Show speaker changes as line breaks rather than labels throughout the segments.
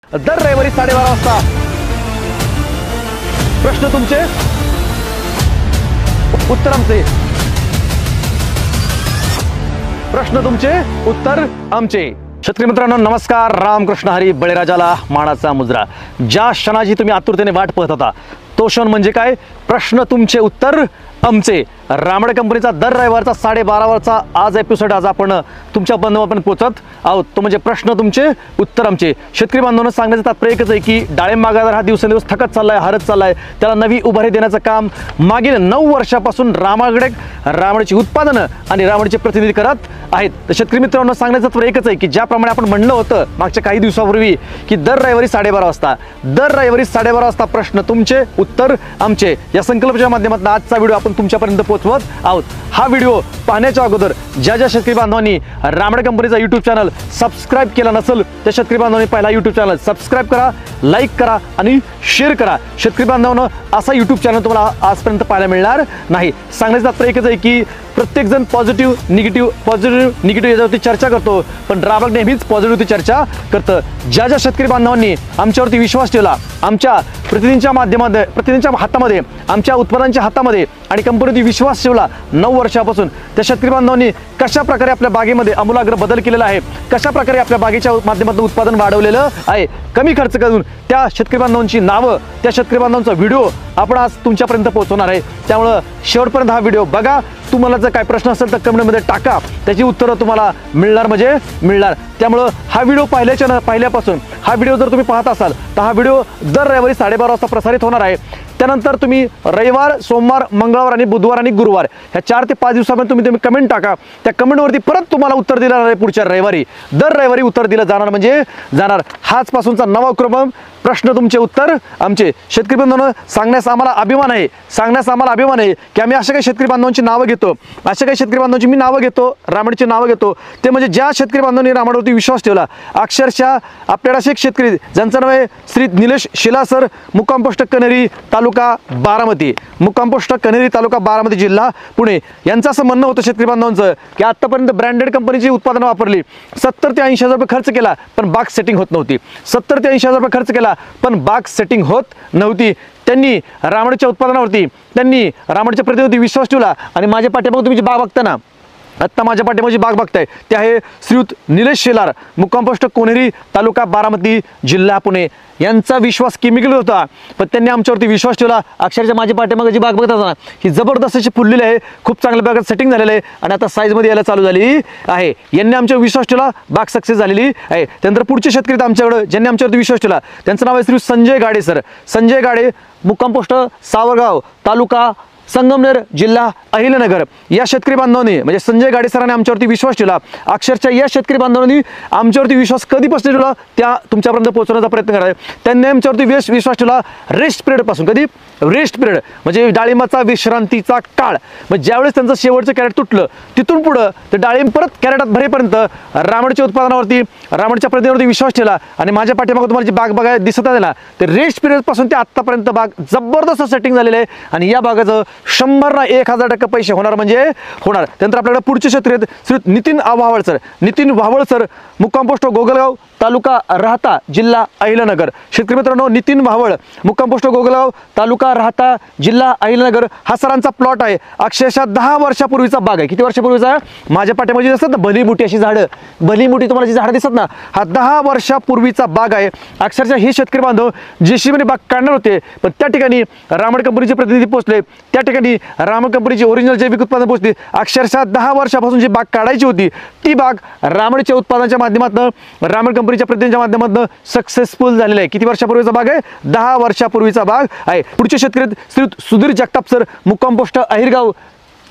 दर रविवारी 12:30 वाजता प्रश्न तुमचे उत्तर आमचे, प्रश्न तुमचे उत्तर आमचे। शेतकरी मित्रांनो नमस्कार, रामकृष्ण हरी, बळीराजाला मानाचा मुजरा। ज्या क्षणाची तुम्ही आतुरतेने वाट पाहत होता तो क्षण म्हणजे काय? प्रश्न तुमचे उत्तर आमचे। रामडे कंपनीचा दर रविवारचा 12:30 आज एपिसोड आज आपण तुमच्या बंधूंपर्यंत पोहोचत आहोत, तो म्हणजे प्रश्न तुमचे उत्तर आमचे। शेतकरी बांधवांना सांगण्याचं तात्पर्य एकच आहे की डाळिंब बागायतदार हा दिवसेंदिवस थकत चाललाय, हरत चाललाय, त्याला नवी उभारी देण्याचं काम मागील 9 वर्षापासून रामडेची उत्पादनं आणि रामडेचे प्रतिनिधी करत आहेत। तर शेतकरी मित्रांनो सांगण्याचं तात्पर्य एकच आहे की ज्याप्रमाणे आपण म्हणलं होतं मागच्या काही दिवसापूर्वी की दर रविवारी 12:30 वाजता प्रश्न तुमचे उत्तर आमचे या संकल्पनेच्या माध्यमातून आजचा व्हिडिओ आपण तुमच्यापर्यंत पोहोचवत आहोत। हा व्हिडिओ पाहण्याच्या अगोदर ज्या शेतकरी बांधवांनी रामडे कंपनीचा YouTube चॅनल सबस्क्राईब केला नसेल त्या शेतकरी बांधवांनी पहिला YouTube चॅनल सबस्क्राईब करा, लाईक करा आणि शेअर करा। शेतकरी बांधवांनो असा YouTube चॅनल तुम्हाला आजपर्यंत पाहायला मिळणार नाही। सांगण्याचं तात्पर्य एकच आहे की प्रत्येक जण पॉझिटिव्ह निगेटिव्ह याच्यावरती चर्चा करतो, पण रामड नेहमीच पॉझिटिव्हची चर्चा करतं। ज्या शेतकरी बांधवांनी आमच्यावरती विश्वास ठेवला, आमच्या प्रतिनिधींच्या हातामध्ये, आमच्या उत्पादनांच्या हातामध्ये आणि कंपनीवरती विश्वास ठेवला 9 वर्षापासून, त्या शेतकरी बांधवांनी कशा प्रकारे आपल्या बागेमध्ये आमूलाग्र बदल केलेला आहे, कशा प्रकारे आपल्या बागेच्या माध्यमातून उत्पादन वाढवलेलं आहे, कमी खर्च करून त्या शेतकरी बांधवांची नावं, त्या शेतकरी बांधवांचा व्हिडिओ आपण आज तुमच्यापर्यंत पोहोचवणार आहे। त्यामुळे शेवटपर्यंत हा व्हिडिओ बघा। तुम्हाला जर काही प्रश्न असेल तर कमेंटमध्ये टाका, त्याची उत्तरं तुम्हाला मिळणार म्हणजे मिळणार। त्यामुळे हा व्हिडिओ पहिल्यापासून हा व्हिडिओ जर तुम्ही पाहत असाल तर हा व्हिडिओ दर रविवारी 12:30 वाजता प्रसारित होणार आहे। त्यानंतर तुम्ही रविवार, सोमवार, मंगळवार आणि बुधवार आणि गुरुवार ह्या 4 ते 5 दिवसामध्ये तुम्ही कमेंट टाका। त्या कमेंटवरती परत तुम्हाला उत्तर दिलं जाणार आहे पुढच्या रविवारी। दर रविवारी उत्तर दिलं जाणार म्हणजे जाणार। हाच पासूनचा नवा क्रम प्रश्न तुमचे उत्तर आमचे। शेतकरी बांधवांनो सांगण्यास आम्हाला अभिमान आहे की आम्ही अशा काही शेतकरी बांधवांची नावं घेतो, अशा काही शेतकरी बांधवांची मी नावं घेतो, रामडेची नावं घेतो, ते म्हणजे ज्या शेतकरी बांधवांनी रामडेवरती विश्वास ठेवला। अक्षरशः आपल्याला असे एक शेतकरी ज्यांचं नाव आहे श्री निलेश शिला सर, मुक्काम पोस्ट कन्हेरी, तालुका बारामती, जिल्हा पुणे। यांचं असं म्हणणं होतं शेतकरी बांधवांचं की आतापर्यंत ब्रँडेड कंपनीची उत्पादनं वापरली, 70 ते 80 हजार रुपये खर्च केला पण बाग सेटिंग होत नव्हती, 70 ते 80 हजार रुपये खर्च केला पण बाग सेटिंग होत नव्हती। त्यांनी रामडेच्या उत्पादनावरती, त्यांनी रामडेच्या प्रतिनिधी विश्वास ठेवला आणि माझ्या पाठीमागे तुम्ही जी बाग बघता ना, आत्ता माझ्या पाठीमागे बाग बघताय ते आहे श्रीयुत निलेश शेलार, मुक्काम पोस्ट कोनेरी, तालुका बारामती, जिल्हा पुणे। यांचा विश्वास केमिकल होता पण त्यांनी आमच्यावरती विश्वास ठेवला। अक्षरशः माझ्या पाठीमागे जी बाग बघत असताना ही जबरदस्त अशी फुललेली आहे, खूप चांगल्या प्रकारे सेटिंग झालेलं आहे आणि आता साईजमध्ये यायला चालू झाली आहे। यांनी आमच्यावर विश्वास ठेवला, बाग सक्सेस झालेली आहे। त्यानंतर पुढचे शेतकरी आमच्याकडे ज्यांनी आमच्यावरती विश्वास ठेवला त्यांचं नाव आहे श्री संजय गाडे सर, संजय गाडे, मुक्काम पोस्ट सावरगाव, तालुका संगमनेर, जिल्हा अहिल्यानगर। या शेतकरी बांधवांनी म्हणजे संजय गाडे सरांनी आमच्यावरती विश्वास ठेवला। अक्षरशः या शेतकरी बांधवांनी आमच्यावरती विश्वास कधीपासून ठेवला त्या तुमच्यापर्यंत पोहोचवण्याचा प्रयत्न करायचा। त्यांनी आमच्यावरती विश्वास ठेवला रेस्ट पिरियड पासून। कधी? रेस्ट पिरियड म्हणजे डाळिंबाचा विश्रांतीचा काळ। मग ज्यावेळेस त्यांचं शेवटचं कॅरेट तुटलं तिथून पुढं ते डाळिंब परत कॅरेटात भरेपर्यंत रामडेच्या उत्पादनावरती, रामडेच्या प्रतिनिधीवरती विश्वास ठेवला आणि माझ्या पाठीमागे तुम्हाला जी बाग बघायला दिसत आहे ना, ते रेस्ट पिरियड पासून ते आतापर्यंत बाग जबरदस्त सेटिंग झालेलं आहे आणि या बागाचं 100 ना 1000% पैसे होणार म्हणजे होणार। त्यानंतर आपल्याकडे पुढचे शेतकरी आहेत श्री नितीन वावळ सर, मुक्काम पोस्ट गोगलगाव, तालुका राहता, जिल्हा अहिल्यानगर। शेतकरी मित्रांनो नितीन वावळ, मुक्काम पोस्ट गोगलगाव, तालुका राहता, जिल्हा अहिल्यानगर हा सरांचा प्लॉट आहे। अक्षरशः 10 वर्षापूर्वीचा बाग आहे। किती वर्षापूर्वीचा? माझ्या पाठीमागे दिसतात ना भली मोठी अशी झाडं, भली मोठी तुम्हाला जी झाडं दिसत ना, हा 10 वर्षापूर्वीचा बाग आहे। अक्षरशः हे शेतकरी बांधव जेसीबीने बाग काढणार होते पण त्या ठिकाणी रामड कंपनीचे प्रतिनिधी पोहोचले, त्या ठिकाणी रामड कंपनीची ओरिजिनल जैविक उत्पादन पोहोचली। अक्षरशः 10 वर्षापासून जी बाग काढायची होती ती बाग रामडच्या उत्पादनाच्या माध्यमातून, रामड कंपनीच्या प्रतिनिधीच्या माध्यमातून सक्सेसफुल झालेला आहे। किती वर्षापूर्वीचा बाग आहे? 10 वर्षापूर्वीचा बाग आहे। पुढचे शेतकरी श्री सुधीर जगताप सर, मुक्काम पोस्ट अहिरगाव,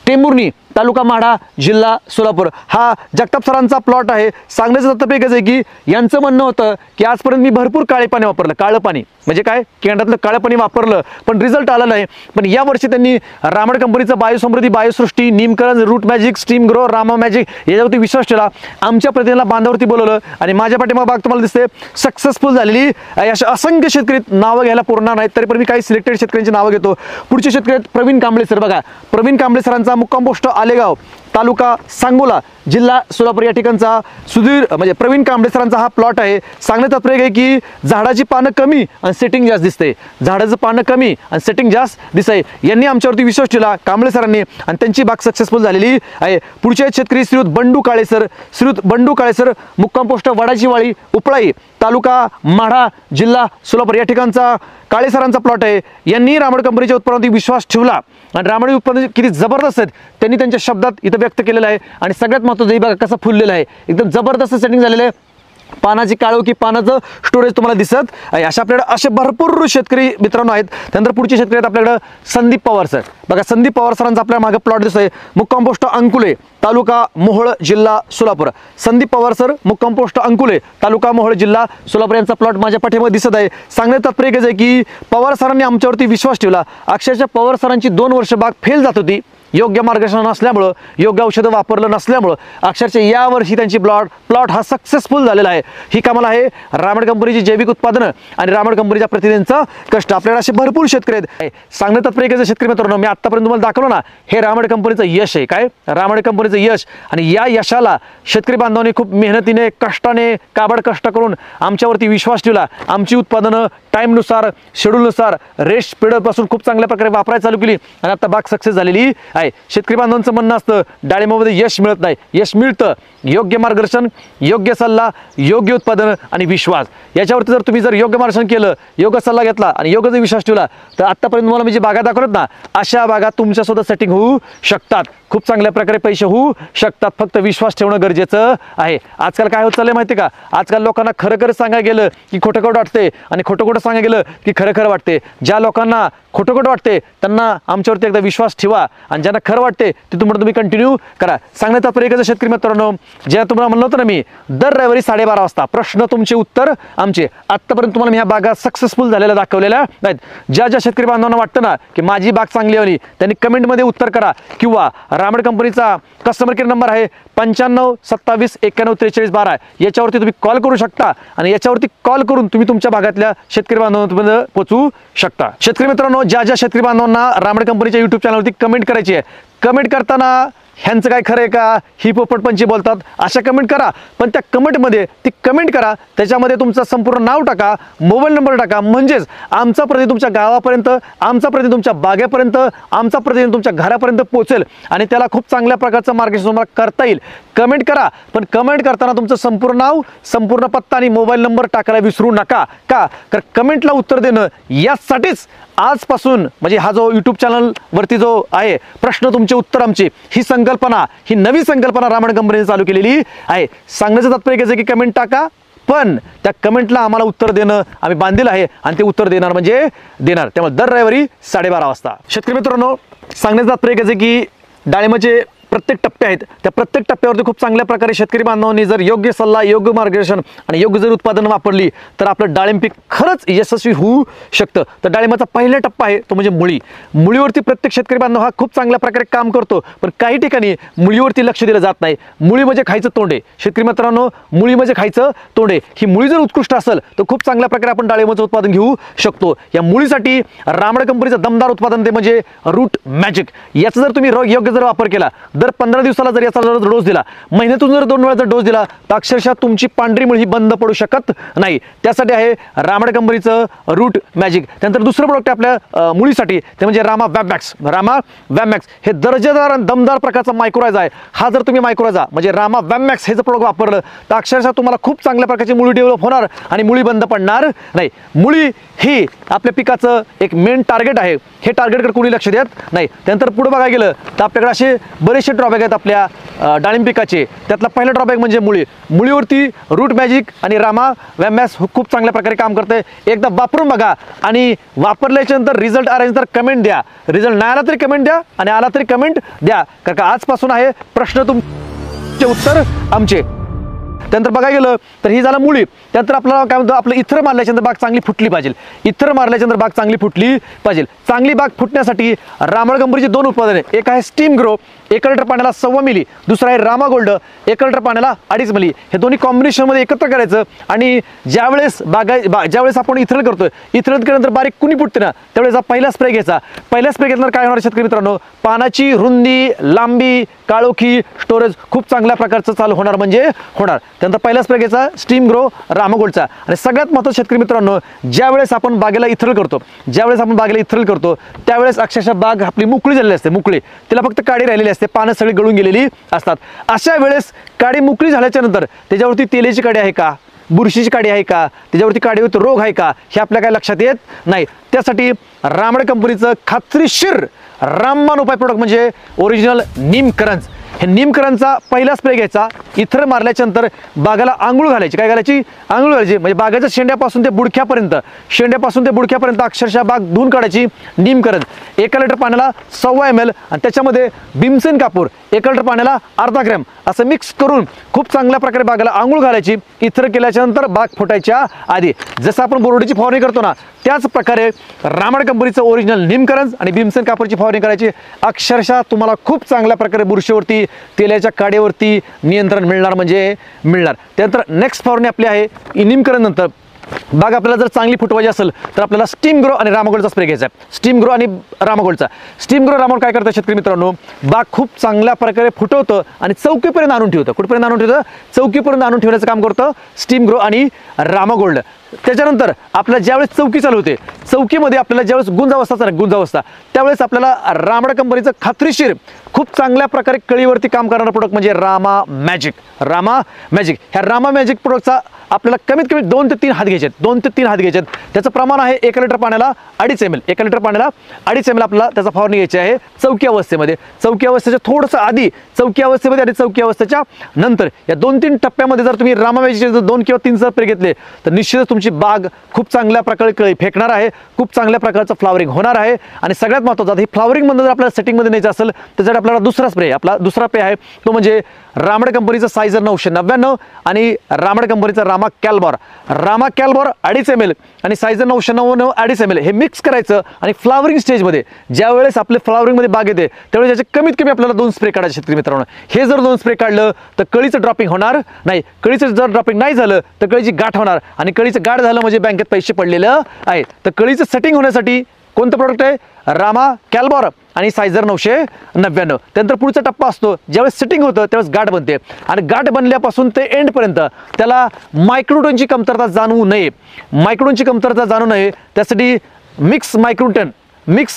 टेंभुर्णी, तालुका माढा, जिल्हा सोलापूर हा जगताप सरांचा प्लॉट आहे। सांगण्याचं तात्पर्य एकच आहे की यांचं म्हणणं होतं की आजपर्यंत मी भरपूर काळे पाणी वापरलं, काळं पाणी म्हणजे काय, केंद्रातलं काळं पाणी वापरलं पण रिझल्ट आला नाही। पण यावर्षी त्यांनी रामड कंपनीचं बायोसमृद्धी, बायोसृष्टी, निमकरण, root magic, steam grow, Rama magic याच्यावरती विश्वास ठेवला। आमच्या प्रतिनिधीला बांधावरती बोलवलं आणि माझ्या पाठीमागे बाग तुम्हाला दिसते सक्सेसफुल झालेली। अशा असंख्य शेतकरी नावं घ्यायला पुरणार नाहीत तरी पण मी काही सिलेक्टेड शेतकऱ्यांची नावं घेतो। पुढचे शेतकरी प्रवीण कांबळे सर बघा, प्रवीण कांबळे सरांचा मुक्काम पोस्ट आलेगाव, तालुका सांगोला जिल्हा सोलापूर या ठिकाणचा सुधीर म्हणजे प्रवीण कांबळे सरांचा हा प्लॉट आहे. सांगण्यात तात्पर्य आहे की झाडाची पानं कमी आणि सेटिंग जास्त दिसते, झाडाचं पानं कमी आणि सेटिंग जास्त दिसते. यांनी आमच्यावरती विश्वास ठेवला कांबळे सरांनी आणि त्यांची बाग सक्सेसफुल झालेली आहे. पुढचे शेतकरी श्रीयुत बंडू काळेसर मुक्काम पोस्ट वडाची वाळी उपळाई तालुका माढा जिल्हा सोलापूर या ठिकाणचा काळे सरांचा प्लॉट आहे. यांनी रामड कंपनीच्या उत्पादनावरती विश्वास ठेवला आणि रामड उत्पादन किती जबरदस्त आहेत त्यांनी त्यांच्या शब्दात इथं व्यक्त केलेलं आहे. आणि सगळ्यात महत्त्वाचं ही बघा कसं फुललेलं आहे, एकदम जबरदस्त सेटिंग झालेलं आहे. पानाची काळो की पानाचं स्टोरेज तुम्हाला दिसत आहे. अशा आपल्याकडे असे भरपूर शेतकरी मित्रांनो आहेत. त्यानंतर पुढचे शेतकरी आहेत आपल्याकडे संदीप पवार सर. बघा संदीप पवार सरांचा आपल्या मागे प्लॉट दिसतोय. मुक्काम पोस्ट अंकुले तालुका मोहोळ जिल्हा सोलापूर. संदीप पवार सर मुक्काम पोस्ट अंकुले तालुका मोहोळ जिल्हा सोलापूर यांचा प्लॉट माझ्या पाठीमध्ये दिसत आहे. सांगण्यात तात्पर्य आहे की पवार सरांनी आमच्यावरती विश्वास ठेवला. अक्षरशः पवार सरांची 2 वर्ष बाग फेल जात होती योग्य मार्गदर्शन नसल्यामुळं, योग्य औषधं वापरलं नसल्यामुळं. अक्षरशः यावर्षी त्यांची प्लॉट हा सक्सेसफुल झालेला आहे. ही कामाला आहे रामड कंपनीची जैविक उत्पादनं आणि रामड कंपनीच्या प्रतिनिधींचं कष्ट. आपल्याला असे भरपूर शेतकरी आहेत. सांगण्यात तात्पर्य शेतकरी मित्रांनो मी आतापर्यंत तुम्हाला दाखवलं ना, हे रामड कंपनीचं यश आहे. काय रामड कंपनीचं यश. आणि या यशाला शेतकरी बांधवांनी खूप मेहनतीने कष्टाने काबाड कष्ट करून आमच्यावरती विश्वास ठेवला. आमची उत्पादनं टाईमनुसार शेड्यूलनुसार रेस्ट पिरियडपासून खूप चांगल्या प्रकारे वापरायला चालू केली आणि आता बाग सक्सेस झालेली आहे. शेतकरी बांधवांचं म्हणणं असतं डाळिंबामध्ये यश मिळत नाही, यश मिळतं योग्य मार्गदर्शन, योग्य सल्ला, योग्य उत्पादन आणि विश्वास. याच्यावरती जर तुम्ही योग्य मार्गदर्शन केलं, योग्य सल्ला घेतला आणि योग्य जर विश्वास ठेवला तर आतापर्यंत मला मी जी बागा दाखवत ना अशा बागा तुमच्यासुद्धा सेटिंग होऊ शकतात. खूप चांगल्या प्रकारे पैसे होऊ शकतात. फक्त विश्वास ठेवणं गरजेचं आहे. आजकाल काय होत चाललंय माहिती का, आजकाल लोकांना खरं खरं सांगायला गेलं की खोटं खोटं वाटते आणि खोटं खोटं सांगायला गेलं की खरं खरं वाटते. ज्या लोकांना खोटं खोटं वाटते त्यांना आमच्यावरती एकदा विश्वास ठेवा आणि ज्यांना खरं वाटते ते तुम्ही कंटिन्यू करा. सांगण्याचा पर्याय शेतकरी मित्रांनो ज्या तुम्हाला म्हणलं होतं ना मी दर रविवारी 12:30 वाजता प्रश्न तुमचे उत्तर आमचे. आत्तापर्यंत तुम्हाला मी ह्या बागा सक्सेसफुल झालेल्या दाखवलेल्या नाहीत. ज्या ज्या शेतकरी बांधवांना वाटतं ना की माझी बाग चांगली हवी त्यांनी कमेंटमध्ये उत्तर करा किंवा रामड कंपनीचा कस्टमर केअर नंबर आहे 95 27 91 43 12. याच्यावरती तुम्ही कॉल करू शकता आणि याच्यावरती कॉल करून तुम्ही तुमच्या भागातल्या शेतकरी बांधवांपर्यंत पोहोचू शकता. शेतकरी मित्रांनो ज्या ज्या शेतकरी बांधवांना रामड कंपनीच्या YouTube चॅनलवरती कमेंट करायची आहे, कमेंट करताना ह्यांचं काय खरं आहे का ही पोपटपंची बोलतात अशा कमेंट करा. पण त्या कमेंटमध्ये ती कमेंट करा, त्याच्यामध्ये तुमचं संपूर्ण नाव टाका, मोबाईल नंबर टाका. म्हणजेच आमचा प्रतिनिधी तुमच्या गावापर्यंत, आमचा प्रतिनिधी तुमच्या बागेपर्यंत, आमचा प्रतिनिधी तुमच्या घरापर्यंत पोहोचेल आणि त्याला खूप चांगल्या प्रकारचं मार्गदर्शन तुम्हाला करता येईल. कमेंट करा, पण कमेंट करताना तुमचं संपूर्ण नाव, संपूर्ण पत्ता आणि मोबाईल नंबर टाकायला विसरू नका. का तर कमेंटला उत्तर देणं यासाठीच आजपासून म्हणजे हा जो YouTube चॅनलवरती जो आहे प्रश्न तुमचे उत्तर आमचे ही संकल्पना, ही नवी संकल्पना रामड कंपनीने चालू केलेली आहे. सांगण्याचं तात्पर्य की कमेंट टाका पण त्या कमेंटला आम्हाला उत्तर देणं आम्ही बांधील आहे आणि ते उत्तर देणार म्हणजे देणार. त्यामुळे दर रविवारी 12:30 वाजता. शेतकरी मित्रांनो सांगण्याचं तात्पर्य की डाळिंबाचे प्रत्येक टप्पे आहेत, त्या प्रत्येक टप्प्यावरती खूप चांगल्या प्रकारे शेतकरी बांधवांनी जर योग्य सल्ला, योग्य मार्गदर्शन आणि योग्य जर उत्पादन वापरली तर आपलं डाळिंब पीक खरंच यशस्वी होऊ शकतं. तर डाळिंबाचा पहिला टप्पा आहे तो म्हणजे मुळी. मुळीवरती प्रत्येक शेतकरी बांधव हा खूप चांगल्या प्रकारे काम करतो, पण काही ठिकाणी मुळीवरती लक्ष दिलं जात नाही. मुळी म्हणजे खायचं तोंडे. शेतकरी मित्रांनो मुळी म्हणजे खायचं तोंडे. ही मुळी जर उत्कृष्ट असेल तर खूप चांगल्या प्रकारे आपण डाळिंबाचं उत्पादन घेऊ शकतो. या मुळीसाठी रामड कंपनीचं दमदार उत्पादन ते म्हणजे रूट मॅजिक. याचा जर तुम्ही योग्य जर वापर केला, दर 15 दिवसाला जर याचा जर डोस दिला, महिन्यातून जर 2 वेळा जर डोस दिला तर अक्षरशः तुमची पांढरी मुळी बंद पडू शकत नाही. त्यासाठी आहे रामड कंपनीचं रूट मॅजिक. त्यानंतर दुसरं प्रोडक्ट आपल्या मुळीसाठी ते म्हणजे रामा वॅमॅक्स. हे दर्जेदार आणि दमदार प्रकारचा मायक्रोरायझा आहे. हा जर तुम्ही मायक्रोरायझा म्हणजे रामा वॅमॅक्स हे जर प्रोडक्ट वापरलं तर अक्षरशः तुम्हाला खूप चांगल्या प्रकारची मुळी डेव्हलप होणार आणि मुळी बंद पडणार नाही. मुळी ही आपल्या पिकाचं एक मेन टार्गेट आहे. हे टार्गेटकडे कोणी लक्ष देत नाही. त्यानंतर पुढे बघायला गेलं तर आपल्याकडे असे बरेचसे ड्रॉबॅक आहेत आपल्या डाळिंब पिकाचे. त्यातला पहिला ड्रॉबॅक म्हणजे मुळी. मुळीवरती रूट मॅजिक आणि रामा वॅमॅक्स खूप चांगल्या प्रकारे काम करते. एकदा वापरून बघा आणि वापरल्याच्या नंतर रिझल्ट आल्यानंतर कमेंट द्या. रिझल्ट नाही आला तरी कमेंट द्या आणि आला तरी कमेंट द्या. कारण का आजपासून आहे प्रश्न तुमचे उत्तर आमचे. त्यानंतर बघायला गेलं तर ही झालं मुळी. त्यानंतर आपल्याला काय म्हणतो आपलं इथर मारल्याच्यानंतर बाग चांगली फुटली पाहिजे. इथर मारल्याच्यानंतर बाग चांगली फुटली पाहिजे. चांगली बाग फुटण्यासाठी रामळ कंपनीची 2 उत्पादने, एक आहे स्टीम ग्रो 1 लिटर पाण्याला 1.25 मिली, दुसरा आहे रामा गोल्ड 1 लिटर पाण्याला 2.5 मिली. हे दोन्ही कॉम्बिनेशनमध्ये एकत्र करायचं आणि ज्यावेळेस आपण इथरल करतोय, इथरल केल्यानंतर बारीक कुणी फुटते ना, त्यावेळेस हा पहिला स्प्रे घ्यायचा. पहिला स्प्रे घेतल्यानंतर काय होणार शेतकरी मित्रांनो, पानाची रुंदी, लांबी, काळोखी, स्टोरेज खूप चांगल्या प्रकारचं चालू होणार म्हणजे होणार. त्यानंतर पहिला स्प्रे घ्यायचा स्टीम ग्रो रामा गोल्डचा. आणि सगळ्यात महत्त्वाचं शेतकरी मित्रांनो, ज्यावेळेस आपण बागेला इथरल करतो त्यावेळेस अक्षरशः बाग आपली मोकळी झालेली असते, मोकळी, तिला फक्त काडी राहिलेली असते, पानं सगळी गळून गेलेली असतात. अशा वेळेस काडी मोकळी झाल्याच्या नंतर त्याच्यावरती तेलाची काडी आहे का, बुरशीची काडी आहे का, त्याच्यावरती काडीवरती रोग आहे का, हे आपल्या काय लक्षात येत नाही. त्यासाठी रामळ कंपनीचं खात्रीशीर रामबाण उपाय प्रोडक्ट म्हणजे ओरिजिनल नीमकरंज. हे नीमकरंजचा पहिला स्प्रे घ्यायचा, इथर मारल्याच्या नंतर बागाला आंघोळ घालायची. काय घालायची? आंघोळ घालायची. म्हणजे बागाच्या शेंड्यापासून ते बुडक्यापर्यंत अक्षरशः बाग धुवून काढायची. नीमकरंज 1 लिटर पाण्याला 1.25 ml आणि त्याच्यामध्ये भीमसेन कापूर 1 लिटर पाण्याला अर्धा ग्रॅम असं मिक्स करून खूप चांगल्या प्रकारे बागाला आंघोळ घालायची. इथर केल्याच्या नंतर बाग फुटायच्या आधी जसं आपण बोरडीची फवारणी करतो ना, त्याच प्रकारे रामळ कंपनीचं ओरिजिनल नीमकरंज आणि भीमसेन कापूरची फवारणी करायची. अक्षरशः तुम्हाला खूप चांगल्या प्रकारे बुरशीवरती, तेलाच्या काड्यावरती नियंत्रण मिळणार म्हणजे मिळणार. त्यानंतर नेक्स्ट फवारणी आपली आहे नीमकरंज नंतर बाग आपल्याला जर चांगली फुटवायची असेल तर आपल्याला स्टीम ग्रो आणि रामागोल्डचा स्प्रे घ्यायचा आहे. स्टीम ग्रो आणि रामागोल्डचा. स्टीम ग्रो रामागोल्ड काय करतं शेतकरी मित्रांनो, बाग खूप चांगल्या प्रकारे फुटवतं आणि चौकीपर्यंत आणून ठेवतं. कुठपर्यंत आणून ठेवतं? चौकीपर्यंत आणून ठेवण्याचं काम करतं स्टीम ग्रो आणि रामागोल्ड. त्याच्यानंतर आपल्याला ज्यावेळेस चौकी चालू होते, चौकीमध्ये आपल्याला ज्यावेळेस गुंजावस्था त्यावेळेस आपल्याला रामळ कंपनीचं खात्रीशीर खूप चांगल्या प्रकारे कळीवरती काम करणारा प्रोडक्ट म्हणजे रामा मॅजिक. ह्या रामा मॅजिक प्रोडक्टचा आपल्याला कमीत कमी 2 ते 3 हात घ्यायचे. त्याचं प्रमाण आहे 1 लिटर पाण्याला 2.5 ml. 1 लिटर पाण्याला 2.5 ml आपल्याला त्याचा फवारणी घ्यायची आहे चौकी अवस्थेमध्ये. चौकी अवस्थेच्या थोडंसं आधी, चौकी अवस्थेमध्ये आणि चौकी अवस्थेच्या नंतर या 2-3 टप्प्यामध्ये जर तुम्ही रामा मॅजिकचे 2 किंवा 3 स्प्रे घेतले तर निश्चितच तुमची बाग खूप चांगल्या प्रकारे कळी फेकणार आहे, खूप चांगल्या प्रकारचं फ्लावरिंग होणार आहे. आणि सगळ्यात महत्त्वाचं, ही फ्लावरिंगमध्ये जर आपल्याला सेटिंगमध्ये न्यायचं असेल त्यासाठी आपल्याला दुसरा स्प्रे आहे तो म्हणजे रामळ कंपनीचा सायझर 999 आणि रामळ कंपनीचा रामा कॅल्बॉर 2.5 ml आणि सायझर 999 2.5 ml हे मिक्स करायचं. आणि फ्लावरिंग स्टेजमध्ये ज्यावेळेस आपले फ्लावरिंगमध्ये बाग येते त्यावेळेस याचे कमीत कमी आपल्याला 2 स्प्रे काढायचे शेतकरी मित्रांनो. हे जर 2 स्प्रे काढलं तर कळीचं ड्रॉपिंग होणार नाही. कळीचं जर ड्रॉपिंग नाही झालं तर कळीची गाठ होणार आणि कळीचं गाठ झालं म्हणजे बँकेत पैसे पडलेलं आहे. तर कळीचं सेटिंग होण्यासाठी कोणतं प्रोडक्ट आहे? रामा कॅल्बॉर आणि सायझर 999. त्यानंतर पुढचा टप्पा असतो, ज्यावेळेस सेटिंग होतं त्यावेळेस गाठ बनते आणि गाठ बनल्यापासून ते एंडपर्यंत त्याला मायक्रोटनची कमतरता जाणवू नये. त्यासाठी मिक्स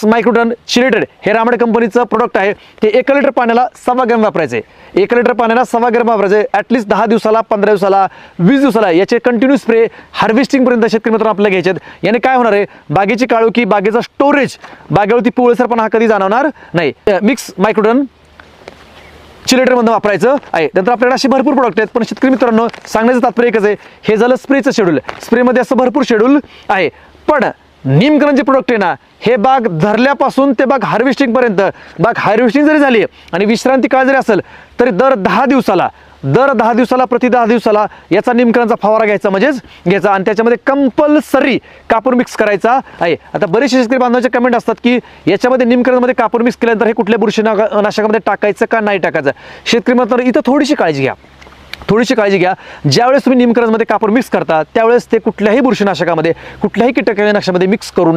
मायक्रोटन चिलेटेड हे रामळ कंपनीचं प्रोडक्ट आहे. ते 1 लिटर पाण्याला 1.25 ग्रॅम वापरायचे. 1 लिटर पाण्याला 1.25 ग्रॅम वापरायचे. ॲटलिस्ट 10 दिवसाला, 15 दिवसाला, 20 दिवसाला याचे कंटिन्यू स्प्रे हार्वेस्टिंगपर्यंत शेतकरी मित्रांनो आपल्याला घ्यायचे आहेत. याने काय होणार आहे, बागेची काळोखी, बागेचा स्टोरेज, बागेवरती पिवळसरपणा हा कधी जाणवणार नाही. मिक्स मायक्रोटन चिलेटरमध्ये वापरायचं आहे. नंतर आपल्याकडे असे भरपूर प्रोडक्ट आहेत, पण शेतकरी मित्रांनो सांगण्याचं तात्पर्य एकच आहे, हे झालं स्प्रेचं शेड्यूल. स्प्रेमध्ये असं भरपूर शेड्यूल आहे. पण नीमकरंजचे प्रोडक्ट आहे ना, हे बाग धरल्यापासून ते बाग हार्वेस्टिंगपर्यंत, बाग हार्वेस्टिंग जरी झाली आणि विश्रांती काळ जरी असेल तरी दर 10 दिवसाला प्रति 10 दिवसाला याचा नीमकरंजचा फवारा घ्यायचा आणि त्याच्यामध्ये कंपल्सरी कापूर मिक्स करायचा आहे. आता बरेचसे शेतकरी बांधवांचे कमेंट असतात की याच्यामध्ये नीमकरंजमध्ये कापूर मिक्स केल्यानंतर हे कुठल्या बुरशीनाशकामध्ये टाकायचं का नाही टाकायचं. शेतकरी मित्रांनो इथं थोडीशी काळजी घ्या. ज्यावेळेस तुम्ही नीमकरंजमध्ये कापूर मिक्स करता त्यावेळेस ते कुठल्याही बुरशीनाशकामध्ये, कुठल्याही कीटकनाशकामध्ये मिक्स करू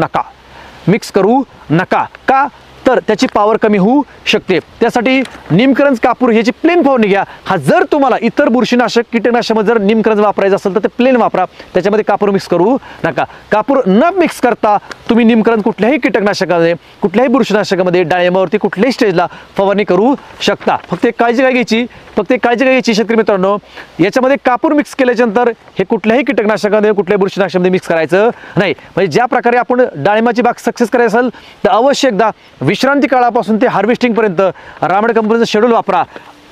नका. का? तर त्याची पॉवर कमी होऊ शकते. त्यासाठी नीमकरंज कापूर ह्याची प्लेन फवारणी घ्या. हा जर तुम्हाला इतर बुरशीनाशक कीटकनाशकामध्ये जर नीमकरंज वापरायचं असेल तर ते प्लेन वापरा, त्याच्यामध्ये कापूर मिक्स करू नका. कापूर न मिक्स करता तुम्ही नीमकरंज कुठल्याही कीटकनाशकामध्ये, कुठल्याही बुरशीनाशकामध्ये, डाळिंबावरती कुठल्याही स्टेजला फवारणी करू शकता. फक्त एक काळजी काय घ्यायची शेतकरी मित्रांनो, याच्यामध्ये कापूर मिक्स केल्याच्यानंतर हे कुठल्याही कीटकनाशकामध्ये, कुठल्याही बुरशीनाशकामध्ये मिक्स करायचं नाही. म्हणजे ज्या प्रकारे आपण डाळिंबाची बाग सक्सेस करायची असेल तर अवश्य एकदा विश्रांती काळापासून ते हार्वेस्टिंगपर्यंत रामळ कंपनीचं शेड्यूल वापरा.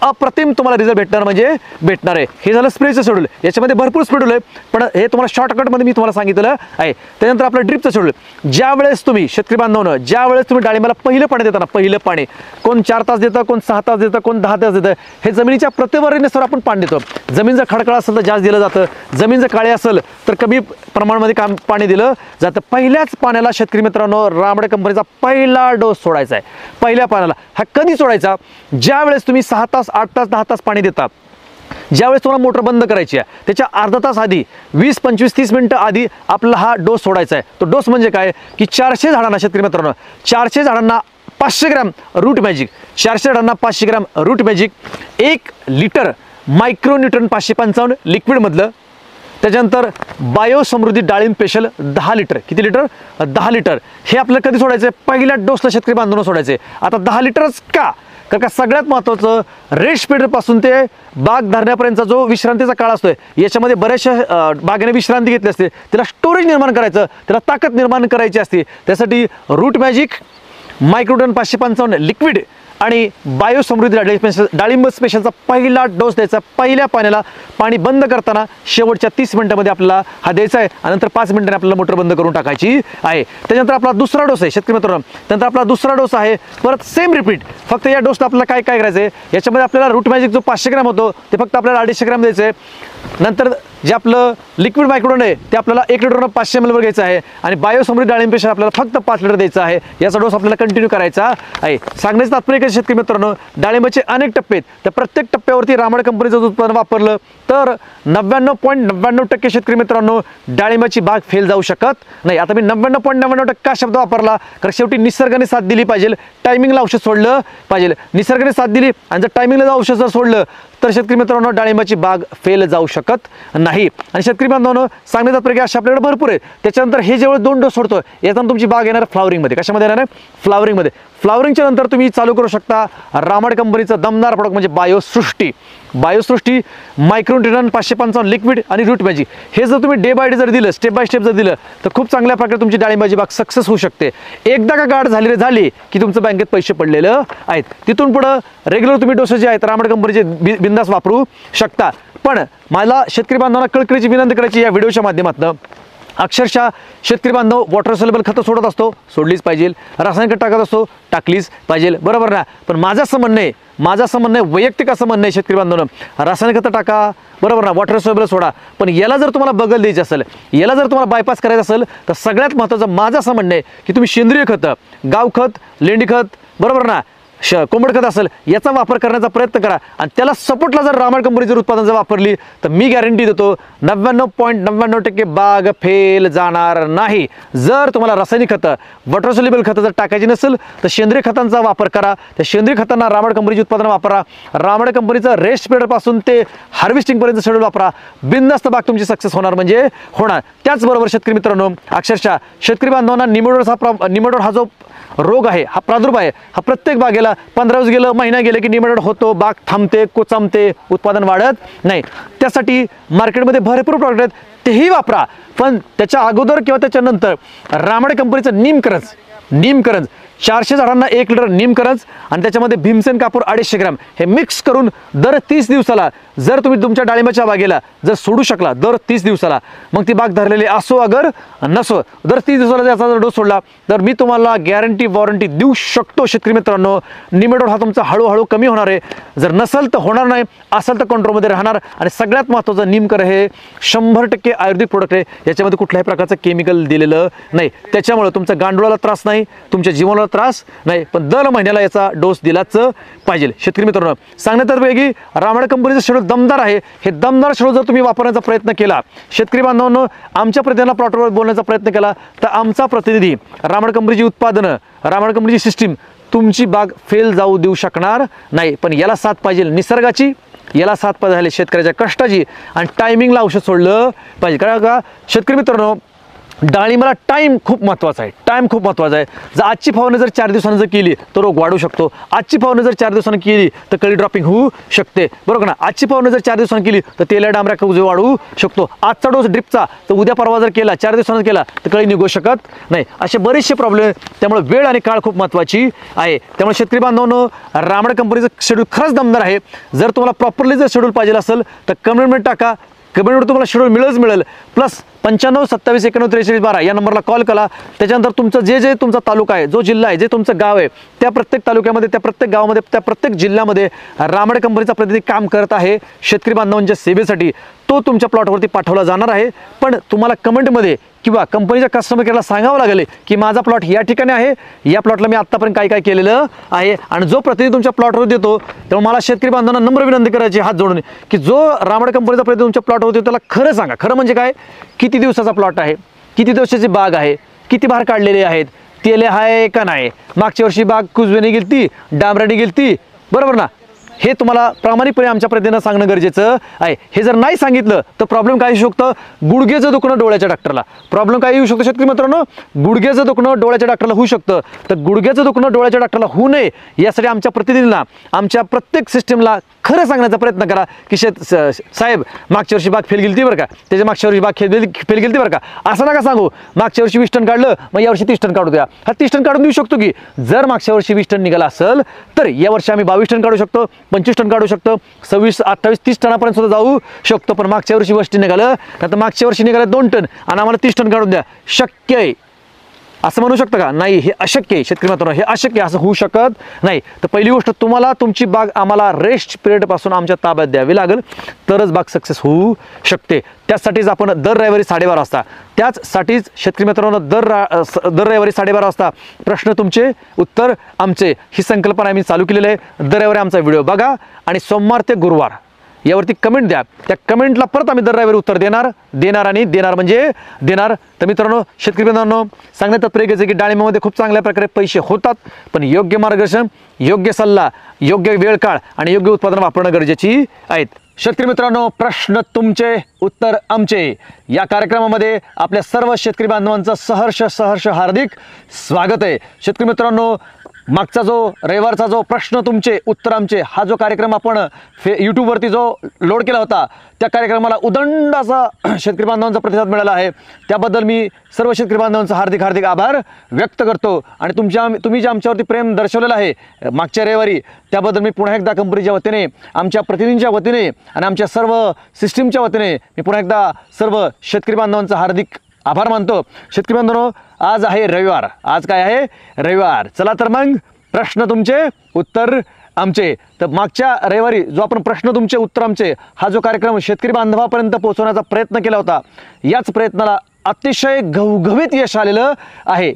अप्रतिम तुम्हाला रिझल्ट भेटणार म्हणजे भेटणार आहे. हे झालं स्प्रेचं शेड्यूल. याच्यामध्ये भरपूर शेड्यूल आहे, पण हे तुम्हाला शॉर्टकटमध्ये मी तुम्हाला सांगितलं आहे. त्यानंतर आपलं ड्रिपचं शेड्यूल. ज्या वेळेस तुम्ही शेतकरी बांधवांनो, ज्या वेळेस तुम्ही डाळिंबाला पहिलं पाणी देताना, पहिलं पाणी कोण 4 तास देतं, कोण 6 तास देतं, कोण 10 तास देतं, हे जमिनीच्या प्रतिवरीनुसार आपण पाणी देतो. जमीन जर खडखड असेल तर जास्त दिलं जातं, जमीन जर काळी असेल तर कमी प्रमाणामध्ये पाणी दिलं जातं. पहिल्याच पाण्याला शेतकरी मित्रांनो रामडे कंपनीचा पहिला डोस सोडायचा आहे. पहिल्या पाण्याला हा कधी सोडायचा? ज्या वेळेस तुम्ही 6 तास, 8 तास, 10 तास पाणी देता, ज्यावेळेस तुम्हाला मोटर बंद करायची आहे त्याच्या अर्धा तास आधी, 20, 25, 30 मिनिटं आधी आपला हा डोस सोडायचा आहे. तो डोस म्हणजे काय की 400 झाडांना शेतकरी मित्रांनो, 400 झाडांना 500 ग्रॅम रूट मॅजिक, 400 झाडांना 500 gram root magic, 1 litre micronutrient 555 लिक्विडमधलं. त्याच्यानंतर बायोसमृद्धी डाळिंब स्पेशल 10 लिटर. किती लिटर? 10 लिटर. हे आपल्याला कधी सोडायचं आहे? पहिल्या डोसला शेतकरी बांधून सोडायचं आहे. आता 10 लिटरच का? कारण का सगळ्यात महत्त्वाचं, रेस्ट पिरियडपासून ते बाग धरण्यापर्यंतचा जो विश्रांतीचा काळ असतोय, याच्यामध्ये बऱ्याचशा बागेने विश्रांती घेतली असते, त्याला स्टोरेज निर्माण करायचं, त्याला ताकद निर्माण करायची असते. त्यासाठी रूट मॅजिक, मायक्रोटन 555 लिक्विड आणि बायोसमृद्धी डाळिंब स्पेशलचा पहिला डोस द्यायचा. पहिल्या पाण्याला पाणी बंद करताना शेवटच्या 30 मिनिटांमध्ये आपल्याला हा द्यायचा आहे आणि नंतर 5 मिनिटांनी आपल्याला मोटर बंद करून टाकायची आहे. त्याच्यानंतर आपला दुसरा डोस आहे शेतकरी मित्रांनो. त्यानंतर आपला दुसरा डोस आहे परत सेम रिपीट. फक्त या डोसला आपल्याला काय काय करायचं आहे? याच्यामध्ये आपल्याला रूट मॅजिक जो 500 ग्रॅम होतो ते फक्त आपल्याला 250 ग्रॅम द्यायचं आहे. नंतर जे आपलं लिक्विड मायक्रोडोन आहे ते आपल्याला 1 लिटरनं 500 ml वर घ्यायचं आहे आणि बायोसमृद्धी डाळिंब स्पेशल आपल्याला फक्त 5 लिटर द्यायचं आहे. याचा डोस आपल्याला कंटिन्यू करायचा आहे. सांगण्याचं तात्पर्य शेतकरी मित्रांनो, डाळिंबाचे अनेक टप्पे आहेत. त्या प्रत्येक टप्प्यावरती रामड कंपनीचं उत्पादन वापरलं तर 99.99% शेतकरी मित्रांनो डाळिंबाची बाग फेल जाऊ शकत नाही. आता मी 99.99% का शब्द वापरला? कारण शेवटी निसर्गाने साथ दिली पाहिजे, टायमिंगला औषध सोडलं पाहिजे. निसर्गाने साथ दिली आणि जर टायमिंगला औषध जर सोडलं तर शेतकरी मित्रांनो डाळिंबाची बाग फेल जाऊ शकत नाही. आणि शेतकरी बांधवांनो, सांगण्याचा तात्पर्य अशा आपल्याकडे भरपूर आहे. त्याच्यानंतर हे जेव्हा 2 डोस सोडतो याच्यानंतर तुमची बाग येणार फ्लावरिंगमध्ये. कशामध्ये येणार आहे? फ्लावरिंगमध्ये. फ्लावरिंगच्या नंतर तुम्ही चालू करू शकता रामड कंपनीचं दमदार प्रोडक्ट म्हणजे बायोसृष्टी. बायोसृष्टी मायक्रोन्यूट्रन 555 लिक्विड आणि रूट मॅजिक. हे जर तुम्ही डे बाय डे जर दिलं, स्टेप बाय स्टेप जर दिलं तर खूप चांगल्या प्रकारे तुमची डाळिंबाची बाग सक्सेस होऊ शकते. एकदा का गाठ झाली की तुमचं बँकेत पैसे पडलेलं आहेत. तिथून पुढं रेग्युलर तुम्ही डोसेस जे आहेत रामड कंपनीचे बिंदास वापरू शकता. पण मला शेतकरी बांधवांना कळकळीची विनंती करायची या व्हिडिओच्या माध्यमातून, अक्षरशः शेतकरी बांधव वॉटर सोल्युबल खतं सोडत असतो, सोडलीच पाहिजे. रासायनिक खत टाकत असतो, टाकलीच पाहिजे, बरोबर ना? पण माझं असं म्हणणं आहे, वैयक्तिक असं म्हणणं आहे शेतकरी बांधवांनो, रासायनिक खतं टाका, बरोबर ना, वॉटर सोल्युबल सोडा. पण याला जर तुम्हाला बगल द्यायची असेल, याला जर तुम्हाला बायपास करायचं असेल तर सगळ्यात महत्त्वाचं माझं असं म्हणणं आहे की तुम्ही सेंद्रिय खतं, गावखत, लेंडीखत, बरोबर ना, कोंबड खत असेल याचा वापर करण्याचा प्रयत्न करा. आणि त्याला सपोर्टला जर रामड कंपनी जर उत्पादन जर वापरली तर मी गॅरंटी देतो 99.99% बाग फेल जाणार नाही. जर तुम्हाला रासायनिक खतं, वॉटर सोल्युबल खतं जर टाकायची नसेल तर सेंद्रिय खतांचा वापर करा. त्या सेंद्रिय खतांना रामड कंपनीची उत्पादन वापरा. रामड कंपनीचं रेस्ट पिरियडपासून ते हार्वेस्टिंगपर्यंत शेड्यूल वापरा. बिनधास्त बाग तुमची सक्सेस होणार म्हणजे होणार. त्याचबरोबर शेतकरी मित्रांनो, अक्षरशः शेतकरी बांधवांना निमोडोर हा जो रोग आहे, हा प्रादुर्भाव आहे, हा प्रत्येक बागेला 15 दिवस गेलं, महिना गेलं की निमोडोर होतो, बाग थांबते, कोचामते, उत्पादन वाढत नाही. त्यासाठी मार्केटमध्ये भरपूर प्रॉडक्ट आहेत, तेही वापरा. पण त्याच्या अगोदर किंवा त्याच्यानंतर रामड कंपनीचं नीमकरंज 400 झाडांना 1 लिटर नीमकरंज आणि त्याच्यामध्ये भीमसेन कापूर 250 ग्रॅम हे मिक्स करून दर 30 दिवसाला जर तुम्ही तुमच्या डाळिंबाच्या बागेला जर सोडू शकला, दर 30 दिवसाला, मग ती बाग धरलेली असो अगर नसो, दर 30 दिवसाला त्याचा जर डोस सोडला तर मी तुम्हाला गॅरंटी वॉरंटी देऊ शकतो शेतकरी मित्रांनो, निमेटोड हा तुमचा हळूहळू कमी होणार आहे. जर नसेल तर होणार नाही, असेल तर कंट्रोलमध्ये राहणार. आणि सगळ्यात महत्त्वाचं निमकर हे 100% आयुर्वेदिक प्रोडक्ट आहे. याच्यामध्ये कुठल्याही प्रकारचं केमिकल दिलेलं नाही. त्याच्यामुळे तुमच्या गांडुळाला त्रास नाही, तुमच्या जीवनाला त्रास नाही. पण दर महिन्याला याचा डोस दिलाच पाहिजे. शेतकरी मित्रांनो, सांगण्यात येतं की रामड कंपनीचं शेड्यूल दमदार आहे. हे दमदार शेड्यूल जर तुम्ही वापरण्याचा प्रयत्न केला, शेतकरी बांधवांनो, आमच्या प्रतिनिधींना प्लॉटवर बोलण्याचा प्रयत्न केला तर आमचा प्रतिनिधी रामड कंपनीची उत्पादनं, रामड कंपनीची सिस्टीम तुमची बाग फेल जाऊ देऊ शकणार नाही. पण याला साथ पाहिजे निसर्गाची, याला साथ पाहिजे शेतकऱ्याच्या कष्टाची आणि टायमिंगला औषध सोडलं पाहिजे. कारण का शेतकरी मित्रांनो, डाळिंबाला टाईम खूप महत्त्वाचा आहे, टाईम खूप महत्त्वाचा आहे. जर आजची फवारणी जर 4 दिवसांनी जर केली तर रोग वाढू शकतो. आजची फवारणी जर 4 दिवसांनी केली तर कळी ड्रॉपिंग होऊ शकते, बरोबर ना. आजची फवारणी जर 4 दिवसांनी केली तर तेल्या डांबऱ्या कवजे वाढू शकतो. आजचा डोस ड्रिपचा तर उद्या परवा जर केला 4 दिवसांनी केला तर कळी निघू शकत नाही. असे बरेचसे प्रॉब्लेम. त्यामुळे वेळ आणि काळ खूप महत्त्वाची आहे. त्यामुळे शेतकरी बांधवांनो, रामड कंपनीचं शेड्यूल खरंच दमदार आहे. जर तुम्हाला प्रॉपरली जर शेड्यूल पाहिजे असेल तर कमेंटमध्ये टाका, कमेंटवर तुम्हाला शेड्यूल मिळेल. प्लस 95 27 91 43 12 या नंबरला कॉल करा. त्याच्यानंतर तुमचं जे तुमचा तालुका आहे, जो जिल्हा आहे, जे तुमचं गाव आहे, त्या प्रत्येक तालुक्यामध्ये, त्या प्रत्येक गावामध्ये, त्या प्रत्येक जिल्ह्यामध्ये रामड कंपनीचा प्रतिनिधी काम करत आहे शेतकरी बांधवांच्या सेवेसाठी. तो तुमच्या प्लॉटवरती पाठवला जाणार आहे. पण तुम्हाला कमेंटमध्ये किंवा कंपनीच्या कस्टमर केअरला सांगावं लागेल की माझा प्लॉट या ठिकाणी आहे, या प्लॉटला मी आत्तापर्यंत काय केलेलं आहे. आणि जो प्रतिनिधी तुमच्या प्लॉटवर देतो तेव्हा मला शेतकरी बांधवांना नम्र विनंती करायची हात जोडून की जो रामड कंपनीचा प्रतिनिधी तुमच्या प्लॉटवर देतो त्याला खरं सांगा. खरं म्हणजे काय, किती दिवसाचा प्लॉट आहे, किती दिवसाची बाग आहे, किती भार काढलेले आहेत, तेले आहे का नाही, मागच्या वर्षी बाग कुजवेने गेलती, डांबराने गेलती, बरोबर ना. हे तुम्हाला प्रामाणिकपणे आमच्या प्रतिनिधीनं सांगणं गरजेचं आहे. हे जर नाही सांगितलं तर प्रॉब्लेम काय येऊ शकतं, गुडघेचं दुखणं डोळ्याच्या डॉक्टरला. प्रॉब्लेम काय येऊ शकतो शेतकरी मित्रांनो, गुडघेचं दुखणं डोळ्याच्या डॉक्टरला होऊ शकतं. तर गुडघेचं दुखणं डोळ्याच्या डॉक्टरला होऊ नये यासाठी आमच्या प्रतिनिधींना, आमच्या प्रत्येक सिस्टीमला खरं सांगण्याचा प्रयत्न करा की साहेब मागच्या वर्षी बाग फेल गेलती बरं का, त्याच्या मागच्या वर्षी बाग फेल गेलती बरं का. असं नका सांगू मागच्या वर्षी 20 टन काढलं मग यावर्षी 30 टन काढू द्या. हा 30 टन काढून देऊ शकतो की. जर मागच्या वर्षी 20 टन निघाला असेल तर यावर्षी आम्ही 22 टन काढू शकतो, 25 टन काढू शकतो, 26 28 30 टनापर्यंत सुद्धा जाऊ शकतो. पण मागच्या वर्षी 20 टन निघालं तर मागच्या वर्षी निघालं 2 टन आणि आम्हाला 30 टन काढून द्या, शक्य आहे असं म्हणू शकतं का? नाही, हे अशक्य आहे शेतकरी मित्रांनो, हे अशक्य, असं होऊ शकत नाही. तर पहिली गोष्ट, तुम्हाला तुमची बाग आम्हाला रेस्ट पिरियडपासून आमच्या ताब्यात द्यावी लागेल तरच बाग सक्सेस होऊ शकते. त्यासाठीच आपण दर रविवारी 12:30 वाजता, त्याचसाठीच शेतकरी मित्रांनो दर रविवारी 12:30 वाजता प्रश्न तुमचे उत्तर आमचे ही संकल्पना आम्ही चालू केलेली आहे. दर रविवारी आमचा व्हिडिओ बघा आणि सोमवार ते गुरुवार यावरती कमेंट द्या. त्या कमेंटला परत आम्ही दर रविवारी उत्तर देणार म्हणजे देणार. तर मित्रांनो, शेतकरी मित्रांनो, सांगण्यात तात्पर्य घ्यायचं की डाळिंबामध्ये खूप चांगल्या प्रकारे पैसे होतात, पण योग्य मार्गदर्शन, योग्य सल्ला, योग्य वेळ काळ आणि योग्य उत्पादन वापरणं गरजेची आहेत. शेतकरी मित्रांनो, प्रश्न तुमचे उत्तर आमचे या कार्यक्रमामध्ये आपल्या सर्व शेतकरी बांधवांचं सहर्ष हार्दिक स्वागत आहे. शेतकरी मित्रांनो, मागचा जो रविवारचा जो प्रश्न तुमचे उत्तर आमचे हा जो कार्यक्रम आपण यूट्यूबवरती जो लोड केला होता त्या कार्यक्रमाला उदंड असा शेतकरी बांधवांचा प्रतिसाद मिळाला आहे. त्याबद्दल मी सर्व शेतकरी बांधवांचा हार्दिक आभार व्यक्त करतो. आणि तुम्ही जे आमच्यावरती प्रेम दर्शवलेलं आहे मागच्या रविवारी, त्याबद्दल मी पुन्हा एकदा कंपनीच्या वतीने, आमच्या प्रतिनिधींच्या वतीने आणि आमच्या सर्व सिस्टीमच्या वतीने मी पुन्हा एकदा सर्व शेतकरी बांधवांचा हार्दिक आभार मानतो. शेतकरी बांधवांनो, आज आहे रविवार. आज काय आहे? रविवार. चला तर मग प्रश्न तुमचे उत्तर आमचे. तर मागच्या रविवारी जो आपण प्रश्न तुमचे उत्तर आमचे हा जो कार्यक्रम शेतकरी बांधवापर्यंत पोहोचवण्याचा प्रयत्न केला होता, याच प्रयत्नाला अतिशय घवघवीत यश आलेलं आहे.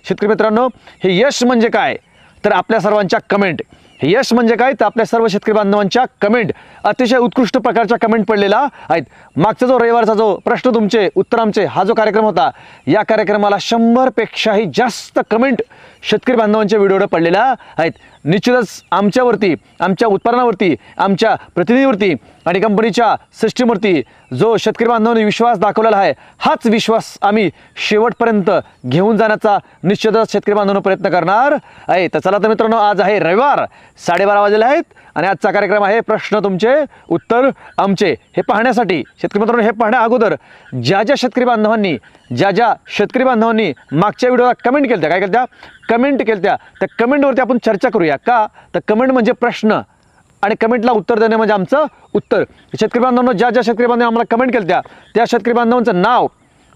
शेतकरी मित्रांनो, हे यश म्हणजे काय तर आपल्या सर्वांच्या कमेंट. हे यश म्हणजे काय तर आपल्या सर्व शेतकरी बांधवांच्या कमेंट, अतिशय उत्कृष्ट प्रकारच्या कमेंट पडलेल्या आहेत. मागचा जो रविवारचा जो प्रश्न तुमचे उत्तर आमचे हा जो कार्यक्रम होता, या कार्यक्रमाला 100 पेक्षाही जास्त कमेंट शेतकरी बांधवांच्या व्हिडिओवर पडलेल्या आहेत. निश्चितच आमच्यावरती, आमच्या उत्पादनावरती, आमच्या प्रतिनिधीवरती आणि कंपनीच्या सिस्टीमवरती जो शेतकरी बांधवांनी विश्वास दाखवलेला आहे, हाच विश्वास आम्ही शेवटपर्यंत घेऊन जाण्याचा निश्चितच शेतकरी बांधवांनो प्रयत्न करणार आहे. तर चला तर मित्रांनो, आज आहे रविवार, 12:30 वाजले आहेत आणि आजचा कार्यक्रम आहे प्रश्न तुमचे उत्तर आमचे. हे पाहण्यासाठी शेतकरी मित्रांनो, हे पाहण्या अगोदर ज्या शेतकरी बांधवांनी मागच्या व्हिडिओला कमेंट केल्या, काय केल्या? कमेंट केल्या. त्या कमेंटवरती आपण चर्चा करूया का? तर कमेंट म्हणजे प्रश्न आणि कमेंटला उत्तर देणे म्हणजे आमचं उत्तर. शेतकरी बांधवांनो, ज्या शेतकरी बांधवांनी आम्हाला कमेंट केल्या त्या शेतकरी बांधवांचं नाव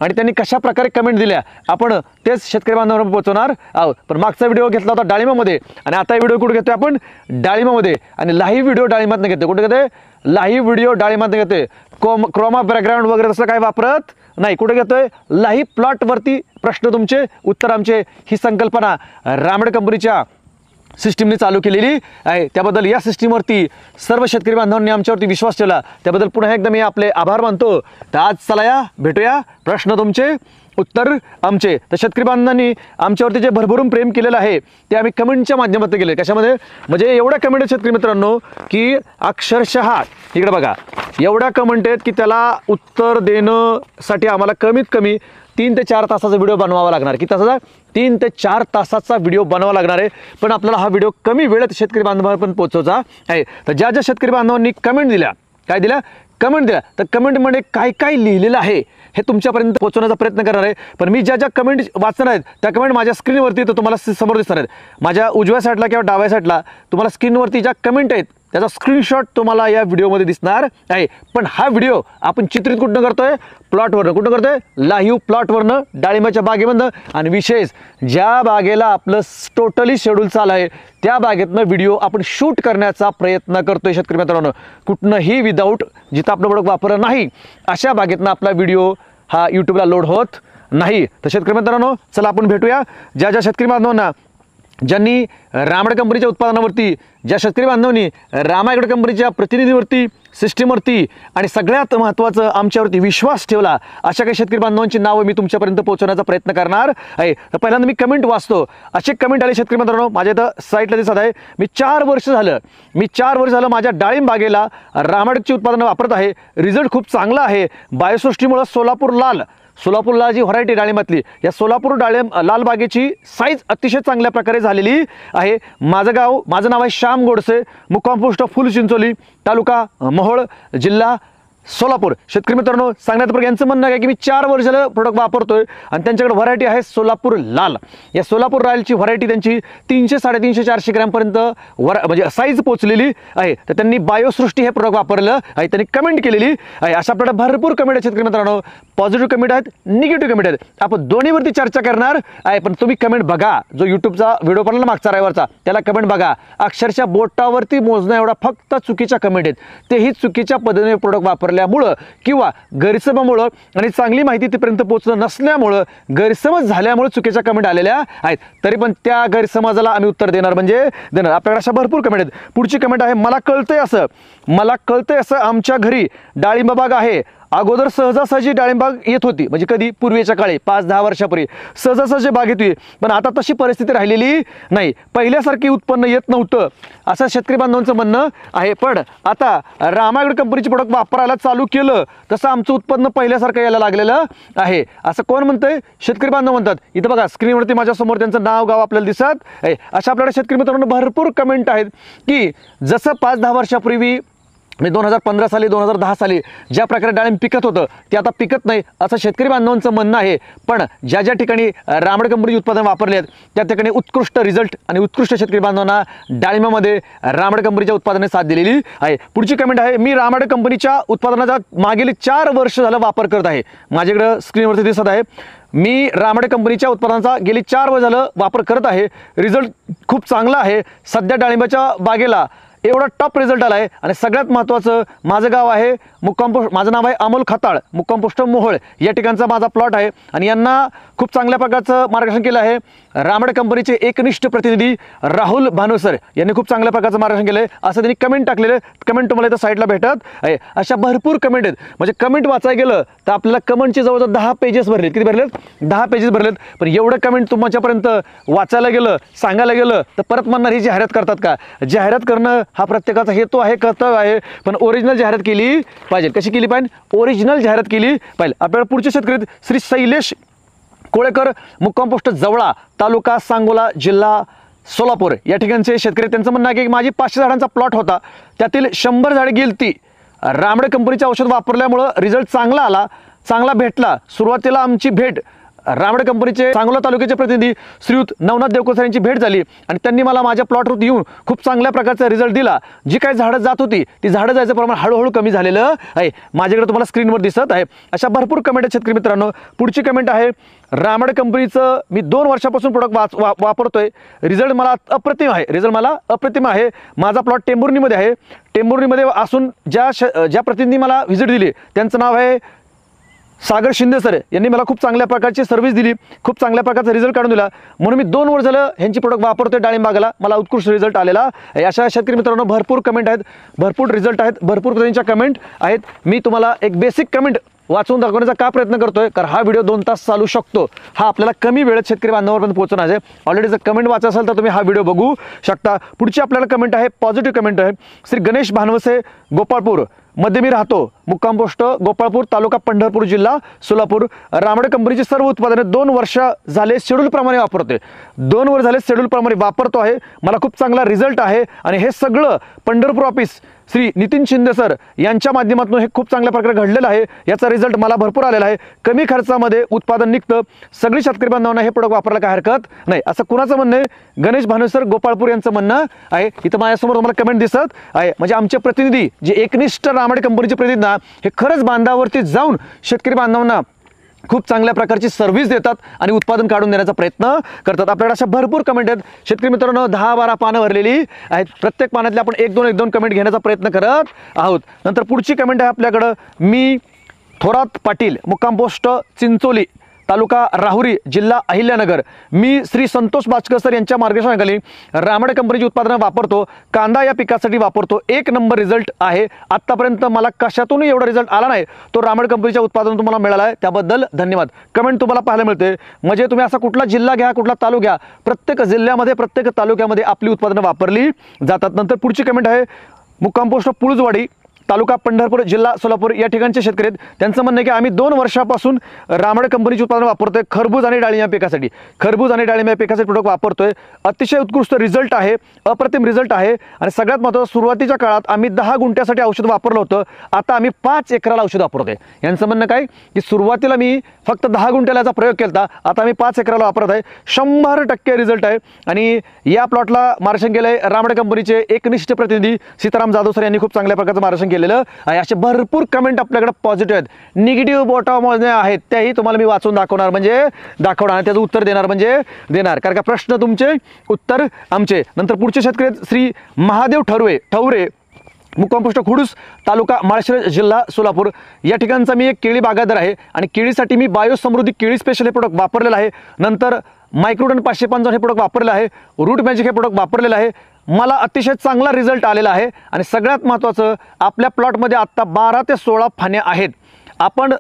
आणि त्यांनी कशा प्रकारे कमेंट दिल्या आपण तेच शेतकरी बांधवांना पोहोचवणार आहोत. पण मागचा व्हिडिओ घेतला होता डाळिंबामध्ये आणि आता व्हिडिओ कुठे घेतोय आपण? डाळिंबामध्ये. आणि लाईव्ह व्हिडिओ डाळिंबातनं घेतोय. कुठे घेतोय? लाईव्ह व्हिडिओ डाळिंबातनं घेतोय. क्रोमा बॅकग्राऊंड वगैरे तसं काही वापरत नाही. कुठे घेतोय? लाईव्ह प्लॉटवरती प्रश्न तुमचे उत्तर आमचे ही संकल्पना रामड कंपनीच्या सिस्टीमने चालू केलेली आहे. त्याबद्दल या सिस्टीमवरती सर्व शेतकरी बांधवांनी आमच्यावरती विश्वास ठेवला, त्याबद्दल पुन्हा एकदा मी आपले आभार मानतो. तर आज चला या भेटूया प्रश्न तुमचे उत्तर आमचे. तर शेतकरी बांधवांनी आमच्यावरती जे भरभरून प्रेम केलेलं आहे ते आम्ही कमेंटच्या माध्यमातून केले. कशामध्ये म्हणजे एवढ्या कमेंट आहेत शेतकरी मित्रांनो की अक्षरशः इकडे बघा एवढ्या कमेंट आहेत की त्याला उत्तर देण्यासाठी आम्हाला कमीत कमी 3 ते 4 तासाचा व्हिडिओ बनवावा लागणार. किती तासाचा? 3 ते 4 तासाचा व्हिडिओ बनवावा लागणार आहे. पण आपल्याला हा व्हिडिओ कमी वेळेत शेतकरी बांधवांपर्यंत पोहोचवायचा आहे. तर ज्या ज्या शेतकरी बांधवांनी कमेंट दिल्या, काय दिल्या? कमेंट दिला. तर कमेंटमध्ये काय काय लिहिलेलं आहे हे तुमच्यापर्यंत पोहोचवण्याचा प्रयत्न करणार आहे. पण मी ज्या ज्या कमेंट वाचणार आहेत त्या कमेंट माझ्या स्क्रीनवरती तर तुम्हाला समोर दिसणार आहेत. माझ्या उजव्या साईडला किंवा डाव्या साईडला तुम्हाला स्क्रीनवरती ज्या कमेंट आहेत त्याचा स्क्रीनशॉट तुम्हाला या व्हिडिओमध्ये दिसणार आहे. पण हा व्हिडिओ आपण चित्रित कुठनं करतोय? प्लॉटवरनं. कुठं करतोय? लाईव्ह प्लॉटवरनं, डाळिंबाच्या बागेमधनं. आणि विशेष ज्या बागेला आपलं टोटली शेड्यूल चालू आहे त्या बागेतनं व्हिडिओ आपण शूट करण्याचा प्रयत्न करतोय शेतकरी मित्रांनो. कुठनंही विदाऊट जिथं आपलं प्रोडक्ट वापरलं नाही अशा बागेतनं आपला व्हिडिओ हा यूट्यूबला लोड होत नाही. तर शेतकरी मित्रांनो चला आपण भेटूया ज्या ज्या शेतकरी बांधवांना ज्यांनी रामायगड कंपनीच्या उत्पादनावरती, ज्या शेतकरी बांधवांनी रामायगड कंपनीच्या प्रतिनिधीवरती, सिस्टीमवरती आणि सगळ्यात महत्त्वाचं आमच्यावरती विश्वास ठेवला अशा काही शेतकरी बांधवांची नावं मी तुमच्यापर्यंत पोहोचवण्याचा प्रयत्न करणार आहे. तर पहिल्यांदा मी कमेंट वाचतो. अशी कमेंट आली शेतकरी मित्रांनो माझ्या इथं साईटला दिसत आहे. मी 4 वर्ष झालं माझ्या डाळिंब बागेला रामायगडची उत्पादनं वापरत आहे. रिझल्ट खूप चांगला आहे. बायोसृष्टीमुळे सोलापूर लाल जी व्हरायटी डाळिंबातली या सोलापूर लाल बागेची साईज अतिशय चांगल्या प्रकारे झालेली आहे. माझं नाव आहे श्याम गोडसे, मुक्काम पोस्ट फुल चिंचोली, तालुका मोहोळ, जिल्हा सोलापूर. शेतकरी मित्रांनो सांगण्यात यांचं म्हणणं आहे की मी 4 वर्ष झालं प्रोडक्ट वापरतोय आणि त्यांच्याकडे व्हरायटी आहे सोलापूर लाल. या सोलापूर लालची व्हरायटी त्यांची 300, 350, 400 ग्रॅमपर्यंत म्हणजे साईज पोहोचलेली आहे. तर त्यांनी बायोसृष्टी हे प्रोडक्ट वापरलं आहे. त्यांनी कमेंट केलेली आहे. अशा प्रकारे भरपूर कमेंट आहेत शेतकरी मित्रांनो. पॉझिटिव्ह कमेंट आहेत, निगेटिव्ह कमेंट आहेत. आपण दोन्हीवरती चर्चा करणार आहे. पण तुम्ही कमेंट बघा. जो यूट्यूबचा व्हिडिओ बनला मागचा रविवारचा त्याला कमेंट बघा. अक्षरशः बोटावरती मोजण्या एवढा फक्त चुकीच्या कमेंट आहेत. तेही चुकीच्या पद्धतीने प्रोडक्ट वापरल्यामुळं किंवा गैरसमजामुळं आणि चांगली माहिती तिथपर्यंत पोहोचणं नसल्यामुळं गैरसमज झाल्यामुळे चुकीच्या कमेंट आलेल्या आहेत. तरी पण त्या गैरसमजाला आम्ही उत्तर देणार म्हणजे देणार. आपल्याकडे अशा भरपूर कमेंट आहेत. पुढची कमेंट आहे मला कळतंय असं आमच्या घरी डाळिंब बाग आहे. अगोदर सहजासहजी डाळिंबाग येत होती. म्हणजे कधी? पूर्वीच्या काळी 5-10 वर्षापूर्वी सहजासहजी बाग येते. पण आता तशी परिस्थिती राहिलेली नाही. पहिल्यासारखी उत्पन्न येत नव्हतं असं शेतकरी बांधवांचं म्हणणं आहे. पण आता रामायगड कंपनीचे प्रोडक्ट वापरायला चालू केलं तसं आमचं उत्पन्न पहिल्यासारखं यायला लागलेलं आहे. असं कोण म्हणतंय? शेतकरी बांधव म्हणतात. इथं बघा स्क्रीनवरती माझ्यासमोर त्यांचं नाव गाव आपल्याला दिसत आहे. अशा आपल्याला शेतकरी मित्रांनो भरपूर कमेंट आहेत की जसं 5-10 वर्षापूर्वी मी 2015 साली 2010 साली ज्या प्रकारे डाळिंब पिकत होतं ते आता पिकत नाही असं शेतकरी बांधवांचं म्हणणं आहे. पण ज्या ज्या ठिकाणी रामायगड कंपनीचे उत्पादन वापरले आहेत त्या ठिकाणी उत्कृष्ट रिझल्ट आणि उत्कृष्ट शेतकरी बांधवांना डाळिंबामध्ये रामायगड कंपनीच्या उत्पादनाने साथ दिलेली आहे. पुढची कमेंट आहे मी रामायगड कंपनीच्या उत्पादनाचा मागील 4 वर्ष झालं वापर करत आहे. माझ्याकडे स्क्रीनवरती दिसत आहे. मी रामायगड कंपनीच्या उत्पादनाचा गेली 4 वर्ष झालं वापर करत आहे. रिझल्ट खूप चांगला आहे. सध्या डाळिंबाच्या बागेला एवढा टॉप रिझल्ट आला आहे. आणि सगळ्यात महत्त्वाचं माझं गाव आहे माझं नाव आहे अमोल खताळ, मुक्काम पोस्ट मोहोळ या ठिकाणचा माझा प्लॉट आहे. आणि यांना खूप चांगल्या प्रकारचं मार्गदर्शन केलं आहे रामायगड कंपनीचे एकनिष्ठ प्रतिनिधी राहुल भानुसर यांनी खूप चांगल्या प्रकारचं मार्गदर्शन केलं आहे असं त्यांनी कमेंट टाकलेलं. कमेंट तुम्हाला इथं साईडला भेटत आहे. अशा भरपूर कमेंट आहेत. म्हणजे कमेंट वाचायला गेलं तर आपल्याला कमेंटचे जवळजवळ 10 पेजेस भरलेत. किती भरलेत? 10 पेजेस भरलेत. पण एवढं कमेंट तुमच्यापर्यंत वाचायला गेलं, सांगायला गेलं तर परत म्हणणार ही जाहिरात करतात का? जाहिरात करणं हा प्रत्येकाचा हेतू आहे, कर्तव्य आहे. पण ओरिजिनल जाहिरात केली पाहिजे. कशी केली पाहिजे? ओरिजिनल जाहिरात केली पाहिजे. आपल्याला पुढचे शेतकरी श्री शैलेश कोळेकर, मुक्काम पोस्ट जवळा, तालुका सांगोला, जिल्हा सोलापूर या ठिकाणचे शेतकरी. त्यांचं म्हणणं आहे की माझी 500 झाडांचा प्लॉट होता. त्यातील 100 झाडे गेलती. रामायगड कंपनीचे औषध वापरल्यामुळं रिझल्ट चांगला आला, चांगला भेटला. सुरुवातीला आमची भेट रामायगड कंपनीचे सांगोला तालुक्याचे प्रतिनिधी श्रीयुत नवनाथ देवकोसर यांची भेट झाली आणि त्यांनी मला माझ्या प्लॉटवरती येऊन खूप चांगल्या प्रकारचा रिझल्ट दिला. जी काही झाडं जात होती ती झाडं जायचं प्रमाण हळूहळू कमी झालेलं आहे. माझ्याकडे तुम्हाला स्क्रीनवर दिसत आहे. अशा भरपूर कमेंट आहेत शेतकरी मित्रांनो. पुढची कमेंट आहे रामायगड कंपनीचं मी 2 वर्षापासून प्रोडक्ट वापरतोय. रिझल्ट मला अप्रतिम आहे. माझा प्लॉट टेंभुर्णीमध्ये आहे. टेंभुर्णीमध्ये असून ज्या प्रतिनिधी मला व्हिजिट दिली त्यांचं नाव आहे सागर शिंदे सर. यांनी मला खूप चांगल्या प्रकारची सर्व्हिस दिली, खूप चांगल्या प्रकारचा रिझल्ट काढून दिला. म्हणून मी 2 वर्ष झालं ह्यांची प्रोडक्ट वापरतोय डाळिंब बागेला. मला उत्कृष्ट रिझल्ट आलेला. अशा शेतकरी मित्रांनो भरपूर कमेंट आहेत, भरपूर रिझल्ट आहेत, भरपूर त्यांच्या कमेंट आहेत. मी तुम्हाला एक बेसिक कमेंट वाचून दाखवण्याचा का प्रयत्न करतोय, कारण हा व्हिडिओ 2 तास चालू शकतो, हा आपल्याला कमी वेळेत शेतकरी बांधवांपर्यंत पोहोचणार आहे. ऑलरेडी जर कमेंट वाचा असेल तर तुम्ही हा व्हिडिओ बघू शकता. पुढची आपल्याला कमेंट आहे, पॉझिटिव्ह कमेंट आहे. श्री गणेश भानवसे, गोपाळपूर मध्ये मी राहतो, मुक्काम पोस्ट गोपाळपूर, तालुका पंढरपूर, जिल्हा सोलापूर. रामडे कंपनीची सर्व उत्पादने 2 वर्ष झाले शेड्यूल प्रमाणे वापरतोय. 2 वर्ष झाले शेड्यूल प्रमाणे वापरतो आहे. मला खूप चांगला रिझल्ट आहे आणि हे सगळं पंढरपूर ऑफिस श्री नितीन शिंदे सर यांच्या माध्यमातून हे खूप चांगल्या प्रकारे घडलेलं आहे. याचा रिझल्ट मला भरपूर आलेला आहे. कमी खर्चामध्ये उत्पादन निघतं. सगळी शेतकरी बांधवांना हे प्रोडक्ट वापरायला काय हरकत नाही, असं कुणाचं म्हणणं आहे? गणेश भानुसर गोपाळपूर यांचं म्हणणं आहे. इथं माझ्यासमोर तुम्हाला कमेंट दिसत आहे. म्हणजे आमचे प्रतिनिधी जे एकनिष्ठ रामडे कंपनीचे प्रतिनिधी ना, हे खरंच बांधावरती जाऊन शेतकरी बांधवांना खूप चांगल्या प्रकारची सर्व्हिस देतात आणि उत्पादन काढून देण्याचा प्रयत्न करतात. आपल्याकडे अशा भरपूर कमेंट आहेत शेतकरी मित्रांनो, 10-12 पानं भरलेली आहेत. प्रत्येक पानातले आपण 1-2 कमेंट घेण्याचा प्रयत्न करत आहोत. नंतर पुढची कमेंट आहे आपल्याकडं, मी थोरात पाटील, मुक्काम पोस्ट चिंचोली, तालुका राहुरी, जिल्हा अहिल्यानगर. मी श्री संतोष बाचकर सर यांच्या मार्गदर्शनाखाली रामडे कंपनीची उत्पादनं वापरतो. कांदा या पिकासाठी वापरतो. 1 नंबर रिझल्ट आहे. आत्तापर्यंत मला कशातूनही एवढा रिझल्ट आला नाही, तो रामडे कंपनीच्या उत्पादन तुम्हाला मिळाला आहे, त्याबद्दल धन्यवाद. कमेंट तुम्हाला पाहायला मिळते. म्हणजे तुम्ही असा कुठला जिल्हा घ्या, कुठला तालुका घ्या, प्रत्येक जिल्ह्यामध्ये प्रत्येक तालुक्यामध्ये आपली उत्पादनं वापरली जातात. नंतर पुढची कमेंट आहे, मुक्काम पोस्ट पुळजवाडी, तालुका पंढरपूर, जिल्हा सोलापूर या ठिकाणचे शेतकरी आहेत. त्यांचं म्हणणं आहे की आम्ही 2 वर्षापासून रामडे कंपनीची उत्पादन वापरतोय खरबूज आणि डाळिंब या पिकासाठी. खरबूज आणि डाळिंब या पिकासाठी प्रोडक्ट वापरतोय. अतिशय उत्कृष्ट रिझल्ट आहे, अप्रतिम रिझल्ट आहे. आणि सगळ्यात महत्त्वाचं, सुरुवातीच्या काळात आम्ही 10 गुंठ्यासाठी औषध वापरलं होतं, आता आम्ही 5 एकराला औषध वापरतोय. यांचं म्हणणं काय की सुरुवातीला मी फक्त 10 गुंठ्याला याचा प्रयोग केला, आता आम्ही 5 एकराला वापरत आहे. 100% रिझल्ट आहे. आणि या प्लॉटला मार्गदर्शन केलं आहे रामडे कंपनीचे एकनिष्ठ प्रतिनिधी सीताराम जाधव सर यांनी खूप चांगल्या प्रकारचं मार्गदर्शन केलेलं आहे. असे भरपूर कमेंट आपल्याकडे पॉझिटिव्ह आहेत. निगेटिव्ह बॉटममध्ये आहेत त्याही तुम्हाला मी वाचून दाखवणार, म्हणजे दाखवणार आणि त्याचं उत्तर देणार म्हणजे देणार, कारण का प्रश्न तुमचे उत्तर आमचे. नंतर पुढचे शेतकरी श्री महादेव ठवरे, मुक्काम पोस्ट खुडूस, तालुका माळशिरस, जिल्हा सोलापूर या ठिकाणचा मी एक केळी बागायतदार आहे आणि केळीसाठी मी बायोसमृद्धी केळी स्पेशल हे प्रोडक्ट वापरलेलं आहे. नंतर मायक्रोडन 555 हे प्रोडक्ट वापरलेलं आहे. रूट मॅजिक हे प्रोडक्ट वापरलेलं आहे. मला अतिशय चांगला रिझल्ट आलेला आहे. आणि सगळ्यात महत्त्वाचं, आपल्या प्लॉटमध्ये आत्ता 12 ते 16 फाण्या आहेत. आपण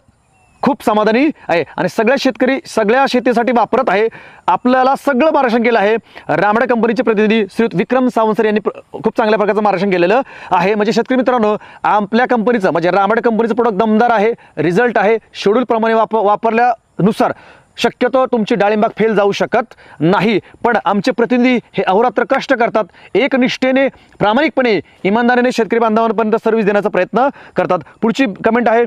खूप समाधानी आहे आणि सगळे शेतकरी सगळ्या शेतीसाठी वापरत आहे. आपल्याला सगळं मार्गदर्शन केलं आहे रामडे कंपनीचे प्रतिनिधी श्री विक्रम सावंत सर यांनी खूप चांगल्या प्रकारचं मार्गदर्शन केलेलं आहे. म्हणजे शेतकरी मित्रांनो, आपल्या कंपनीचं म्हणजे रामडे कंपनीचं प्रोडक्ट दमदार आहे, रिझल्ट आहे. शेड्यूल प्रमाणे वापरल्यानुसार शक्यतो तुमची डाळिंबाग फेल जाऊ शकत नाही. पण आमचे प्रतिनिधी हे अहोरात्र कष्ट करतात, एकनिष्ठेने, प्रामाणिकपणे, इमानदारीने शेतकरी बांधवांपर्यंत सर्व्हिस देण्याचा प्रयत्न करतात. पुढची कमेंट आहे,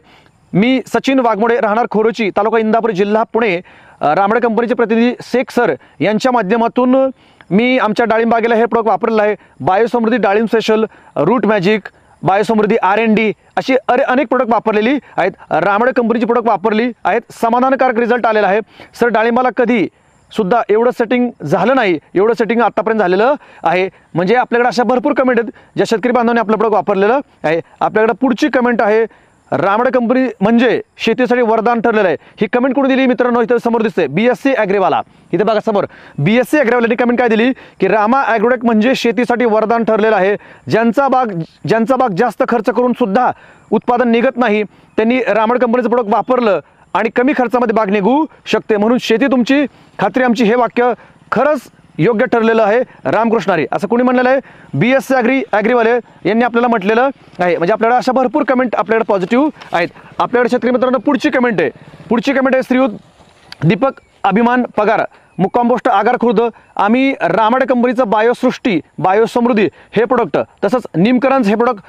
मी सचिन वाघमोडे, राहणार खोरोची, तालुका इंदापूर, जिल्हा पुणे. रामडे कंपनीचे प्रतिनिधी शेख सर यांच्या माध्यमातून मी आमच्या डाळिंबागेला हे प्रोडक्ट वापरलेलं आहे. बायोसमृद्धी डाळिंब स्पेशल, रूट मॅजिक, बायोसमृद्धी R&D अशी अनेक प्रोडक्ट वापरलेली आहेत. रामडे कंपनीची प्रोडक्ट वापरली आहेत. समाधानकारक रिझल्ट आलेला आहे. सर डाळिंबाला कधी सुद्धा एवढं सेटिंग झालं नाही, एवढं सेटिंग आतापर्यंत झालेलं आहे. म्हणजे आपल्याकडे अशा भरपूर कमेंट आहेत ज्या शेतकरी बांधवांनी आपलं प्रोडक्ट वापरलेलं आहे. आपल्याकडे पुढची कमेंट आहे, रामडे कंपनी म्हणजे शेतीसाठी वरदान ठरलेलं आहे. ही कमेंट कोणी दिली मित्रांनो, इथं समोर दिसते BSc ॲग्रीवाला. इथे बघा समोर BSc ॲग्रीवालांनी कमेंट काय दिली की रामा ॲग्रोटेक म्हणजे शेतीसाठी वरदान ठरलेलं आहे. ज्यांचा बाग जास्त खर्च करून सुद्धा उत्पादन निघत नाही, त्यांनी रामडे कंपनीचं प्रोडक्ट वापरलं आणि कमी खर्चामध्ये बाग निघू शकते. म्हणून शेती तुमची, खात्री आमची, हे वाक्य खरंच योग्य ठरलेलं आहे. रामकृष्णारी असं कोणी म्हणलेलं आहे? BSc ॲग्रीवाले यांनी आपल्याला म्हटलेलं आहे. म्हणजे आपल्याला अशा भरपूर कमेंट आपल्याकडे पॉझिटिव्ह आहेत. आपल्याकडे शेतकरी मित्रांनो पुढची कमेंट आहे श्रीयुत दीपक अभिमान पगार, मुक्काम पोस्ट आगार खुर्द. आम्ही रामडे कंपनीचं बायोसृष्टी, बायोसमृद्धी हे प्रोडक्ट, तसंच निमकरंज हे प्रोडक्ट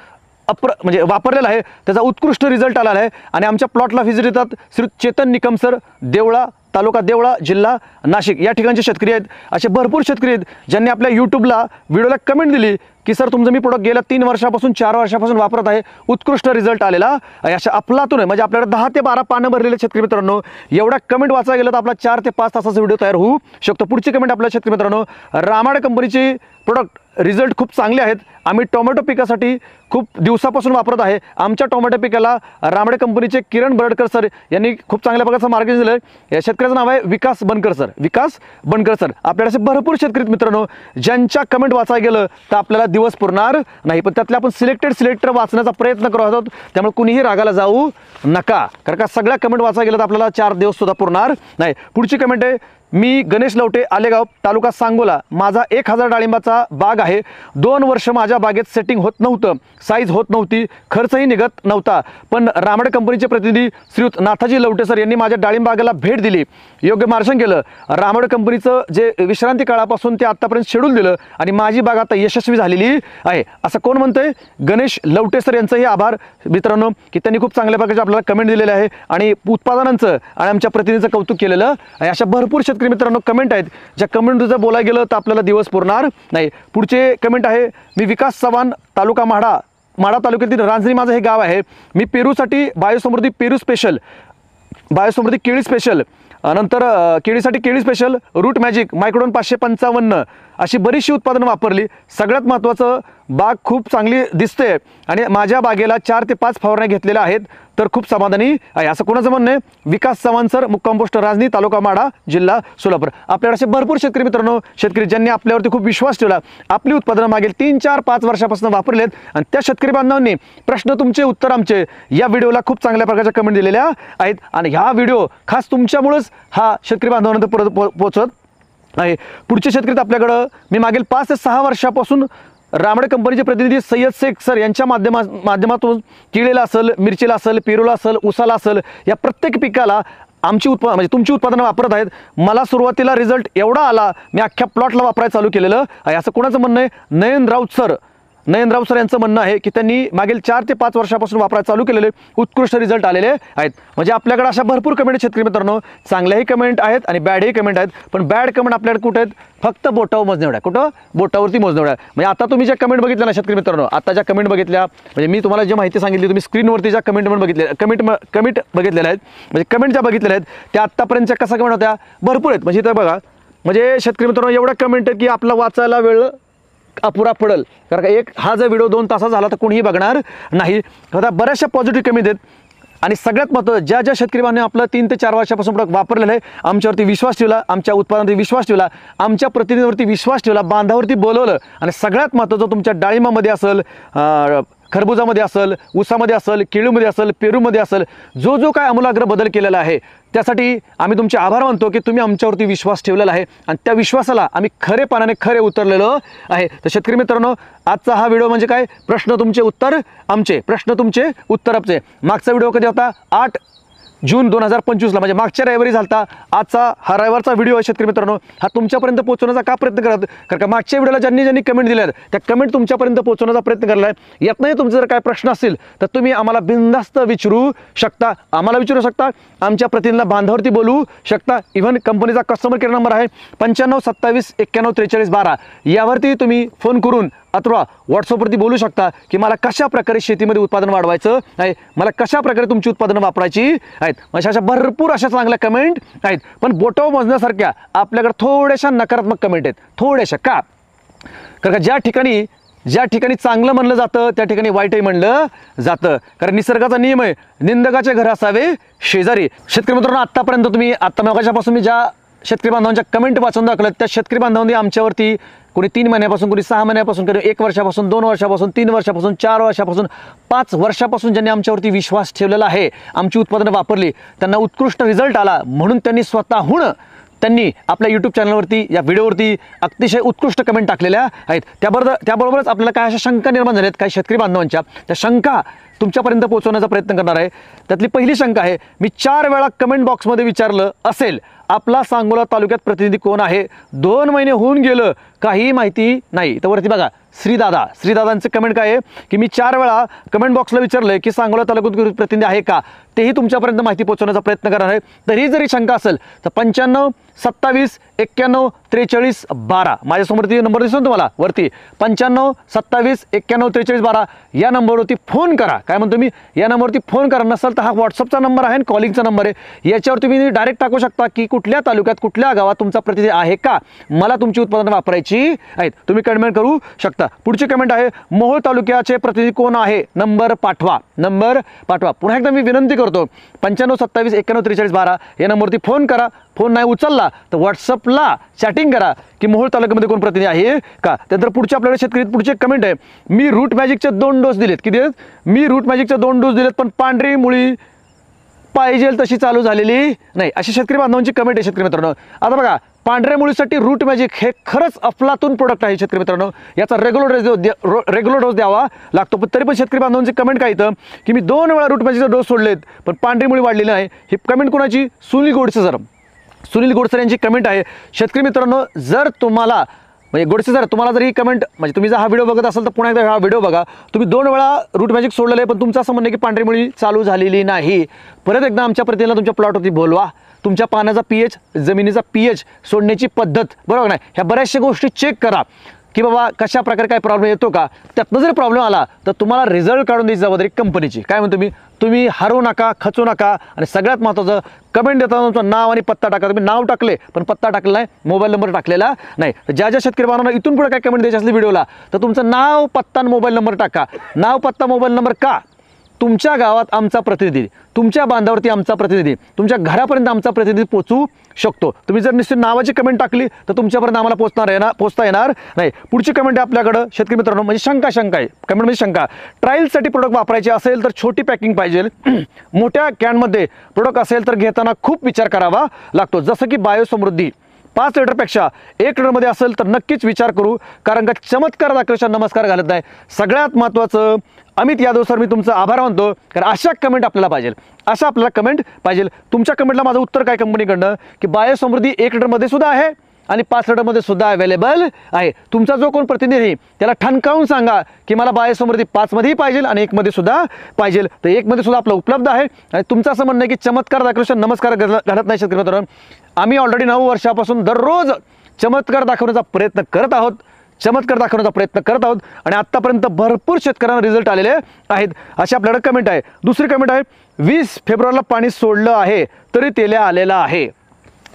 म्हणजे वापरलेलं आहे. त्याचा उत्कृष्ट रिझल्ट आलेला आहे. आणि आमच्या प्लॉटला व्हिजिट येतात श्री चेतन निकम सर, देवळा, तालुका देवळा, जिल्हा नाशिक या ठिकाणचे शेतकरी आहेत. असे भरपूर शेतकरी आहेत ज्यांनी आपल्या यूट्यूबला व्हिडिओला कमेंट दिली की सर तुमचं मी प्रोडक्ट गेल्या 3 वर्षापासून 4 वर्षापासून वापरत आहे, उत्कृष्ट रिझल्ट आलेला आहे. अशा अफलातून आहे. म्हणजे आपल्याकडे 10 ते 12 पानं भरलेले शेतकरी मित्रांनो, एवढा कमेंट वाचायला गेलं तर आपला 4 ते 5 तासाचा व्हिडिओ तयार होऊ शकतो. पुढची कमेंट आपल्या शेतकरी मित्रांनो, रामडे कंपनीची प्रोडक्ट रिझल्ट खूप चांगले आहेत. आम्ही टोमॅटो पिकासाठी खूप दिवसापासून वापरत आहे. आमच्या टोमॅटो पिकाला रामडे कंपनीचे किरण बरडकर सर यांनी खूप चांगल्या प्रकारचं मार्गदर्शन दिलं. या शेतकऱ्याचं नाव आहे विकास बनकर सर. विकास बनकर सर. आपल्याला असे भरपूर शेतकरी मित्रांनो ज्यांच्या कमेंट वाचायला गेलं तर आपल्याला दिवस पुरणार नाही, पण त्यातले आपण सिलेक्टेड वाचण्याचा प्रयत्न करत आहोत. त्यामुळे कुणीही रागाला जाऊ नका, कारण का सगळ्या कमेंट वाचायला गेलं तर आपल्याला 4 दिवस सुद्धा पुरणार नाही. पुढची कमेंट आहे, मी गणेश लवटे, आलेगाव, तालुका सांगोला. माझा 1000 डाळिंबाचा बाग आहे. 2 वर्ष माझ्या बागेत सेटिंग होत नव्हतं, साईज होत नव्हती, खर्चही निघत नव्हता. पण रामडे कंपनीचे प्रतिनिधी श्रीयुत नाथाजी लवटे सर यांनी माझ्या डाळिंब बागेला भेट दिली, योग्य मार्गदर्शन केलं. रामडे कंपनीचं जे विश्रांती काळापासून ते आतापर्यंत शेड्यूल दिलं आणि माझी बाग आता यशस्वी झालेली आहे. असं कोण म्हणतंय? गणेश लवटे सर यांचंही आभार मित्रांनो, की त्यांनी खूप चांगल्या प्रकारचे आपल्याला कमेंट दिलेले आहे आणि उत्पादनांचं आणि आमच्या प्रतिनिधीचं कौतुक केलेलं आहे. अशा भरपूर शेतकरी मित्रांनो कमेंट आहेत, ज्या कमेंट जर बोलायला गेलं तर आपल्याला दिवस पुरणार नाही. पुढचे कमेंट आहे, मी विकास चव्हाण, तालुका माढा तालुक्यातील रांजणी माझं हे गाव आहे. मी पेरूसाठी बायोसमृद्धी पेरू स्पेशल, बायोसमृद्धी केळी स्पेशल, नंतर केळीसाठी केळी स्पेशल, रूट मॅजिक, मायक्रोडोन 555 अशी बरीचशी उत्पादनं वापरली. सगळ्यात महत्त्वाचं, बाग खूप चांगली दिसते आणि माझ्या बागेला 4 ते 5 फवारण्या घेतलेल्या आहेत, तर खूप समाधानी आहे. असं कोणाचं म्हणणं आहे? विकास चव्हाण सर, मुक्काम पोस्ट रांजणी, तालुका माढा, जिल्हा सोलापूर. आपल्याकडे असे भरपूर शेतकरी मित्रांनो, शेतकरी ज्यांनी आपल्यावरती खूप विश्वास ठेवला, आपली उत्पादनं मागील 3, 4, 5 वर्षापासून वापरलेत आणि त्या शेतकरी बांधवांनी प्रश्न तुमचे उत्तर आमचे या व्हिडिओला खूप चांगल्या प्रकारच्या कमेंट दिलेल्या आहेत आणि हा व्हिडिओ खास तुमच्यामुळेच हा शेतकरी बांधवांना परत पोहोचत आहे. पुढचे शेतकरी आपल्याकडं मी मागील 5 ते 6 वर्षापासून रामडे कंपनीचे प्रतिनिधी सय्यद शेख सर यांच्या माध्यमातून केळीला असेल, मिरचीला असेल, पेरूला असेल, उसाला असेल, या प्रत्येक पिकाला आमची म्हणजे तुमची उत्पादनं वापरत आहेत. मला सुरुवातीला रिझल्ट एवढा आला, मी अख्ख्या प्लॉटला वापरायला चालू केलेलं आहे. असं कोणाचं म्हणणं आहे? नयन राऊत सर यांचं म्हणणं आहे की त्यांनी मागील 4 ते 5 वर्षापासून वापरायला चालू केलेले उत्कृष्ट रिझल्ट आलेले आहेत. म्हणजे आपल्याकडे अशा भरपूर कमेंट शेतकरी मित्रांनो, चांगल्याही कमेंट आहेत आणि बॅडही कमेंट आहेत. पण बॅड कमेंट आपल्याकडे कुठे आहेत? फक्त बोटावर मोजण्यावढ्या. कुठं? बोटावरती मोजण्यावढ्या. म्हणजे आता तुम्ही ज्या कमेंट बघितल्या ना शेतकरी मित्रांनो, आता ज्या कमेंट बघितल्या, म्हणजे मी तुम्हाला जी माहिती सांगितली, तुम्ही स्क्रीनवरती ज्या कमेंट बघितलेल्या आहेत, म्हणजे कमेंट ज्या बघितलेल्या आहेत त्या आत्तापर्यंतच्या कशा कमेंट होत्या? भरपूर आहेत. म्हणजे इथं बघा, म्हणजे शेतकरी मित्रांनो एवढ्या कमेंट आहेत की आपला वाचायला वेळ अपुरा पडेल, कारण का हा जर व्हिडिओ 2 तासाचा झाला तर कोणीही बघणार नाही. आता बऱ्याचशा पॉझिटिव्ह कमेंट आहेत आणि सगळ्यात महत्त्वाचं, ज्या शेतकरी बांधवांनी आपलं 3 ते 4 वर्षापासून प्रोडक्ट वापरलेलं आहे, आमच्यावरती विश्वास ठेवला, आमच्या उत्पादनावरती विश्वास ठेवला, आमच्या प्रतिनिधीवरती विश्वास ठेवला, बांधावरती बोलवलं आणि सगळ्यात महत्त्वाचं तुमच्या डाळिंबामध्ये असेल, खरबुजामध्ये असेल, ऊसामध्ये असेल, केळीमध्ये असेल, पेरूमध्ये असेल, जो काय आमूलाग्र बदल केलेला आहे त्यासाठी आम्ही तुमचे आभार मानतो की तुम्ही आमच्यावरती विश्वास ठेवलेला आहे आणि त्या विश्वासाला आम्ही खरे उतरलेलो आहे. तर शेतकरी मित्रांनो, आजचा हा व्हिडिओ म्हणजे काय? प्रश्न तुमचे उत्तर आमचे, प्रश्न तुमचे उत्तर आमचे. मागचा व्हिडिओ कधी होता? 8 जून 2025ला, म्हणजे मागच्या रविवारी झालता. आजचा हा रविवारचा व्हिडिओ आहे शेतकरी मित्रांनो. हा तुमच्यापर्यंत पोहोचवण्याचा का प्रयत्न करत? कारण का मागच्या व्हिडिओला ज्यांनी कमेंट दिल्या त्या कमेंट तुमच्यापर्यंत पोहोचवण्याचा प्रयत्न केला आहे. यातनंही तुमचे जर काय प्रश्न असतील तर तुम्ही आम्हाला बिनधास्त विचारू शकता, आमच्या प्रतिनिधीला बांधावरती बोलू शकता. इव्हन कंपनीचा कस्टमर केअर नंबर आहे 95 27 91 43 12. यावरती तुम्ही फोन करून अथवा व्हॉट्सअपवरती बोलू शकता की मला कशा प्रकारे शेतीमध्ये उत्पादन वाढवायचं आहे, मला कशा प्रकारे तुमची उत्पादनं वापरायची आहेत. म्हणजे अशा भरपूर अशा चांगल्या कमेंट आहेत, पण बोटावर मोजण्यासारख्या आपल्याकडे थोड्याशा नकारात्मक कमेंट आहेत. थोड्याशा का? कारण ज्या ठिकाणी चांगलं म्हणलं जातं त्या ठिकाणी वाईटही म्हणलं जातं, कारण निसर्गाचा नियम आहे, निंदकाचे घर असावे शेजारी. शेतकरी मित्रांनो, आत्तापर्यंत तुम्ही मगाच्यापासून मी ज्या शेतकरी बांधवांच्या कमेंट वाचून दाखवल्यात त्या शेतकरी बांधवांनी आमच्यावरती कोणी 3 महिन्यापासून, कोणी 6 महिन्यापासून, कोणी 1 वर्षापासून, 2 वर्षापासून, 3 वर्षापासून, 4 वर्षापासून, 5 वर्षापासून ज्यांनी आमच्यावरती विश्वास ठेवलेला आहे, आमची उत्पादनं वापरली, त्यांना उत्कृष्ट रिझल्ट आला म्हणून त्यांनी आपल्या यूट्यूब चॅनलवरती या व्हिडिओवरती अतिशय उत्कृष्ट कमेंट टाकलेल्या आहेत. त्याबरोबरच आपल्याला काय अशा शंका निर्माण झाल्यात काही शेतकरी बांधवांच्या, त्या शंका तुमच्यापर्यंत पोहोचवण्याचा प्रयत्न करणार आहे. त्यातली पहिली शंका आहे, मी 4 वेळा कमेंट बॉक्समध्ये विचारलं असेल, आपला सांगोला तालुक्यात प्रतिनिधी कोण आहे? 2 महिने होऊन गेलं, काही माहिती नाही. तर वरती बघा, श्रीदादांचं कमेंट काय आहे की मी 4 वेळा कमेंट बॉक्सला विचारलंय की सांगोला तालुक्यात प्रतिनिधी आहे का? तेही तुमच्यापर्यंत माहिती पोहोचवण्याचा प्रयत्न करणार आहे. तरी जरी शंका असेल तर 95 27 91 43 12 माझ्यासमोर नंबर दिसतो तुम्हाला वरती 95 27 91 43 12 या नंबरवरती फोन करा. काय म्हणतो मी, या नंबरवरती फोन करा. नसेल तर हा व्हॉट्सअपचा नंबर आहे आणि कॉलिंगचा नंबर आहे. याच्यावर तुम्ही डायरेक्ट टाकू शकता की कुठल्या तालुक्यात कुठल्या गावात तुमचा प्रतिनिधी आहे का, मला तुमची उत्पादनं वापरायची आहेत. तुम्ही कमेंट करू शकता. पुढची कमेंट आहे, मोहोळ तालुक्याचे प्रतिनिधी कोण आहे, नंबर पाठवा. नंबर पाठवा. पुन्हा एकदा मी विनंती करतो, 95 27 91 43 12 या नंबरवरती फोन करा. फोन नाही उचलला तर व्हॉट्सअपला चॅटिंग करा की मोहोळ तालुक्यामध्ये कोण प्रतिनिधी आहे का. त्यानंतर पुढचे आपल्याकडे शेतकरी पुढचे कमेंट आहे, मी रूट मॅजिकचे 2 डोस दिलेत. किती आहेत, मी रूट मॅजिकचे 2 डोस दिलेत पण पांढरी मुळी पाहिजे तशी चालू झालेली नाही. अशी शेतकरी बांधवांची कमेंट आहे शेतकरी मित्रांनो. आता बघा, पांढऱ्या मुळीसाठी रूट मॅजिक हे खरंच अफलातून प्रोडक्ट आहे शेतकरी मित्रांनो. याचा रेग्युलर डोस द्यावा लागतो. पण तरी पण शेतकरी बांधवांची कमेंट काय येतं की मी 2 वेळा रूट मॅजिकचे डोस सोडलेत पण पांढरी मुळी वाढलेली नाही. ही कमेंट कोणाची, सुनील गोडसे सर. सुनील गोडसर यांची कमेंट आहे. शेतकरी मित्रांनो, जर तुम्हाला म्हणजे गोडसे सर तुम्हाला जर ही कमेंट म्हणजे तुम्ही जर हा व्हिडिओ बघत असाल तर पुन्हा एकदा हा व्हिडिओ बघा. तुम्ही 2 वेळा रूट मॅजिक सोडलेलं आहे पण तुमचं असं म्हणणं की पांढरी मुळी चालू झालेली नाही. परत एकदा आमच्या प्रतिनिधीला तुमच्या प्लॉटवरती बोलवा. तुमच्या पाण्याचा पीएच, जमिनीचा पीएच, सोडण्याची पद्धत बरोबर नाही, ह्या बऱ्याचशा गोष्टी चेक करा की बाबा कशा प्रकारे काय प्रॉब्लेम येतो का. त्यातनं जर प्रॉब्लेम आला तर तुम्हाला रिझल्ट काढून द्यायची जबाबदारी कंपनीची. काय म्हणतो मी, तुम्ही हरवू नका, खचू नका. आणि सगळ्यात महत्त्वाचं, कमेंट देताना तुमचं नाव आणि पत्ता टाका. तुम्ही नाव टाकले पण पत्ता टाकलेला नाही, मोबाईल नंबर टाकलेला नाही. तर ज्या शेतकरी बांधवांना इथून पुढे काय कमेंट द्यायची असली व्हिडिओला तर तुमचं नाव, पत्ता आणि मोबाईल नंबर टाका. नाव, पत्ता, मोबाईल नंबर का, तुमच्या गावात आमचा प्रतिनिधी, तुमच्या बांधावरती आमचा प्रतिनिधी, तुमच्या घरापर्यंत आमचा प्रतिनिधी पोहोचू शकतो. तुम्ही जर निश्चित नावाची कमेंट टाकली तर तुमच्यापर्यंत आम्हाला पोहोचता येणार नाही. पुढची कमेंट आहे आपल्याकडं शेतकरी मित्रांनो, म्हणजे शंका आहे. कमेंट म्हणजे शंका, ट्रायलसाठी प्रोडक्ट वापरायचे असेल तर छोटी पॅकिंग पाहिजे. मोठ्या कॅनमध्ये प्रोडक्ट असेल तर घेताना खूप विचार करावा लागतो. जसं की बायोसमृद्धी 5 लिटरपेक्षा 1 लिटरमध्ये असेल तर नक्कीच विचार करू, कारण का चमत्कार दाखवण्याचा नमस्कार घालत नाही. सगळ्यात महत्त्वाचं, अमित यादव सर मी तुमचा आभार मानतो, कारण अशा कमेंट आपल्याला पाहिजे, अशा आपल्याला कमेंट पाहिजे. तुमच्या कमेंटला माझं उत्तर काय कंपनीकडनं की बायोसमृद्धी 1 लिटरमध्ये सुद्धा आहे आणि 5 लिटरमध्ये सुद्धा अवेलेबल आहे. तुमचा जो कोण प्रतिनिधी त्याला ठणकावून सांगा की मला बायोसमृद्धी 5 मध्येही पाहिजे आणि 1 मध्ये सुद्धा पाहिजे. तर 1 मध्ये सुद्धा आपलं उपलब्ध आहे. आणि तुमचं असं म्हणणं आहे की चमत्कार दाखवण्याचा नमस्कार घालत नाही शेतकरी मित्रांनो. आम्ही ऑलरेडी 9 वर्षापासून दररोज चमत्कार दाखवण्याचा प्रयत्न करत आहोत. आणि आतापर्यंत भरपूर शेतकऱ्यांना रिझल्ट आलेले आहेत. अशी आपल्याकडे कमेंट आहे. दुसरी कमेंट आहे, 20 फेब्रुवारीला पाणी सोडलं आहे तरी तेल्या आलेला आहे.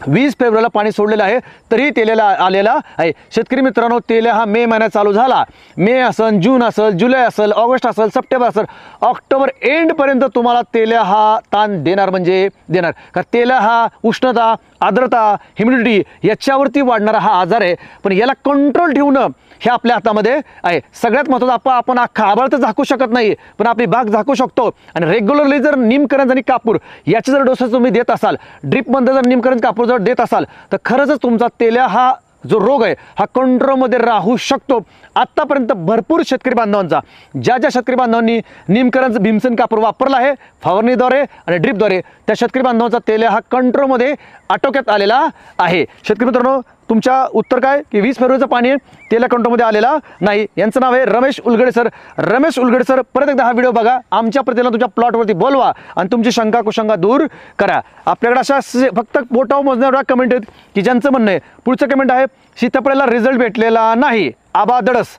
20 फेब्रुवारीला पाणी सोडलेलं आहे तरी तेल्याला आलेला आहे. शेतकरी मित्रांनो, तेल्या हा मे महिन्यात चालू झाला. मे असेल, जून असेल, जुलै असेल, ऑगस्ट असेल, सप्टेंबर असेल, ऑक्टोबर एंडपर्यंत तुम्हाला तेल्या हा ताण देणार म्हणजे देणार. कारण तेल्या हा उष्णता, आर्द्रता, ह्युमिडिटी याच्यावरती वाढणारा हा आजार आहे. पण याला कंट्रोल ठेवणं हे आपल्या हातामध्ये आहे. सगळ्यात महत्त्वाचं, आपण अख्खा आभाळ तर झाकू शकत नाही पण आपली बाग झाकू शकतो. आणि रेग्युलरली जर निमकरंज आणि कापूर याचे जर डोसेस तुम्ही देत असाल, ड्रिपमध्ये जर निमकरंज कापूर जर देत असाल तर खरंच तुमचा तेल्या हा जो रोग आहे हा कंट्रोलमध्ये राहू शकतो. आत्तापर्यंत भरपूर शेतकरी बांधवांचा, ज्या शेतकरी बांधवांनी निमकरंज, भीमसेन कापूर वापरला आहे फवारणीद्वारे आणि ड्रिपद्वारे, त्या शेतकरी बांधवांचा तेल्या हा कंट्रोलमध्ये आटोक्यात आलेला आहे. शेतकरी मित्रांनो, तुमच्या उत्तर काय की 20 फेब्रुवारीचं पाणी तेल्या कंट्रोलमध्ये आलेला नाही. यांचं नाव आहे रमेश उलगडे सर. रमेश उलगडे सर, परत एकदा हा व्हिडिओ बघा, आमच्या प्रतिला तुमच्या प्लॉटवरती बोलवा आणि तुमची शंका कुशंका दूर करा. आपल्याकडे अशा फक्त बोटावर मोजण्यावर कमेंट आहेत की ज्यांचं म्हणणं आहे. पुढचं कमेंट आहे, सीताफळाला रिझल्ट भेटलेला नाही. आबा दडस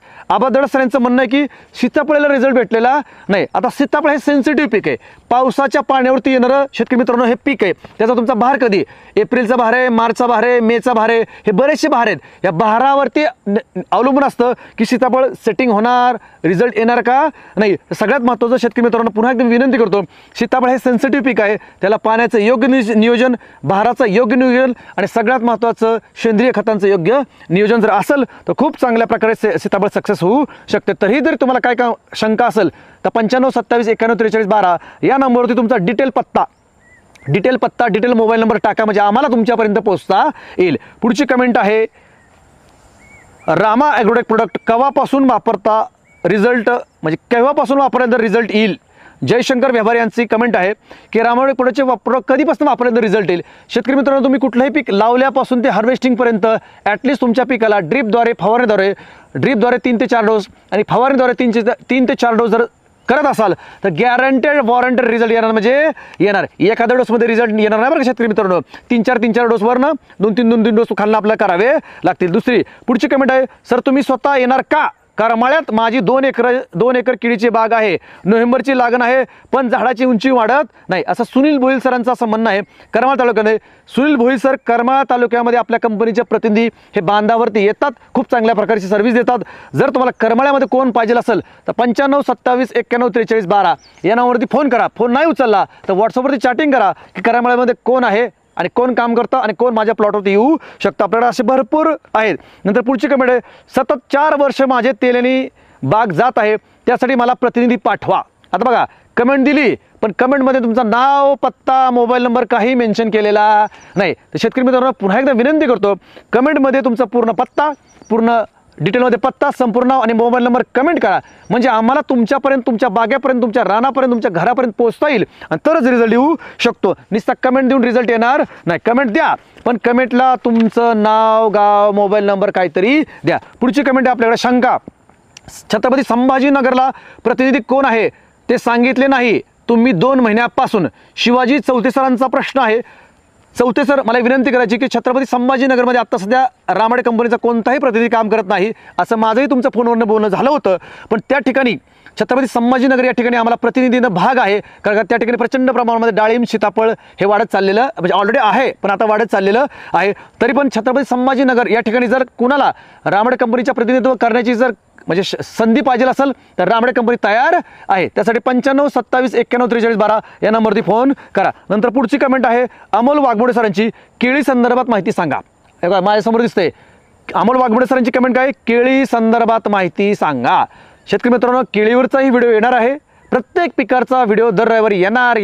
सर यांचं म्हणणं आहे की सीताफळाला रिझल्ट भेटलेला नाही. आता सीताफळ हे सेन्सिटिव्ह पीक आहे. पावसाच्या पाण्यावरती येणारं शेतकरी मित्रांनो हे पीक आहे. त्याचा तुमचा बहार कधी, एप्रिलचा बहार आहे, मार्चचा बहार आहे, मेचा बहार आहे, हे बरेचसे बहार आहेत. या बहारावरती अवलंबून असतं की सीताफळ सेटिंग होणार, रिझल्ट येणार का नाही. सगळ्यात महत्त्वाचं शेतकरी मित्रांनो, पुन्हा एकदा विनंती करतो, सीताफळ हे सेन्सिटिव्ह पीक आहे. त्याला पाण्याचं योग्य नियोजन, बहाराचं योग्य नियोजन आणि सगळ्यात महत्त्वाचं सेंद्रिय खतांचं योग्य नियोजन जर असेल तर खूप चांगल्या प्रकारे सीताफळ सक्सेस होऊ शकते. तरीही जर तुम्हाला काय शंका असेल तर 95 27 91 43 12 या नंबरवरती तुमचा डिटेल पत्ता, डिटेल मोबाईल नंबर टाका, म्हणजे आम्हाला तुमच्यापर्यंत पोहोचता येईल. पुढची कमेंट आहे, रामा ॲग्रोटेक प्रोडक्ट केव्हापासून वापरता रिझल्ट, म्हणजे केव्हापासून वापरल्यानंतर रिझल्ट येईल. जयशंकर व्यवहार यांची कमेंट आहे की रामायण प्रोडक्टचे कधीपासून वापरल्यानंतर रिझल्ट येईल. शेतकरी मित्रांनो, तुम्ही कुठलंही पीक लावल्यापासून ते हार्वेस्टिंगपर्यंत ॲटलिस्ट तुमच्या पिकाला ड्रिपद्वारे 3 ते 4 डोस आणि फवारणीद्वारे 3 ते 4 डोस जर करत असाल तर गॅरंटेड वॉरंटेड रिझल्ट येणार, म्हणजे येणार. एखाद्या डोसमध्ये रिझल्ट येणार नाही बरं का शेतकरी मित्रांनो. 3-4 डोसवर ना 2-3 डोस खाल्ला आपल्याला करावे लागतील. दुसरी पुढची कमेंट आहे, सर तुम्ही स्वतः येणार का? करमाळ्यात माझी 2 एकर केळीची बाग आहे, नोव्हेंबरची लागण आहे, पण झाडाची उंची वाढत नाही, असं सुनील भोईर सरांचं असं म्हणणं आहे. करमाळा तालुक्यामध्ये सुनील भोईर सर करमाळा तालुक्यामध्ये आपल्या कंपनीचे प्रतिनिधी हे बांधावरती येतात, खूप चांगल्या प्रकारची सर्व्हिस देतात. जर तुम्हाला करमाळ्यामध्ये कोण पाहिजे असेल तर 95-27-91-43-12 या नंबरवरती फोन करा. फोन नाही उचलला तर व्हॉट्सअपवरती चॅटिंग करा की करमाळ्यामध्ये कोण आहे आणि कोण काम करतं आणि कोण माझ्या प्लॉटवरती येऊ शकतं. आपल्याकडे असे भरपूर आहेत. नंतर पुढची कमेंट आहे, सतत 4 वर्ष माझे तेलानी बाग जात आहे, त्यासाठी मला प्रतिनिधी पाठवा. आता बघा कमेंट दिली पण कमेंटमध्ये तुमचं नाव, पत्ता, मोबाईल नंबर काही मेन्शन केलेला नाही. तर शेतकरी मित्रांनो पुन्हा एकदा विनंती करतो, कमेंटमध्ये तुमचा पूर्ण पत्ता, पूर्ण डिटेलमध्ये पत्ता, संपूर्ण नाव आणि मोबाईल नंबर कमेंट करा, म्हणजे आम्हाला तुमच्यापर्यंत, तुमच्या बागेपर्यंत, तुमच्या रानापर्यंत, तुमच्या घरापर्यंत पोहोचता येईल आणि तरच रिझल्ट येऊ शकतो. नुसता कमेंट देऊन रिझल्ट येणार नाही. कमेंट द्या पण कमेंटला तुमचं नाव, गाव, मोबाईल नंबर काहीतरी द्या. पुढची कमेंट आहे आपल्याकडे, शंका, छत्रपती संभाजीनगरला प्रतिनिधी कोण आहे ते सांगितले नाही तुम्ही 2 महिन्यापासून. शिवाजी चौथे सरांचा प्रश्न आहे. चौथे सर, मला विनंती करायची की छत्रपती संभाजीनगरमध्ये आत्ता सध्या रामाडे कंपनीचा कोणताही प्रतिनिधी काम करत नाही, असं माझंही तुमचं फोनवरनं बोलणं झालं होतं. पण त्या ठिकाणी छत्रपती संभाजीनगर या ठिकाणी आम्हाला प्रतिनिधीनं भाग आहे, कारण त्या ठिकाणी प्रचंड प्रमाणामध्ये डाळिंब, सीताफळ हे वाढत चाललेलं, म्हणजे ऑलरेडी आहे पण आता वाढत चाललेलं आहे. तरी पण छत्रपती संभाजीनगर या ठिकाणी जर कुणाला रामाडे कंपनीच्या प्रतिनिधित्व करण्याची जर म्हणजे संधी पाहिजे असेल तर रामाडे कंपनी तयार आहे. त्यासाठी 95-27-91-43-12 या नंबरवरती फोन करा. नंतर पुढची कमेंट आहे अमोल वाघमोडे सरांची, केळी संदर्भात माहिती सांगा. हे बघा माझ्यासमोर दिसते अमोल वाघमोडे सरांची कमेंट काय, केळी संदर्भात माहिती सांगा. शेतकरी मित्रांनो केळीवरचाही व्हिडिओ येणार आहे, प्रत्येक पिकाचा व्हिडिओ दर रविवारी येणार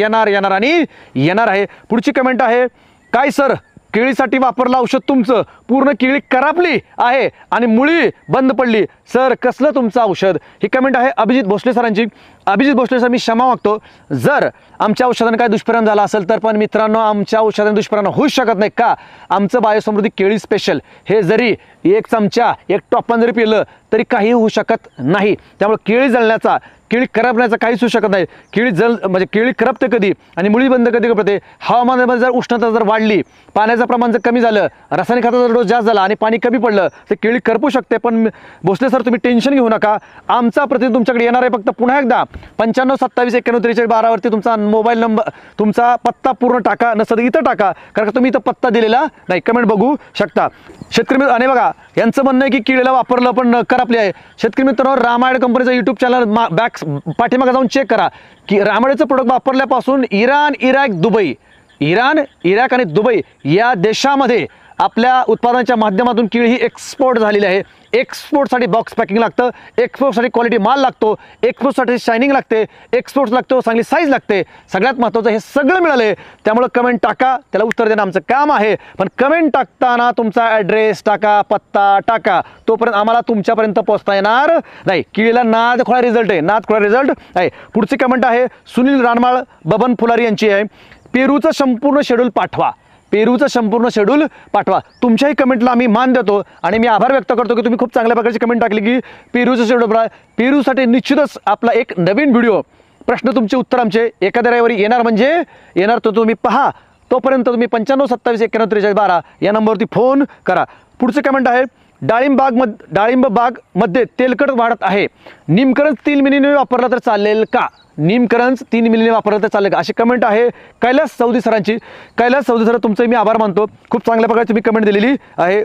आणि येणार आहे. पुढची कमेंट आहे, काय सर केळीसाठी वापरलं औषध तुमचं, पूर्ण केळी करापली आहे आणि मुळी बंद पडली, सर कसलं तुमचं औषध? ही कमेंट आहे अभिजित भोसले सरांची. अभिजित भोसले सर, मी क्षमा मागतो जर आमच्या औषधाने काय दुष्परिणाम झाला असेल तर, पण मित्रांनो आमच्या औषधाने दुष्परिणाम होऊच शकत नाही का? आमचं बायोसमृद्धी केळी स्पेशल हे जरी 1 चमचा 1 टॉपन जरी पिलं तरी काही होऊ शकत नाही. त्यामुळे केळी जळण्याचा, केळी करपण्याचा काहीच होऊ शकत नाही. केळी म्हणजे केळी करपते कधी आणि मुळी बंद कधी करपते, हवामानामध्ये जर उष्णता जर वाढली, पाण्याचं प्रमाण जर कमी झालं, रासायनिक खताचा डोस जास्त झाला आणि पाणी कमी पडलं तर केळी करपू शकते. पण भोसले सर तुम्ही टेन्शन घेऊ नका, आमचा प्रतिनिधी तुमच्याकडे येणार आहे. फक्त पुन्हा एकदा 95-27-91-43-12 वरती तुमचा मोबाईल नंबर, तुमचा पत्ता पूर्ण टाका, नसतं इथं टाका, कारण तुम्ही इथं पत्ता दिलेला नाही. कमेंट बघू शकता. शेतकरी मित्र आणि बघा यांचं म्हणणं आहे की केळीला वापरलं पण करपली आहे. शेतकरी मित्रांनो रामायण कंपनीचा यूट्यूब चॅनल पाठीमागे जाऊन चेक करा की रामायणचं प्रोडक्ट वापरल्यापासून इराण, इराक आणि दुबई या देशामध्ये आपल्या उत्पादनाच्या माध्यमातून केळी ही एक्सपोर्ट झालेली आहे. एक्सपोर्टसाठी बॉक्स पॅकिंग लागतं, एक्सपोर्टसाठी क्वालिटी माल लागतो, एक्सपोर्टसाठी शायनिंग लागते, एक्सपोर्ट लागतो, चांगली साईज लागते. सगळ्यात महत्त्वाचं हे सगळं मिळाले. त्यामुळे कमेंट टाका, त्याला उत्तर देणं आमचं काम आहे. पण कमेंट टाकताना तुमचा ॲड्रेस टाका, पत्ता टाका, तोपर्यंत आम्हाला तुमच्यापर्यंत पोहोचता येणार नाही. केळीला नादखोळा रिझल्ट आहे, नादखोळा रिझल्ट आहे. पुढची कमेंट आहे सुनील रानमाळ बबन फुलारी यांची आहे, पेरूचं संपूर्ण शेड्यूल पाठवा. पेरूचं संपूर्ण शेड्यूल पाठवा. तुमच्याही कमेंटला आम्ही मान देतो आणि मी आभार व्यक्त करतो की तुम्ही खूप चांगल्या प्रकारची कमेंट टाकली की पेरूचं शेड्यूल. पेरूसाठी निश्चितच आपला एक नवीन व्हिडिओ, प्रश्न तुमचे उत्तर आमचे एखाद्या रविवारी येणार, म्हणजे येणार तो तुम्ही पहा. तोपर्यंत तुम्ही 95-27-91-43-12 या नंबरवरती फोन करा. पुढचे कमेंट आहे डाळिंब बाग मध्ये तेलकट वाढत आहे, निमकरंज 3 मिलीने वापरला तर चालेल का? निमकरंज 3 मिलीने वापरलं तर चालेल का, अशी कमेंट आहे कैलास चौधरी सरांची. कैलास चौधरी सर तुमचे मी आभार मानतो, खूप चांगल्या प्रकारे तुम्ही कमेंट दिलेली आहे.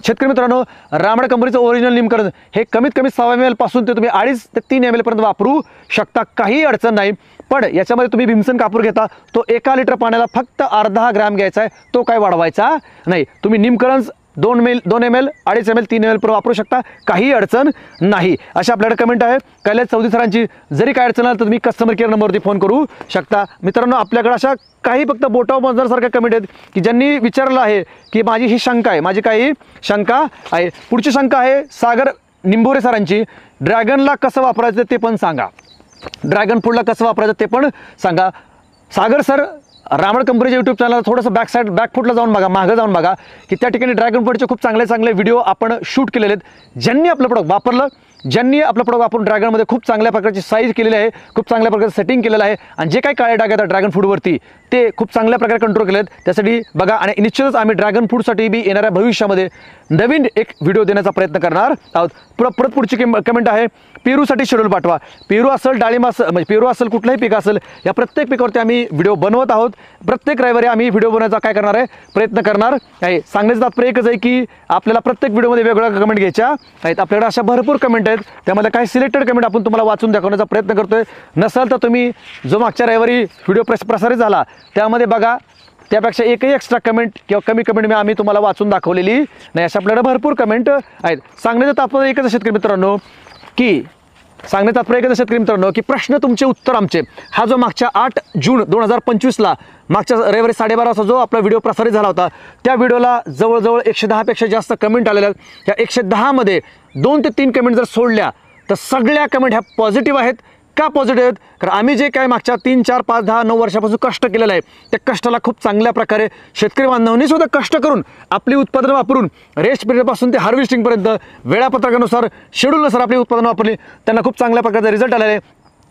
शेतकरी मित्रांनो रामाडे कंपनीचं ओरिजिनल निमकरंज हे कमीत कमी 6 ml पासून ते तुम्ही 2.5 ते 3 ml पर्यंत वापरू शकता, काही अडचण नाही. पण याच्यामध्ये तुम्ही भीमसन कापूर घेता, तो 1 लिटर पाण्याला फक्त अर्धा ग्रॅम घ्यायचा आहे, तो काय वाढवायचा नाही. तुम्ही निमकरंज 2 ml, 2.5 ml, 3 ml वापरू शकता, काही अडचण नाही. अशा आपल्याकडे कमेंट आहे कैलास चौधरी सरांची. जरी काय अडचण आली तर तुम्ही कस्टमर केअर नंबरवरती फोन करू शकता. मित्रांनो आपल्याकडे अशा काही फक्त बोटाव मोजण्यासारख्या कमेंट आहेत की ज्यांनी विचारलं आहे की माझी ही शंका आहे, माझी काही शंका आहे. पुढची शंका आहे सागर निंबोरे सरांची, ड्रॅगनला कसं वापरायचं ते पण सांगा, ड्रॅगन फ्रूटला कसं वापरायचं ते पण सांगा. सागर सर रामड कंपनीच्या यूट्यूब चॅनल थोडंसं बॅकफूटला जाऊन बघा, मागं जाऊन बघा की त्या ठिकाणी ड्रॅगन फ्रूटचे खूप चांगले व्हिडिओ आपण शूट केलेले आहेत. ज्यांनी आपलं प्रोडक्ट वापरलं ज्यांनी आपलं प्रोडक्ट वापरून ड्रॅगनमध्ये खूप चांगल्या प्रकारची साईज केलेली आहे, खूप चांगल्या प्रकारचं सेटिंग केलेलं आहे आणि जे काही काळे डाग येतात ड्रॅगन फूडवरती ते खूप चांगल्या प्रकारे कंट्रोल केले आहेत. त्यासाठी बघा आणि निश्चितच आम्ही ड्रॅगन फूडसाठी बी येणाऱ्या भविष्यामध्ये नवीन एक व्हिडिओ देण्याचा प्रयत्न करणार आहोत. परत पुढची कमेंट आहे, पेरूसाठी शेड्यूल पाठवा. पेरू असेल, डाळिंब असेल, म्हणजे पेरू असेल, कुठलंही पीक असेल, या प्रत्येक पिकावरती आम्ही व्हिडिओ बनवत आहोत. प्रत्येक रविवारी आम्ही व्हिडिओ बनवायचा काय करणार आहे, प्रयत्न करणार आहे. सांगण्याचं तात्पर्य एकच आहे की आपल्याला प्रत्येक व्हिडिओमध्ये वेगवेगळ्या कमेंट घ्यायच्या आहेत. आपल्याकडे अशा भरपूर कमेंट आहेत, त्यामध्ये काही सिलेक्टेड कमेंट आपण तुम्हाला वाचून दाखवण्याचा प्रयत्न करतोय. नसेल तर तुम्ही जो मागच्या रविवारी व्हिडिओ प्रसारित झाला त्यामध्ये बघा, त्यापेक्षा एकही एक्स्ट्रा कमेंट किंवा कमी कमेंट आम्ही तुम्हाला वाचून दाखवलेली नाही. अशा आपल्याकडे भरपूर कमेंट आहेत. सांगण्याचं तात्पर्य एकच शेतकरी मित्रांनो की प्रश्न तुमचे उत्तर आमचे, हा जो मागच्या 8 जून 2025ला मागच्या रविवारी 12:30 वाजता जो आपला व्हिडिओ प्रसारित झाला होता, त्या व्हिडिओला जवळजवळ 110 पेक्षा जास्त कमेंट आलेल्या आहेत. त्या 110 मध्ये 2 ते 3 कमेंट जर सोडल्या तर सगळ्या कमेंट ह्या पॉझिटिव्ह आहेत. का पॉझिटिव्ह आहेत? कारण आम्ही जे काय मागच्या 3, 4, 5, 10, 9 वर्षापासून कष्ट केलेलं आहे, त्या कष्टाला खूप चांगल्या प्रकारे शेतकरी बांधवांनी सुद्धा कष्ट करून आपली उत्पादनं वापरून रेस्ट पिरियडपासून ते हार्वेस्टिंगपर्यंत वेळापत्रकानुसार शेड्यूलनुसार आपली उत्पादनं वापरली, त्यांना खूप चांगल्या प्रकारचा रिझल्ट आलेला आहे.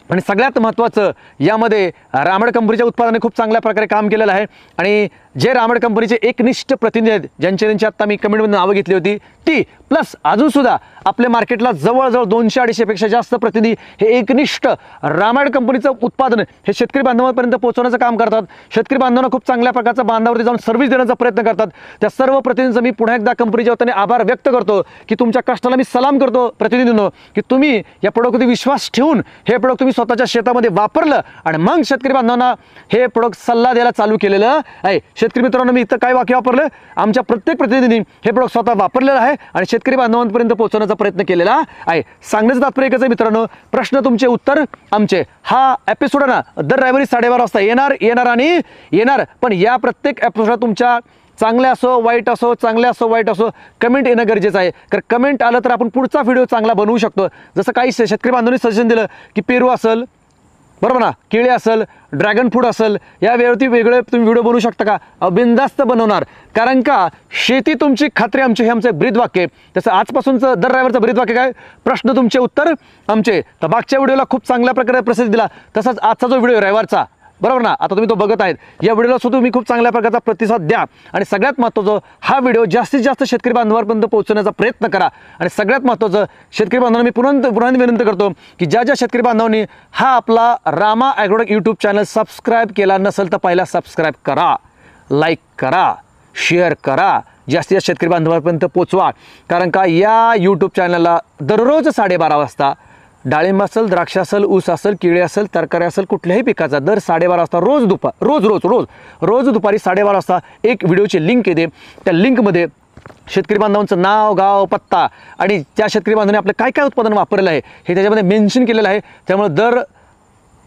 आणि सगळ्यात महत्त्वाचं यामध्ये रामड कंपनीच्या उत्पादनाने खूप चांगल्या प्रकारे काम केलेलं आहे. आणि जे रामड कंपनीचे एकनिष्ठ प्रतिनिधी आहेत, ज्यांची आत्ता मी कमेंटमध्ये नावं घेतली होती, ती प्लस अजूनसुद्धा आपल्या मार्केटला जवळजवळ 200-250 पेक्षा जास्त प्रतिनिधी हे एकनिष्ठ रामड कंपनीचं उत्पादन हे शेतकरी बांधवांपर्यंत पोहोचवण्याचं काम करतात. शेतकरी बांधवांना खूप चांगल्या प्रकारचा बांधावरती जाऊन सर्व्हिस देण्याचा प्रयत्न करतात. त्या सर्व प्रतिनिधींचं मी पुन्हा एकदा कंपनीच्या वतीने आभार व्यक्त करतो की तुमच्या कष्टाला मी सलाम करतो प्रतिनिधींनो, की तुम्ही या प्रोडक्टवरती विश्वास ठेवून हे प्रोडक्ट तुम्ही स्वतःच्या शेतामध्ये वापरलं आणि मग शेतकरी बांधवांना हे प्रोडक्ट सल्ला द्यायला चालू केलेलं आहे. शेतकरी मित्रांनो, मी इथं काय वाक्य वापरलं, आमच्या प्रत्येक प्रतिनिधींनी हे प्रोडक्ट स्वतः वापरलेलं आहे आणि शेतकरी बांधवांपर्यंत पोहोचवण्याचा प्रयत्न केलेला आहे. सांगण्याचं तात्पर्य एकच आहे मित्रांनो, प्रश्न तुमचे उत्तर आमचे, हा एपिसोड ना दर रविवारी 12:30 वाजता येणार. पण या प्रत्येक एपिसोडात तुमच्या चांगले असो वाईट असो कमेंट येणं गरजेचं आहे. कारण कमेंट आलं तर आपण पुढचा व्हिडिओ चांगला बनवू शकतो. जसं काही शेतकरी बांधवांनी सजेशन दिलं की पेरू असेल, बरोबर ना, केळी असेल, ड्रॅगन फ्रूट असेल, या वेळी वेगळे तुम्ही व्हिडिओ बनवू शकता का? बिनधास्त बनवणार. कारण का शेती तुमची खात्री आमची, हे आमचं ब्रीद वाक्य आहे. तसं आजपासूनचं दर रविवारचं ब्रीद वाक्य काय, प्रश्न तुमचे उत्तर आमचे. तर मागच्या व्हिडिओला खूप चांगल्या प्रकारे प्रसिद्धी दिला, तसंच आजचा जो व्हिडिओ रविवारचा, बरोबर ना, आता तुम्ही तो बघत आहेत, या व्हिडिओला सुद्धा तुम्ही खूप चांगल्या प्रकारचा प्रतिसाद द्या. आणि सगळ्यात महत्त्वाचं, हा व्हिडिओ जास्तीत जास्त शेतकरी बांधवांपर्यंत पोहोचवण्याचा प्रयत्न करा. आणि सगळ्यात महत्त्वाचं, शेतकरी बांधवांना मी पुन्हा विनंती करतो की ज्या शेतकरी बांधवांनी हा आपला Rama agrotech YouTube channel subscribe केला नसेल तर पहिला सबस्क्राईब करा, लाईक करा, शेअर करा, जास्तीत जास्त शेतकरी बांधवांपर्यंत पोचवा. कारण का या यूट्यूब चॅनलला दररोज 12:30 वाजता डाळिंब असेल, द्राक्ष असेल, ऊस असेल, केळी असेल, तरकारी असेल, कुठल्याही पिकाचा दर 12:30 वाजता रोज दुपारी 12:30 वाजता एक व्हिडिओची लिंक येते. त्या लिंकमध्ये शेतकरी बांधवांचं नाव, गाव, पत्ता आणि त्या शेतकरी बांधवांनी आपलं काय उत्पादन वापरलेलं आहे हे त्याच्यामध्ये मेन्शन केलेलं आहे. त्यामुळे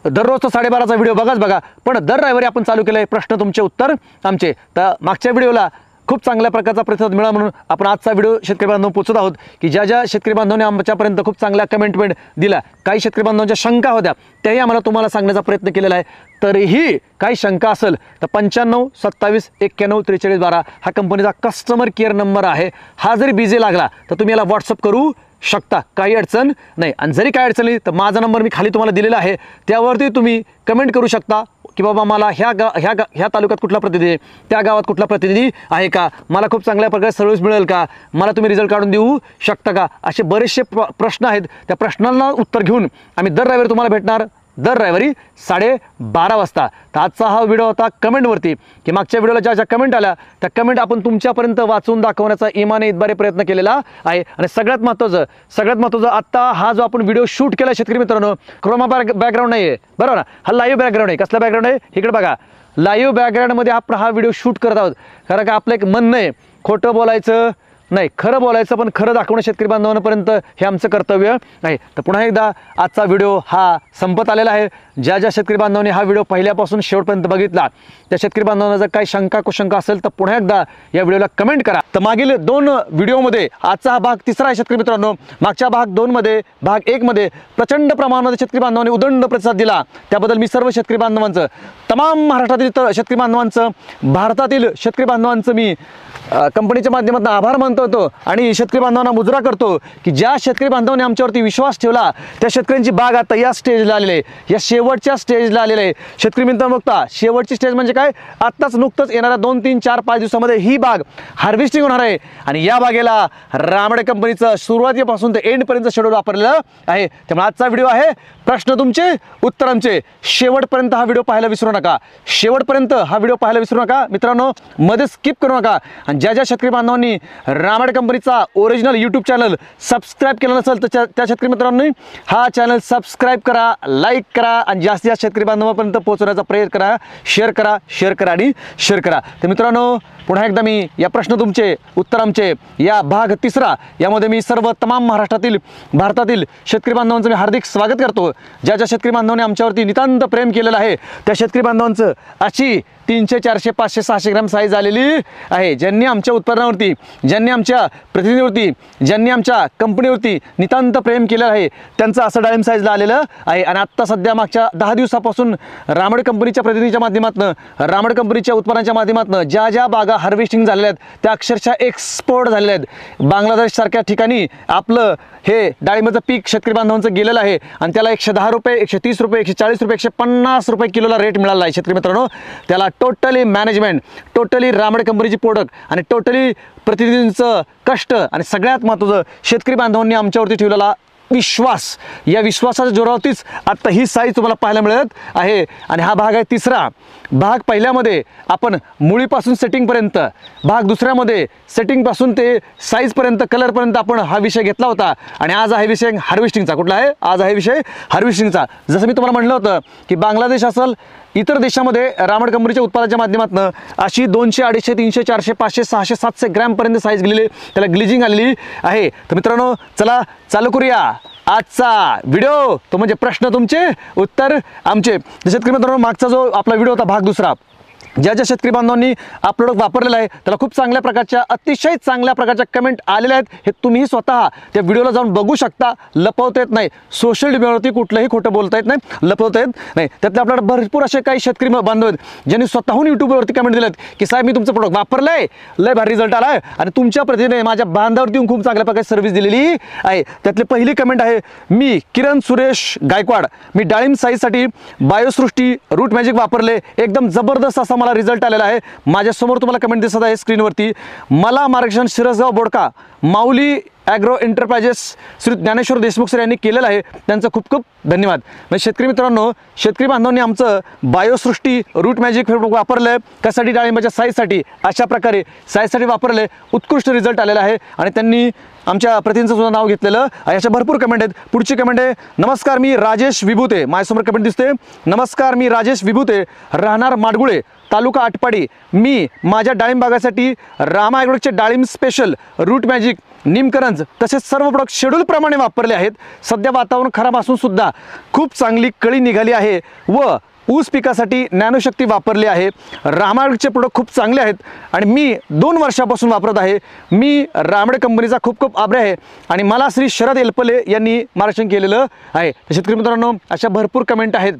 दररोजचा 12:30चा व्हिडिओ बघा. पण दर रविवारी आपण चालू केलं आहे प्रश्न तुमचे उत्तर आमचे. तर मागच्या व्हिडिओला खूप चांगल्या प्रकारचा प्रतिसाद मिळाला म्हणून आपण आजचा व्हिडिओ शेतकरी बांधव पोचत आहोत की ज्या शेतकरी बांधवांनी आमच्यापर्यंत खूप चांगल्या कमेंटमेंट दिला. काही शेतकरी बांधवांच्या शंका होत्या, त्याही आम्हाला तुम्हाला सांगण्याचा प्रयत्न केलेला आहे. तरीही काही शंका असेल तर 95 27 91 43 12 हा कंपनीचा कस्टमर केअर नंबर आहे. हा जरी बिझी लागला तर तुम्ही याला व्हॉट्सअप करू शकता, काही अडचण नाही. आणि जरी काही अडचण आली तर माझा नंबर मी खाली तुम्हाला दिलेला आहे, त्यावरती तुम्ही कमेंट करू शकता की बाबा मला ह्या तालुक्यात कुठला प्रतिनिधी, त्या गावात कुठला प्रतिनिधी आहे का, मला खूप चांगल्या प्रकारे सर्व्हिस मिळेल का, मला तुम्ही रिझल्ट काढून देऊ शकता का, असे बरेचसे प्रश्न आहेत. त्या प्रश्नांना उत्तर घेऊन आम्ही दर रविवारी तुम्हाला भेटणार, दर रविवारी 12:30 वाजता. तर आजचा हा व्हिडिओ होता कमेंटवरती की मागच्या व्हिडिओला ज्या कमेंट आल्या त्या कमेंट आपण तुमच्यापर्यंत वाचून दाखवण्याचा इमाने इतबारे प्रयत्न केलेला आहे. आणि सगळ्यात महत्त्वाचं आत्ता हा जो आपण व्हिडिओ शूट केला शेतकरी मित्रांनो, क्रोमा बॅकग्राऊंड नाही आहे, बरोबर ना, हा लाईव्ह बॅकग्राऊंड आहे. कसला बॅकग्राऊंड आहे, इकडे बघा, लाईव्ह बॅकग्राऊंडमध्ये आपण हा व्हिडिओ शूट करत आहोत. कारण का आपलं एक म्हणणं आहे, खोटं बोलायचं नाही, खरं बोलायचं, पण खरं दाखवणं शेतकरी बांधवांपर्यंत हे आमचं कर्तव्य आहे. तर पुन्हा एकदा आजचा व्हिडिओ हा संपत आलेला आहे. ज्या शेतकरी बांधवांनी हा व्हिडिओ पहिल्यापासून शेवटपर्यंत बघितला त्या शेतकरी बांधवांना जर काही शंका कुशंका असेल तर पुन्हा एकदा या व्हिडिओला कमेंट करा. तर मागील 2 व्हिडिओमध्ये आजचा हा भाग 3रा आहे शेतकरी मित्रांनो. मागच्या भाग 2 मध्ये, भाग 1 मध्ये प्रचंड प्रमाणामध्ये शेतकरी बांधवांनी उदंड प्रतिसाद दिला. त्याबद्दल मी सर्व शेतकरी बांधवांचं, तमाम महाराष्ट्रातील शेतकरी बांधवांचं, भारतातील शेतकरी बांधवांचं मी कंपनीच्या माध्यमातून आभार मानतो. पाठवतो आणि शेतकरी बांधवांना मुजरा करतो की ज्या शेतकरी बांधवांनी आमच्यावरती विश्वास ठेवला त्या शेतकऱ्यांची बाग आता या स्टेजला आलेली आहे, या शेवटच्या स्टेजला आलेली आहे. शेतकरी मित्रांनो बघता, शेवटची स्टेज म्हणजे काय, आत्ताच नुकतंच येणाऱ्या 2, 3, 4, 5 दिवसामध्ये ही बाग हार्वेस्टिंग होणार आहे आणि या बागेला रामडे कंपनीचं सुरुवातीपासून ते एंडपर्यंत शेड्यूल वापरलेलं आहे. त्यामुळे आजचा व्हिडिओ आहे प्रश्न तुमचे उत्तर आमचे. शेवटपर्यंत हा व्हिडिओ पाहायला विसरू नका, शेवटपर्यंत हा व्हिडिओ पाहायला विसरू नका मित्रांनो, मध्ये स्किप करू नका. आणि ज्या ज्या शेतकरी बांधवांनी रामडे कंपनीचा ओरिजिनल यूट्यूब चॅनल सबस्क्राईब केलं नसेल तर त्या शेतकरी मित्रांनी हा चॅनल सबस्क्राईब करा, लाईक करा आणि जास्तीत जास्त शेतकरी बांधवांपर्यंत पोहोचवण्याचा प्रयत्न करा. शेअर करा, शेअर करा आणि शेअर करा. तर मित्रांनो पुन्हा एकदा मी या प्रश्न तुमचे उत्तर आमचे या भाग 3 यामध्ये मी सर्व तमाम महाराष्ट्रातील भारतातील शेतकरी बांधवांचं मी हार्दिक स्वागत करतो. ज्या ज्या शेतकरी बांधवांनी आमच्यावरती नितांत प्रेम केलेलं आहे त्या शेतकरी बांधवांचं अशी 300, 400, 500, 600 ग्रॅम साईज आलेली आहे. ज्यांनी आमच्या उत्पादनावरती, ज्यांनी आमच्या प्रतिनिधीवरती, ज्यांनी आमच्या कंपनीवरती नितांत प्रेम केलेलं आहे त्यांचं असं डाळिंब साईजला आलेलं आहे. आणि आत्ता सध्या मागच्या 10 दिवसापासून रामडे कंपनीच्या प्रतिनिधीच्या माध्यमातून, रामडे कंपनीच्या उत्पादनाच्या माध्यमातून ज्या ज्या बागा हार्वेस्टिंग झालेल्या आहेत त्या अक्षरशः एक्सपोर्ट झालेल्या आहेत. बांगलादेश सारख्या ठिकाणी आपलं हे डाळिंबाचं पीक शेतकरी बांधवांचं गेलेलं आहे आणि त्याला 110 रुपये, 130 रुपये, 140 रुपये, 150 रुपये किलोला रेट मिळाला आहे. शेतकरी मित्रांनो त्याला टोटली मॅनेजमेंट, टोटली रामडे कंपनीची प्रोडक्ट आणि टोटली प्रतिनिधींचं कष्ट आणि सगळ्यात महत्त्वाचं शेतकरी बांधवांनी आमच्यावरती ठेवलेला विश्वास, या विश्वासाच्या जोरावरतीच आत्ता ही साईज तुम्हाला पाहायला मिळत आहे. आणि हा भाग आहे 3. भाग पहिल्यामध्ये आपण मुळीपासून सेटिंगपर्यंत, भाग 2मध्ये सेटिंगपासून ते साईजपर्यंत, कलरपर्यंत आपण हा विषय घेतला होता. आणि आज आहे विषय हार्वेस्टिंगचा. कुठला आहे? आज आहे विषय हार्वेस्टिंगचा. जसं मी तुम्हाला म्हटलं होतं की बांगलादेश असेल, इतर देशामध्ये रामडे कंपनीच्या उत्पादनाच्या माध्यमातून अशी 200, 250, 300, 400, 500, 600, 700 ग्रॅमपर्यंत साईज गेलेली, त्याला ग्लिजिंग आलेली आहे. तर मित्रांनो चला चालू करूया आजचा व्हिडिओ. तो म्हणजे प्रश्न तुमचे उत्तर आमचे. शेतकरी मित्रांनो मागचा जो आपला व्हिडिओ होता भाग 2, ज्या ज्या शेतकरी बांधवांनी हा प्रोडक्ट वापरलेला आहे त्याला खूप चांगल्या प्रकारच्या, अतिशय चांगल्या प्रकारच्या कमेंट आलेल्या आहेत. हे तुम्ही स्वतः त्या व्हिडिओला जाऊन बघू शकता. लपवता येत नाही, सोशल मीडियावरती कुठलंही खोटं बोलता येत नाही, लपवता येत नाही. त्यातले आपल्याला भरपूर असे काही शेतकरी बांधव आहेत ज्यांनी स्वतःहून यूट्यूबवरती कमेंट दिलेत की साहेब मी तुमचं प्रोडक्ट वापरलंय, लय भारी रिझल्ट आला आहे आणि तुमच्या प्रतिने माझ्या बांधावरती येऊन खूप चांगल्या प्रकारे सर्व्हिस दिलेली आहे. त्यातली पहिली कमेंट आहे, मी किरण सुरेश गायकवाड, मी डाळिंब साईजसाठी बायोसृष्टी रूट मॅजिक वापरले, एकदम जबरदस्त असा मला रिझल्ट आलेला आहे. माझ्यासमोर तुम्हाला कमेंट दिसत आहे स्क्रीनवरती. मला मार्गदर्शन Shirasgaon Bodka, Mauli agro enterprises Shri Dnyaneshwar Deshmukh sir यांनी केलेलं आहे. त्यांचं खूप खूप धन्यवाद. म्हणजे शेतकरी मित्रांनो, शेतकरी बांधवांनी आमचं बायोसृष्टी रूट मॅजिक वापरलं आहे. कशासाठी? डाळिंबाच्या साईजसाठी. अशा प्रकारे साईजसाठी वापरले, उत्कृष्ट रिझल्ट आलेला आहे आणि त्यांनी आमच्या प्रतिनिधीचं सुद्धा नाव घेतलेलं. याच्या भरपूर कमेंट आहेत. पुढची कमेंट आहे, नमस्कार मी राजेश विभूते, माझ्यासमोर कमेंट दिसते. नमस्कार मी राजेश विभूते, राहणार माडगुळे, तालुका आटपाडी. मी माझ्या डाळिंब बागासाठी रामा ॲग्रोचे डाळिंब स्पेशल, रूट मॅजिक, निमकरंज तसेच सर्व प्रोडक्ट शेड्यूलप्रमाणे वापरले आहेत. सध्या वातावरण खराब असून सुद्धा खूप चांगली कळी निघाली आहे व ऊस पिकासाठी नॅनोशक्ती वापरली आहे. रामाचे प्रोडक्ट खूप चांगले आहेत आणि मी 2 वर्षापासून वापरत आहे. मी रामडे कंपनीचा खूप खूप आभारी आहे आणि मला श्री शरद एलपले यांनी मार्गदर्शन केलेलं आहे. शेतकरी मित्रांनो अशा भरपूर कमेंट आहेत.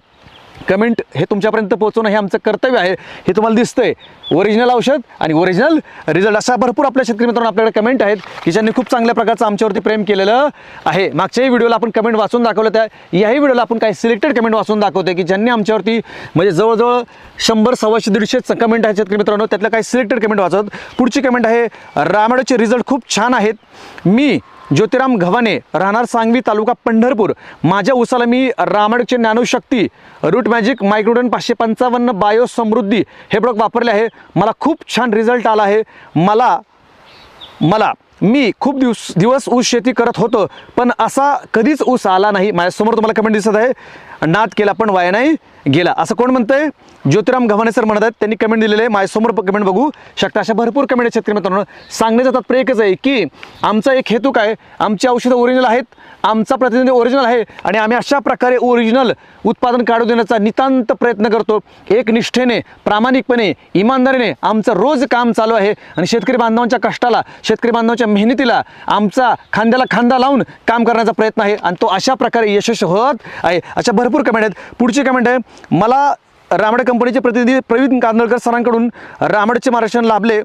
कमेंट हे तुमच्यापर्यंत पोहोचवणं हे आमचं कर्तव्य आहे. हे तुम्हाला दिसतंय, ओरिजिनल औषध आणि ओरिजिनल रिझल्ट. अशा भरपूर आपल्या शेतकरी मित्रांनो आपल्याकडे कमेंट आहेत की ज्यांनी खूप चांगल्या प्रकारचं आमच्यावरती प्रेम केलेलं आहे. मागच्याही व्हिडिओला आपण कमेंट वाचून दाखवलं, त्या याही व्हिडिओला आपण काही सिलेक्टेड कमेंट वाचून दाखवते की ज्यांनी आमच्यावरती म्हणजे जवळजवळ 100, 125, 150 कमेंट आहेत शेतकरी मित्रांनो. त्यातल्या काही सिलेक्टेड कमेंट वाचत. पुढची कमेंट आहे, रामडेचे रिझल्ट खूप छान आहेत. मी ज्योतिराम घवाने, राहणार सांगवी, तालुका पंढरपूर. माझ्या ऊसाला मी रामडेचे नॅनोशक्ती रूट मॅजिक मायक्रोडन 555 बायो समृद्धी हे प्रोडक्ट वापरले आहे. मला खूप छान रिझल्ट आला आहे. मी खूप दिवस ऊस शेती करत होतो पण असा कधीच ऊस आला नाही. माझ्यासमोर तुम्हाला कमेंट दिसत आहे, नाद केला पण वाया नाही गेला. असं कोण म्हणतंय? ज्योतिराम घवाने सर म्हणत आहेत. त्यांनी कमेंट दिलेले आहे, माझ्यासमोर कमेंट बघू शकता. अशा भरपूर कमेंट आहेत शेतकरी मित्रांनो. सांगण्याचं तात्पर्य एकच आहे की आमचा एक हेतू काय, आमची औषधं ओरिजिनल आहेत, आमचा प्रतिनिधी ओरिजिनल आहे आणि आम्ही अशा प्रकारे ओरिजिनल उत्पादन काढून देण्याचा नितांत प्रयत्न करतो. एक निष्ठेने, प्रामाणिकपणे, इमानदारीने आमचं रोज काम चालू आहे आणि शेतकरी बांधवांच्या कष्टाला, शेतकरी बांधवांच्या मेहनतीला आमचा खांद्याला खांदा लावून काम करण्याचा प्रयत्न आहे आणि तो अशा प्रकारे यशस्वी होत आहे. अशा भरपूर कमेंट आहेत. पुढची कमेंट आहे, मला रामडे कंपनीचे प्रतिनिधी प्रवीण कांदळकर सरांकडून रामडेचे मार्गदर्शन लाभले.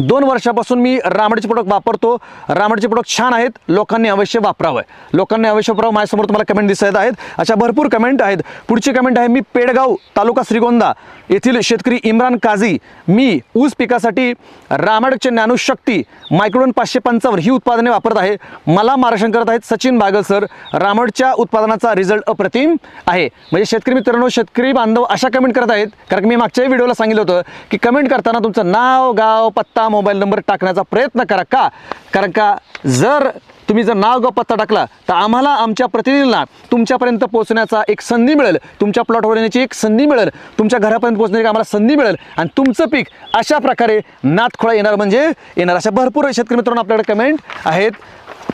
2 वर्षापासून मी रामडेचे प्रोडक्ट वापरतो. रामडेचे प्रोडक्ट छान आहेत, लोकांनी अवश्य वापरावं. लोकांनी अवश्य वापरावं. माझ्यासमोर तुम्हाला कमेंट दिसत आहेत, अशा भरपूर कमेंट आहेत. पुढची कमेंट आहे, मी पेडगाव तालुका श्रीगोंदा येथील शेतकरी इम्रान काझी. मी ऊस पिकासाठी रामडेचे ज्ञानशक्ती मायक्रोडोन 555 ही उत्पादने वापरत आहे. मला मार्गदर्शन करत आहेत सचिन बागल सर. रामडेच्या उत्पादनाचा रिझल्ट अप्रतिम आहे. म्हणजे शेतकरी मित्रांनो, शेतकरी बांधव अशा कमेंट करत आहेत, कारण मी मागच्या व्हिडिओला सांगितलं होतं की कमेंट करताना तुमचं नाव, गाव, पत्ता, मोबाईल नंबर टाकण्याचा प्रयत्न करा. का? कारण का जर तुम्ही जर नाव, गाव, पत्ता टाकला तर आम्हाला, आमच्या प्रतिनिधींना तुमच्यापर्यंत पोहोचण्याचा एक संधी मिळेल, तुमच्या प्लॉटवर येण्याची एक संधी मिळेल, तुमच्या घरापर्यंत पोहोचण्याची आम्हाला संधी मिळेल आणि तुमचं पीक अशा प्रकारे नातखोळा येणार म्हणजे येणार. अशा भरपूर शेतकरी मित्रांनो आपल्याकडे कमेंट आहेत.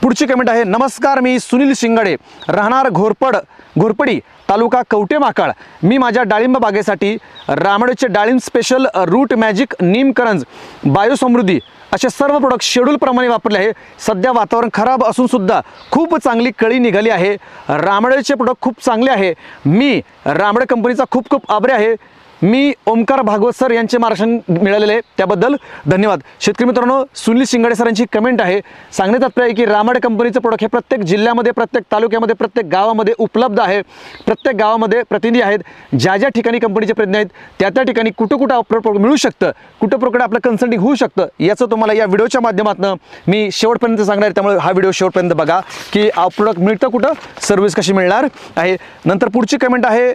पुढची कमेंट आहे, नमस्कार, मी सुनील शिंगाडे, राहणार घोरपडी तालुका कवटे महाकाळ. मी माझ्या डाळिंब बागेसाठी रामडेचे डाळिंब स्पेशल, रूट मॅजिक, नीम करंज, बायोसमृद्धी असे सर्व प्रोडक्ट शेड्यूलप्रमाणे वापरले आहे. सध्या वातावरण खराब असून सुद्धा खूप चांगली कळी निघाली आहे. रामडेचे प्रोडक्ट खूप चांगले आहे. मी रामडे कंपनीचा खूप खूप आभारी आहे. मी ओमकार भागवत सर यांचे मार्गदर्शन मिळालेले आहे, त्याबद्दल धन्यवाद. शेतकरी मित्रांनो, सुनील शिंगाडे सरांची कमेंट आहे. सांगण्यात तात्पर्य आहे की रामडे कंपनीचं प्रोडक्ट हे प्रत्येक जिल्ह्यामध्ये, प्रत्येक तालुक्यामध्ये, प्रत्येक गावामध्ये उपलब्ध आहे. प्रत्येक गावामध्ये प्रतिनिधी आहेत. ज्या ज्या ठिकाणी कंपनीचे प्रतिनिधी आहेत त्या त्या ठिकाणी कुठं प्रोडक्ट मिळू शकतं, कुठं प्रोडक्ट आपलं कन्सल्टिंग होऊ शकतं, याचं तुम्हाला या व्हिडिओच्या माध्यमातून मी शेवटपर्यंत सांगणार आहे. त्यामुळे हा व्हिडिओ शेवटपर्यंत बघा की प्रोडक्ट मिळतं कुठं, सर्व्हिस कशी मिळणार आहे. नंतर पुढची कमेंट आहे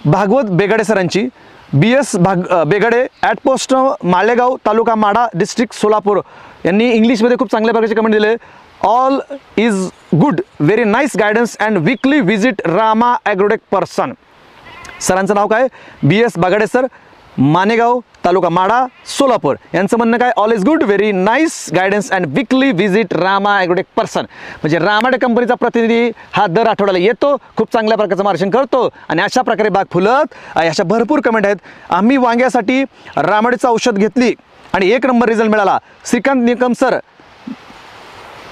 भागवत बेगाडे सरांची. BS Begade at post Malegaon taluka Madha district Solapur यांनी इंग्लिशमध्ये खूप चांगल्या प्रकारचे कमेंट दिले. All is good, very nice guidance and weekly visit Rama agrotech person. सरांचं नाव काय? BS Bagade sir, Manegaon taluka Madha Solapur. यांचं म्हणणं काय? All is good, very nice guidance and weekly visit Rama agrotech person. म्हणजे रामाडे कंपनीचा प्रतिनिधी हा दर आठवड्याला येतो, खूप चांगल्या प्रकारचं मार्गदर्शन करतो आणि अशा प्रकारे बाग फुलत. अशा भरपूर कमेंट आहेत. आम्ही वांग्यासाठी रामाडेचं औषध घेतली आणि 1 नंबर रिझल्ट मिळाला. श्रीकांत निकम सर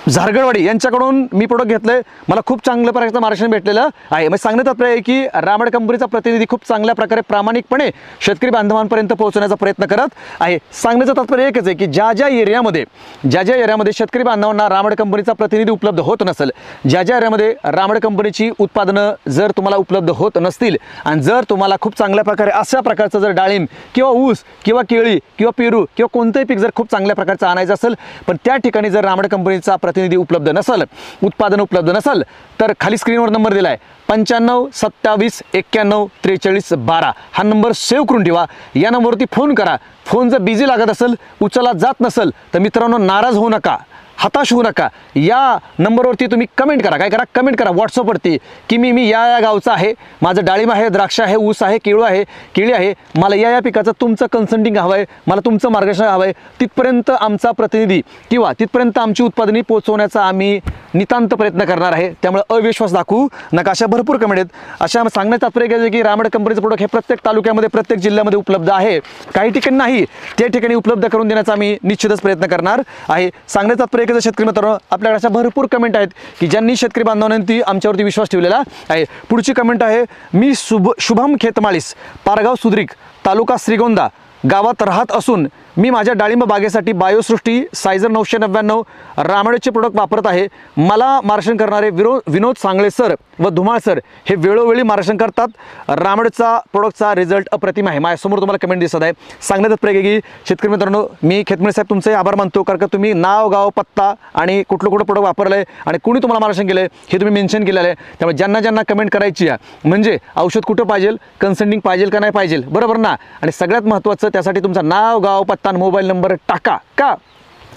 झारगडवाडी यांच्याकडून मी प्रोडक्ट घेतलंय, मला खूप चांगल्या प्रकारचं मार्गदर्शन भेटलेलं आहे. म्हणजे सांगण्यात तात्पर्य आहे की रामडे कंपनीचा प्रतिनिधी खूप चांगल्या प्रकारे प्रामाणिकपणे शेतकरी बांधवांपर्यंत पोहोचण्याचा प्रयत्न करत आहे. सांगण्याचं तात्पर्य एकच आहे की ज्या ज्या एरियामध्ये शेतकरी बांधवांना रामडे कंपनीचा प्रतिनिधी उपलब्ध होत नसेल, ज्या एरियामध्ये रामडे कंपनीची उत्पादनं जर तुम्हाला उपलब्ध होत नसतील आणि जर तुम्हाला खूप चांगल्या प्रकारे अशा प्रकारचं जर डाळिंब किंवा ऊस किंवा केळी किंवा पेरू किंवा कोणतंही पीक जर खूप चांगल्या प्रकारचं आणायचं असेल, पण त्या ठिकाणी जर रामडे कंपनीचा प्रतिनिधी उपलब्ध नसेल, उत्पादन उपलब्ध नसेल, तर खाली स्क्रीनवर नंबर दिलाय 95 27 91 43 12 हा नंबर सेव्ह करून ठेवा. या नंबरवरती फोन करा. फोन जर बिझी लागत असेल, उचलला जात नसेल, तर मित्रांनो नाराज होऊ नका, हताश होऊ नका. या नंबरवरती तुम्ही कमेंट करा. काय करा? कमेंट करा व्हॉट्सअपवरती की मी या गावचा आहे, माझं डाळिंब आहे, द्राक्ष आहे, ऊस आहे, केळी आहे, मला या पिकाचं तुमचं कन्सल्टिंग हवं आहे, मला तुमचं मार्गदर्शन हवं आहे. तिथपर्यंत आमचा प्रतिनिधी किंवा तिथपर्यंत आमची उत्पादने पोहोचवण्याचा आम्ही नितांत प्रयत्न करणार आहे. त्यामुळे अविश्वास दाखवू नका. अशा भरपूर कमेंट आहेत. अशा सांगण्यात तात्पर्य आहे की रामडे कंपनीचं प्रोडक्ट हे प्रत्येक तालुक्यामध्ये, प्रत्येक जिल्ह्यामध्ये उपलब्ध आहे. काही ठिकाणी नाही, त्या ठिकाणी उपलब्ध करून देण्याचा आम्ही निश्चितच प्रयत्न करणार आहे. सांगण्यात तात्पर्य एकच, शेतकरी मित्रांनो आपल्याकडे अशा भरपूर कमेंट आहेत की ज्यांनी शेतकरी बांधवांनी आमच्यावरती विश्वास ठेवलेला आहे. पुढची कमेंट आहे, मी शुभम खेतमाळीस, पारगाव सुद्रिक तालुका श्रीगोंदा गावात राहत असून मी माझ्या डाळिंब बागेसाठी बायोसृष्टी सायझर 999 रामडेचे प्रोडक्ट वापरत आहे. मला मार्गदर्शन करणारे विनोद सांगळे सर व धुमाळ सर हे वेळोवेळी मार्गदर्शन करतात. रामडेचा प्रोडक्टचा रिझल्ट अप्रतिम आहे. माझ्यासमोर तुम्हाला कमेंट दिसत आहे. सांगण्यात प्रयोग की शेतकरी मित्रांनो, मी खेतमळे साहेब तुमचे आभार मानतो, कारण का तुम्ही नाव, गाव, पत्ता आणि कुठलं प्रोडक्ट वापरलं आहे आणि कुणी तुम्हाला मार्गदर्शन केलं आहे हे तुम्ही मेन्शन केलेलं आहे. त्यामुळे ज्यांना कमेंट करायची आहे, म्हणजे औषध कुठं पाहिजे, कन्सल्टिंग पाहिजे का नाही पाहिजे, बरोबर ना. आणि सगळ्यात महत्त्वाचं त्यासाठी तुमचं नाव, गाव, पत्ता आणि मोबाईल नंबर टाका. का?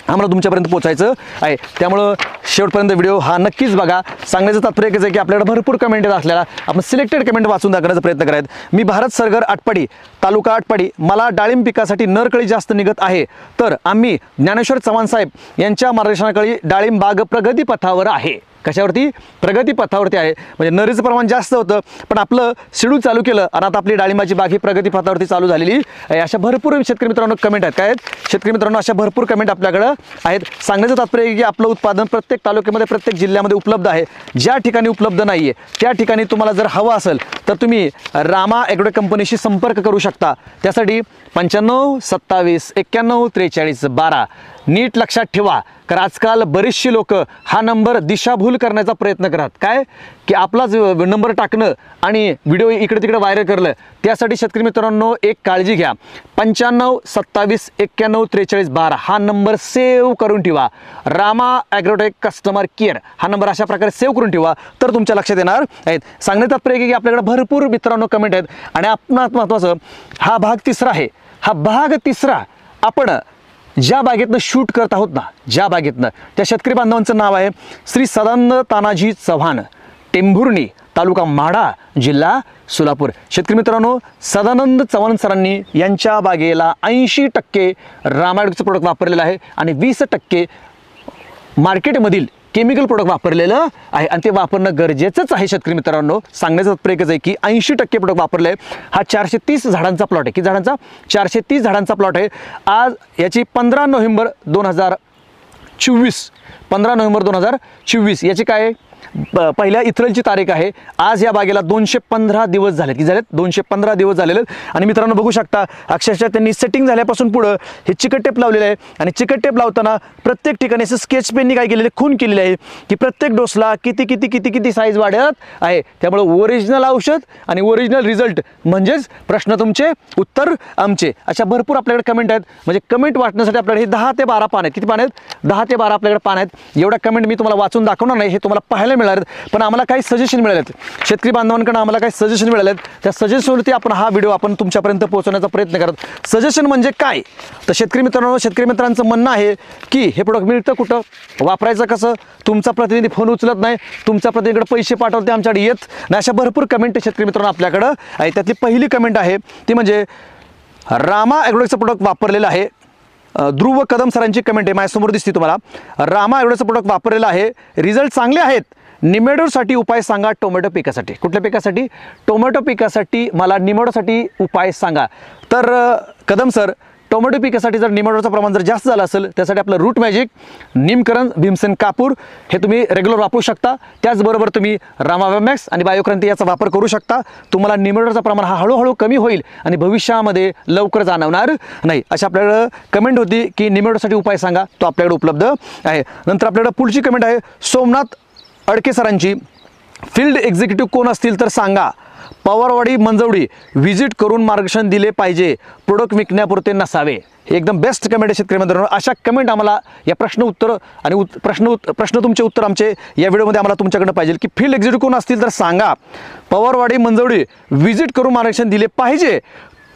आम्हाला तुमच्यापर्यंत पोहोचायचं आहे. त्यामुळं शेवटपर्यंत व्हिडिओ हा नक्कीच बघा. सांगण्याचं तात्पर्य एकच आहे की आपल्याकडे भरपूर कमेंट येत असल्याला आपण सिलेक्टेड कमेंट वाचून दाखवण्याचा प्रयत्न करायचा. मी भारत सरगर आटपाडी तालुका आटपाडी, मला डाळिंब पिकासाठी नरकळी जास्त निघत आहे, तर आम्ही ज्ञानेश्वर चव्हाण साहेब यांच्या मार्गदर्शनाखाली डाळिंब बाग प्रगतीपथावर आहे. कशावरती? प्रगती पथावरती आहे. म्हणजे नरीचं प्रमाण जास्त होतं, पण आपलं शेड्यूल चालू केलं आणि आता आपली डाळिंबाची बाग ही प्रगती पथावरती चालू झालेली आहे. अशा भरपूर शेतकरी मित्रांनो कमेंट आहेत. काय आहेत शेतकरी मित्रांनो? अशा भरपूर कमेंट आपल्याकडं आहेत. सांगण्याचं तात्पर्य आहे की आपलं उत्पादन प्रत्येक तालुक्यामध्ये, प्रत्येक जिल्ह्यामध्ये उपलब्ध आहे. ज्या ठिकाणी उपलब्ध नाही आहे त्या ठिकाणी तुम्हाला जर हवं असेल तर तुम्ही रामा ॲग्रो कंपनीशी संपर्क करू शकता. त्यासाठी 95 27 91 43 12 नीट लक्षात ठेवा. कारण आजकाल बरेचशी लोक हा नंबर दिशाभूल करण्याचा प्रयत्न करतात. काय की आपलाच नंबर टाकणं आणि व्हिडिओ इकडे तिकडे व्हायरल करलं. त्यासाठी शेतकरी मित्रांनो एक काळजी घ्या. 95 27 91 43 12 हा नंबर सेव्ह करून ठेवा. रामा ॲग्रोटेक कस्टमर केअर हा नंबर अशा प्रकारे सेव्ह करून ठेवा, तर तुमच्या लक्षात येणार आहेत. सांगण्यात तात्पर्य की आपल्याकडे भरपूर मित्रांनो कमेंट आहेत. आणि आपणात महत्त्वाचं हा भाग तिसरा आहे. हा भाग तिसरा आपण ज्या बागेतनं शूट करत आहोत ना, ज्या बागेतनं, त्या शेतकरी बांधवांचं नाव आहे श्री सदानंद तानाजी चव्हाण, टेंभुर्णी, तालुका माढा, जिल्हा सोलापूर. शेतकरी मित्रांनो, सदानंद चव्हाण सरांनी यांच्या बागेला 80% रामायणचं प्रोडक्ट वापरलेलं आहे आणि 20% मार्केटमधील केमिकल प्रोडक्ट वापरलेलं आहे. आणि ते वापरणं गरजेचंच आहे. शेतकरी मित्रांनो, सांगण्याचं तात्पर्य एकच आहे की 80% प्रोडक्ट वापरलं आहे. हा 430 झाडांचा प्लॉट आहे. किती झाडांचा? 430 झाडांचा प्लॉट आहे. आज याची 15 नोव्हेंबर 2024 15 नोव्हेंबर 2024 याची काय पहिल्या इथरलची तारीख आहे. आज या बागेला 215 दिवस झाले. की झालेत? 215 दिवस झालेले. आणि मित्रांनो बघू शकता, अक्षरशः त्यांनी सेटिंग झाल्यापासून पुढं हे चिकट टेप लावलेलं आहे. आणि चिकट टेप लावताना प्रत्येक ठिकाणी असं स्केच पेननी काय केलेलं, खून केलेले आहे की प्रत्येक डोसला किती किती किती किती साईज वाढत आहे. त्यामुळे ओरिजिनल औषध आणि ओरिजिनल रिझल्ट म्हणजेच प्रश्न तुमचे उत्तर आमचे, अशा भरपूर आपल्याकडे कमेंट आहेत. म्हणजे कमेंट वाचण्यासाठी आपल्याकडे हे 10 ते 12 पान आहेत. किती पान आहेत? 10 ते 12 आपल्याकडे पान आहेत. एवढ्या कमेंट मी तुम्हाला वाचून दाखवणार नाही, हे तुम्हाला पाहायला मिळाले. पण आम्हाला काही सजेशन मिळाले आहेत शेतकरी बांधवांकडून, आम्हाला काही सजेशन मिळाले आहेत. त्या सजेशनवरती आपण हा व्हिडिओ आपण तुमच्यापर्यंत पोहोचवण्याचा प्रयत्न करत. सजेशन म्हणजे काय? तर शेतकरी मित्रांनो, शेतकरी मित्रांचं म्हणणं आहे की हे प्रोडक्ट मिळतं कुठं, वापरायचं कसं, तुमचा प्रतिनिधी फोन उचलत नाही, तुमचा प्रतिनिधीकडे पैसे पाठवते आमच्याकडे येत नाही, अशा भरपूर कमेंट शेतकरी मित्रांनो आपल्याकडं आहे. त्यातली पहिली कमेंट आहे ती म्हणजे रामा ॲग्रोटेकचं प्रोडक्ट वापरलेलं आहे. ध्रुव कदम सरांची कमेंट आहे, माझ्यासमोर दिसते तुम्हाला. रामा ॲग्रोटेकचं प्रोडक्ट वापरलेलं आहे, रिझल्ट चांगले आहेत. निमेडोसाठी उपाय सांगा टोमॅटो पिकासाठी. कुठल्या पिकासाठी? टोमॅटो पिकासाठी मला निमेडोसाठी उपाय सांगा. तर कदम सर, टोमॅटो पिकासाठी जर निमेडोचं प्रमाण जर जास्त झालं असेल त्यासाठी आपलं रूट मॅजिक, निमकरण, भीमसेन कापूर हे तुम्ही रेग्युलर वापरू शकता. त्याचबरोबर तुम्ही रामावॅमॅक्स आणि बायोक्रांती याचा वापर करू शकता. तुम्हाला निमेडोचं प्रमाण हा हळूहळू कमी होईल आणि भविष्यामध्ये लवकर जाणवणार नाही. अशा आपल्याकडं कमेंट होती की निमेडोसाठी उपाय सांगा, तो आपल्याकडे उपलब्ध आहे. नंतर आपल्याकडे पुढची कमेंट आहे सोमनाथ अडके सरांची, फील्ड एक्झिक्युटिव्ह कोण असतील तर सांगा. पवारवाडी मंजवडी व्हिजिट करून मार्गदर्शन दिले पाहिजे, प्रोडक्ट विकण्यापुरते नसावे. एकदम बेस्ट कमेंट आहे शेतकरी मित्रांनो. अशा कमेंट आम्हाला या प्रश्न उत्तर आणि प्रश्न तुमचे उत्तर आमचे या व्हिडिओमध्ये आम्हाला तुमच्याकडनं पाहिजे की फील्ड एक्झिक्युटिव्ह कोण असतील तर सांगा. पवारवाडी मंजवडी व्हिजिट करून मार्गदर्शन दिले पाहिजे,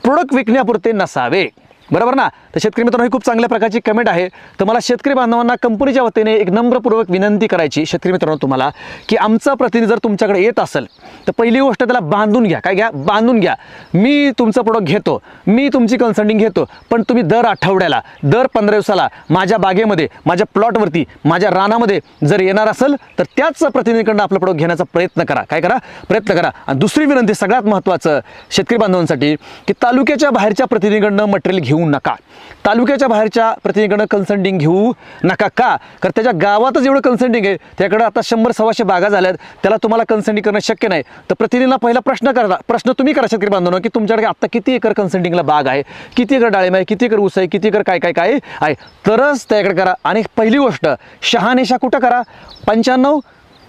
प्रोडक्ट विकण्यापुरते नसावे. बरोबर ना? तर शेतकरी मित्रांनो, ही खूप चांगल्या प्रकारची कमेंट आहे. तर मला शेतकरी बांधवांना कंपनीच्या वतीने एक नम्रपूर्वक विनंती करायची शेतकरी मित्रांनो तुम्हाला की आमचा प्रतिनिधी जर तुमच्याकडे येत असेल तर पहिली गोष्ट त्याला बांधून घ्या. काय घ्या? बांधून घ्या. मी तुमचं प्रोडक्ट घेतो, मी तुमची कन्सल्टिंग घेतो, पण तुम्ही दर आठवड्याला, दर 15 दिवसाला माझ्या बागेमध्ये, माझ्या प्लॉटवरती, माझ्या रानामध्ये जर येणार असेल तर त्याच प्रतिनिधीकडनं आपलं प्रोडक्ट घेण्याचा प्रयत्न करा. काय करा? प्रयत्न करा. आणि दुसरी विनंती सगळ्यात महत्त्वाचं शेतकरी बांधवांसाठी की तालुक्याच्या बाहेरच्या प्रतिनिधीकडनं मटेरियल घेऊ नका. तालुक्याच्या बाहेरच्या प्रतिनिधीकडनं कन्सल्टिंग घेऊ नका. का? कारण त्याच्या गावातच एवढं कन्सल्टिंग आहे, त्याकडे आता 100-125 बागा झाल्यात, त्याला तुम्हाला कन्सल्टिंग करणं शक्य नाही. तर प्रतिनिधीला पहिला प्रश्न तुम्ही करा शेतकरी बांधवांनो की तुमच्याकडे आत्ता किती एकर कन्सल्टिंगला बाग आहे, किती एकर डाळिंब आहे, किती एकर ऊस आहे, किती एकर काय काय काय आहे, तरच त्याकडे करा. आणि पहिली गोष्ट शहानिशा कुठं करा? 95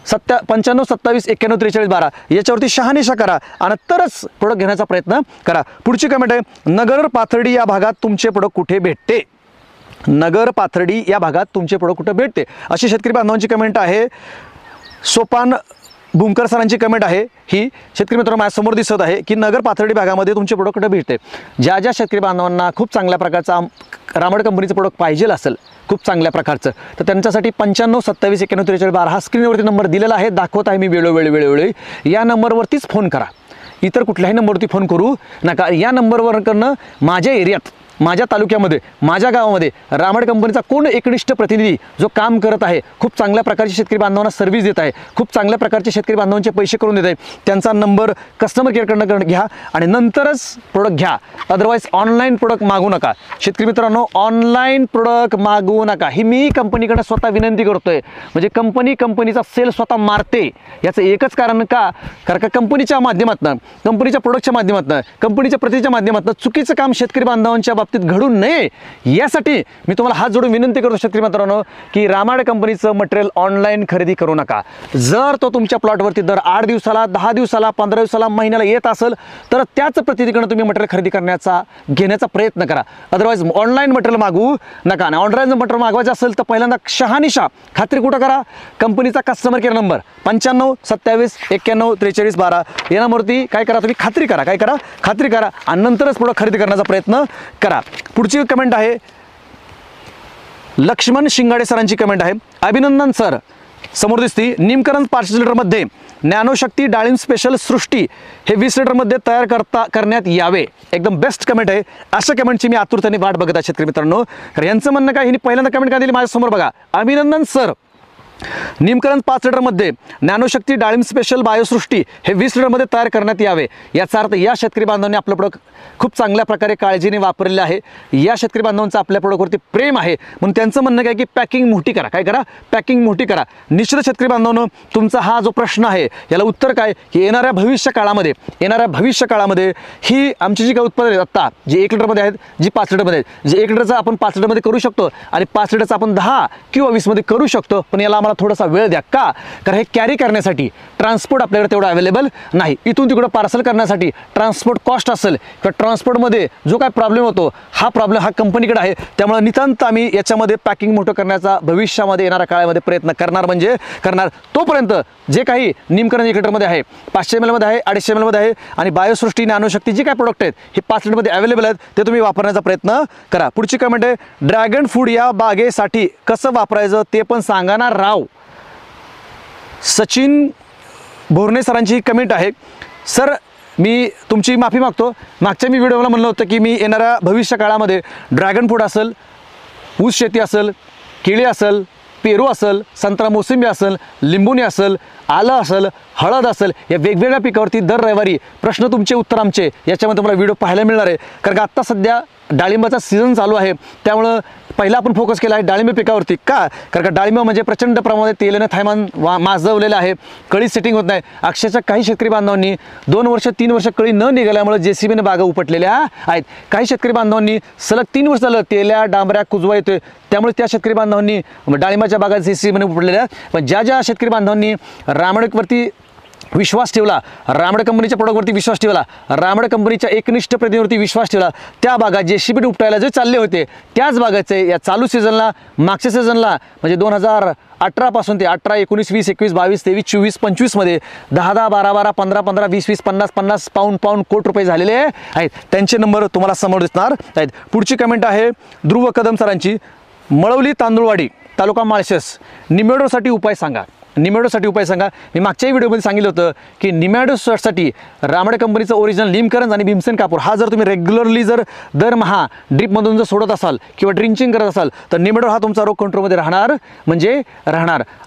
27 91 43 12 याच्यावरती शहानिशा करा आणि तरच प्रोडक्ट घेण्याचा प्रयत्न करा. पुढची कमेंट आहे नगर पाथर्डी या भागात तुमचे प्रोडक्ट कुठे भेटते. नगर पाथर्डी या भागात तुमचे प्रोडक्ट कुठे भेटते अशी शेतकरी बांधवांची कमेंट आहे. सोपान भूमकर सरांची कमेंट आहे. ही शेतकरी मित्रांनो माझ्यासमोर दिसत आहे की नगर पाथर्डी भागामध्ये तुमचे प्रोडक्ट कुठे भेटते. ज्या ज्या शेतकरी बांधवांना खूप चांगल्या प्रकारचा रामड कंपनीचं प्रोडक्ट पाहिजे असेल खूप चांगल्या प्रकारचं, तर त्यांच्यासाठी 95 27 91 43 12 हा स्क्रीनवरती नंबर दिलेला आहे, दाखवत आहे मी वेळोवेळी. या नंबरवरतीच फोन करा, इतर कुठल्याही नंबरवरती फोन करू नका. या नंबरवर करणं माझ्या एरियात माझ्या तालुक्यामध्ये, माझ्या गावामध्ये रामाड कंपनीचा कोण एकनिष्ठ प्रतिनिधी जो काम करत आहे, खूप चांगल्या प्रकारचे शेतकरी बांधवांना सर्व्हिस देत आहे, खूप चांगल्या प्रकारचे शेतकरी बांधवांचे पैसे करून देत आहे, त्यांचा नंबर कस्टमर केअरकडनं घ्या आणि नंतरच प्रोडक्ट घ्या. अदरवाईज ऑनलाईन प्रोडक्ट मागू नका. शेतकरी मित्रांनो, ऑनलाईन प्रोडक्ट मागवू नका ही मी कंपनीकडे स्वतः विनंती करतोय. म्हणजे कंपनीचा सेल स्वतः मारते याचं एकच कारण कारण का कंपनीच्या माध्यमातून, कंपनीच्या प्रोडक्टच्या माध्यमातून, कंपनीच्या प्रतिच्या माध्यमातून चुकीचं काम शेतकरी बांधवांच्या बाबतीत घडू नये यासाठी मी तुम्हाला हात जोडून विनंती करतो शेतकरी मित्रांनो की रामाड कंपनीचं मटेरियल ऑनलाईन खरेदी करू नका. जर तो तुमच्या प्लॉटवरती दर 8 दिवसाला, 10 दिवसाला, 15 दिवसाला, महिन्याला येत असेल तर त्याच प्रतिनिधीकडून तुम्ही मटेरियल खरेदी घेण्याचा प्रयत्न करा. अदरवाईज ऑनलाईन मटेरियल मागवू नका. आणि ऑनलाईन मटेरियल मागवायचं असेल तर पहिल्यांदा शहानिशा खात्री कुठं करा, कंपनीचा कस्टमर केअर नंबर 95 27 91 43 12 या नंबरवरती काय करा, तुम्ही खात्री करा, काय करा, खात्री करा आणि नंतरच प्रोडक्ट खरेदी करण्याचा प्रयत्न करा. पुढची कमेंट आहे लक्ष्मण शिंगाडे सरांची कमेंट आहे. अभिनंदन सर, समोर दिसती निमकरंज 500 लिटरमध्ये नॅनोशक्ती डाळिंब स्पेशल सृष्टी हे 20 लिटरमध्ये तयार करण्यात यावे. एकदम बेस्ट कमेंट आहे. अशा कमेंटची मी आतुरतेने वाट बघत आहे शेतकरी मित्रांनो. कारण यांचं म्हणणं काय, हिने पहिल्यांदा कमेंट काय दिली माझ्यासमोर बघा. अभिनंदन सर, निमकरंज 5 लिटरमध्ये नॅनोशक्ती डाळिंब स्पेशल बायोसृष्टी हे 20 लिटरमध्ये तयार करण्यात यावे. याचा अर्थ या शेतकरी बांधवांनी आपलं प्रोडक्ट खूप चांगल्या प्रकारे काळजीने वापरलेलं आहे. या शेतकरी बांधवांचं आपल्या प्रोडक्टवरती प्रेम आहे. म्हणून त्यांचं म्हणणं काय की पॅकिंग मोठी करा, काय करा, पॅकिंग मोठी करा. निश्चित शेतकरी बांधवांनो, तुमचा हा जो प्रश्न आहे याला उत्तर काय की येणाऱ्या भविष्य काळामध्ये ही आमची जी काही उत्पादन आहेत आत्ता जी 1 लिटरमध्ये आहेत, जी 5 लिटरमध्ये आहेत, जे 1 लिटरचं आपण 5 लिटरमध्ये करू शकतो आणि 5 लिटरचं आपण 10 किंवा 20 मध्ये करू शकतो. पण याला आम्हाला थोडासा वेळ द्या. का? कारण हे कॅरी करण्यासाठी ट्रान्सपोर्ट आपल्याकडे तेवढं अवेलेबल नाही. इथून तिकडं पार्सल करण्यासाठी ट्रान्सपोर्ट कॉस्ट असेल किंवा ट्रान्सपोर्टमध्ये जो काय प्रॉब्लेम होतो हा प्रॉब्लेम हा कंपनीकडे आहे. त्यामुळे नितांत आम्ही याच्यामध्ये पॅकिंग मोठं करण्याचा भविष्यामध्ये येणाऱ्या काळामध्ये प्रयत्न करणार. तोपर्यंत जे काही निमकरंज 1 लिटरमध्ये आहे, 500 ml मध्ये आहे, 250 ml मध्ये आहे आणि बायोसृष्टी नॅनोशक्ती जी काय प्रोडक्ट आहेत हे 5 लिटरमध्ये अवेलेबल आहेत, ते तुम्ही वापरण्याचा प्रयत्न करा. पुढची कमेंट आहे ड्रॅगन फ्रूट या बागेसाठी कसं वापरायचं ते पण सांगा ना राव. सचिन भोरणे सरांची कमेंट आहे. सर, मी तुमची माफी मागतो. मागच्या मी व्हिडिओला म्हणलं होतं की मी येणाऱ्या भविष्य काळामध्ये ड्रॅगन फ्रूट असेल, ऊस शेती असेल, केळी असेल, पेरू असेल, संत्रा मोसंबी असेल, लिंबुणी असेल, आलं असेल, हळद असेल, या वेगवेगळ्या पिकावरती दर रविवारी प्रश्न तुमचे उत्तर आमचे याच्यामध्ये तुम्हाला व्हिडिओ पाहायला मिळणार आहे. कारण का आत्ता सध्या डाळिंबाचा सीझन चालू आहे. त्यामुळं पहिला आपण फोकस केला आहे डाळिंब पिकावरती. का? कारण का डाळिंब म्हणजे प्रचंड प्रमाणात तेलाने थैमान माजवलेलं आहे, कळी सेटिंग होत नाही. अक्षरशः काही शेतकरी बांधवांनी 2 वर्ष 3 वर्ष कळी न निघाल्यामुळे JCBने बागा उपटलेल्या आहेत. काही शेतकरी बांधवांनी सलग 3 वर्ष झालं तेल्या डांबऱ्या कुजवा येतोय. त्यामुळे त्या शेतकरी बांधवांनी डाळिंबाच्या बागा JCBने उपटलेल्या आहेत. पण ज्या शेतकरी बांधवांनी रामाडवरती विश्वास ठेवला, रामाड कंपनीच्या प्रोडक्टवरती विश्वास ठेवला, रामाड कंपनीच्या एकनिष्ठ प्रतिनिधीवरती विश्वास ठेवला, त्या बागा JCB उपटायला जे चालले होते त्याच बागाचे या चालू सीझनला, मागच्या सीझनला म्हणजे 2018 पासून ते 18, 19, 20, 21, 22, 23, 24, 25 मध्ये 10, 10, 12, 12, 15, 15, 20, 20, 50, 50 पाऊंड कोटी रुपये झालेले आहेत. त्यांचे नंबर तुम्हाला समोर दिसणार आहेत. पुढची कमेंट आहे ध्रुव कदम सरांची. मळवली तांदुळवाडी तालुका माळशेज निमेडोसाठी उपाय सांगा. मी मागच्याही व्हिडिओमध्ये सांगितलं होतं की निमॅडोसाठी रामाड कंपनीचं ओरिजिनल निमकरंज आणि भीमसेन कापूर हा जर तुम्ही रेग्युलरली जर दरमहा ड्रीपमधून जर सोडत असाल किंवा ड्रिंचिंग करत असाल तर निमेडो हा तुमचा रोग कंट्रोलमध्ये राहणार.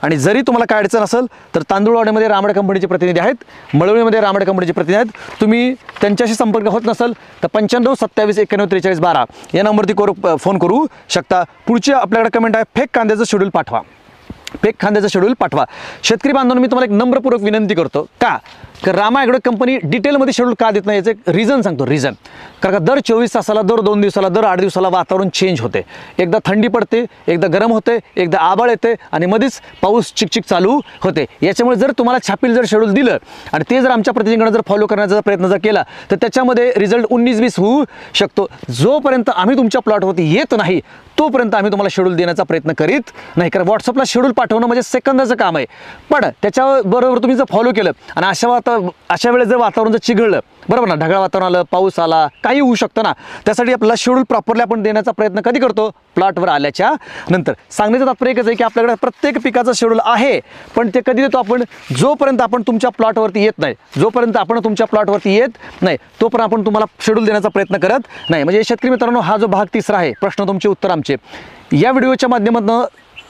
आणि जरी तुम्हाला काय अडचण असेल तर तांदूळवाडीमध्ये रामाड कंपनीचे प्रतिनिधी आहेत, मळवलीमध्ये रामाड कंपनीचे प्रतिनिधी आहेत. तुम्ही त्यांच्याशी संपर्क होत नसेल तर 95 27 91 43 12 या नंबरवरती फोन करू शकता. पुढची आपल्याकडे कमेंट आहे फेक कांद्याचं शेड्यूल पाठवा. शेतकरी बांधवांनो, मी तुम्हाला एक नम्रपूर्वक विनंती करतो. का? रामा ॲग्रो कंपनी डिटेलमध्ये शेड्यूल का देत नाही याचं एक रिझन सांगतो. कारण का दर 24 तासाला, दर 2 दिवसाला, दर 8 दिवसाला वातावरण चेंज होते. एकदा थंडी पडते, एकदा गरम होते, एकदा आभाळ येते आणि मध्येच पाऊस चिकचिक चालू होते. याच्यामुळे जर तुम्हाला छापील जर शेड्यूल दिलं आणि ते जर आमच्या प्रतिनिधींकडे जर फॉलो करण्याचा प्रयत्न जर केला तर त्याच्यामध्ये रिझल्ट 19-20 होऊ शकतो. जोपर्यंत आम्ही तुमच्या प्लॉटवरती येत नाही तोपर्यंत आम्ही तुम्हाला शेड्यूल देण्याचा प्रयत्न करीत नाही. कारण व्हॉट्सअपला शेड्यूल पाठवणं म्हणजे सेकंदाचं काम आहे. पण त्याच्याबरोबर तुम्ही जर फॉलो केलं आणि अशा आता अशा वेळेस जर वातावरण जर चिघळलं, बरोबर ना, ढगाळ वातावरण आलं, पाऊस आला, काही होऊ शकतं ना, त्यासाठी आपल्याला शेड्यूल प्रॉपरली आपण देण्याचा प्रयत्न कधी करतो? प्लॉटवर आल्याच्या नंतर. सांगण्याचं तात्पर्य एकच आहे की आपल्याकडे प्रत्येक पिकाचं शेड्यूल आहे, पण ते कधी देतो आपण? जोपर्यंत आपण तुमच्या प्लॉटवरती येत नाही, जोपर्यंत आपण तुमच्या प्लॉटवरती येत नाही तोपर्यंत आपण तुम्हाला शेड्यूल देण्याचा प्रयत्न करत नाही. म्हणजे शेतकरी मित्रांनो, हा जो भाग तिसरा आहे, प्रश्न तुमचे उत्तर आमचे, या व्हिडिओच्या माध्यमातून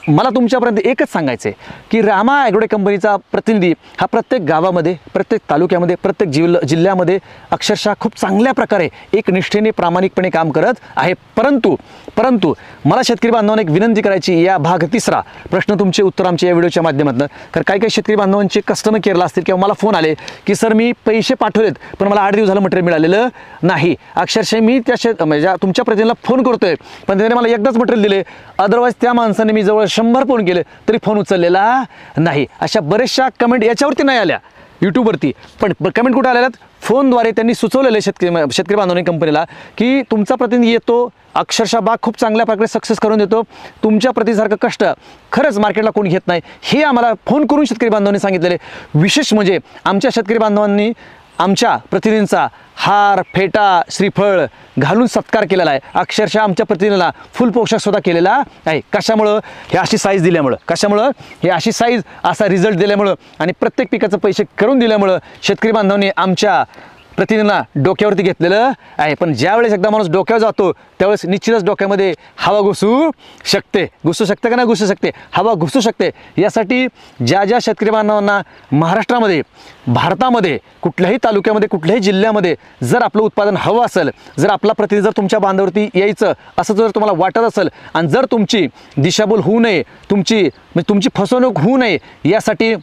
मला तुमच्यापर्यंत एकच सांगायचं आहे की रामा ॲग्रोटेक कंपनीचा प्रतिनिधी हा प्रत्येक गावामध्ये, प्रत्येक तालुक्यामध्ये, प्रत्येक जिल्ह्यामध्ये अक्षरशः खूप चांगल्या प्रकारे एक निष्ठेने प्रामाणिकपणे काम करत आहे. परंतु मला शेतकरी बांधवांना एक विनंती करायची, या भाग तिसरा, प्रश्न तुमचे उत्तर आमचे, या व्हिडिओच्या माध्यमातून. कारण काही शेतकरी बांधवांचे कस्टमर केअरला असतील किंवा मला फोन आले की सर मी पैसे पाठवलेत पण मला 8 दिवस झालं मटेरियल मिळालेलं नाही. अक्षरशः मी त्या म्हणजे तुमच्या प्रतिनिधीला फोन करतोय पण त्याने मला एकदाच मटेरियल दिले, अदरवाईज त्या माणसाने मी जवळ 100 फोन केले तरी फोन उचललेला नाही. अशा बऱ्याचशा कमेंट याच्यावरती नाही आल्या यूट्यूबवरती, पण कमेंट कुठे आल्यात? फोनद्वारे त्यांनी सुचवलेले शेतकरी बांधवांनी कंपनीला की तुमचा प्रतिनिधी येतो, अक्षरशः बाग खूप चांगल्या प्रकारे सक्सेस करून देतो, तुमच्या प्रतिसारखं कष्ट खरंच मार्केटला कोणी घेत नाही, हे आम्हाला फोन करून शेतकरी बांधवांनी सांगितलेले. विशेष म्हणजे आमच्या शेतकरी बांधवांनी आमच्या प्रतिनिधींचा हार, फेटा, श्रीफळ घालून सत्कार केलेला आहे. अक्षरशः आमच्या प्रतिनिधीला फुल पोशाख सुद्धा केलेला आहे. कशामुळं? हे अशी साईज दिल्यामुळं. कशामुळं? हे अशी साईज, असा रिझल्ट दिल्यामुळं आणि प्रत्येक पिकाचं पैसे करून दिल्यामुळं शेतकरी बांधवांनी आमच्या प्रतिनिधींना डोक्यावरती घेतलेलं आहे. पण ज्यावेळेस एकदा माणूस डोक्यावर जातो त्यावेळेस निश्चितच डोक्यामध्ये हवा घुसू शकते का नाही घुसू शकते? हवा घुसू शकते. यासाठी ज्या शेतकरी बांधवांना महाराष्ट्रामध्ये, भारतामध्ये कुठल्याही तालुक्यामध्ये, कुठल्याही जिल्ह्यामध्ये जर आपलं उत्पादन हवं असेल, जर आपला प्रतिनिधी जर तुमच्या बांधावरती यायचं असं जर तुम्हाला वाटत असेल आणि जर तुमची दिशाभूल होऊ नये, तुमची फसवणूक होऊ नये, यासाठी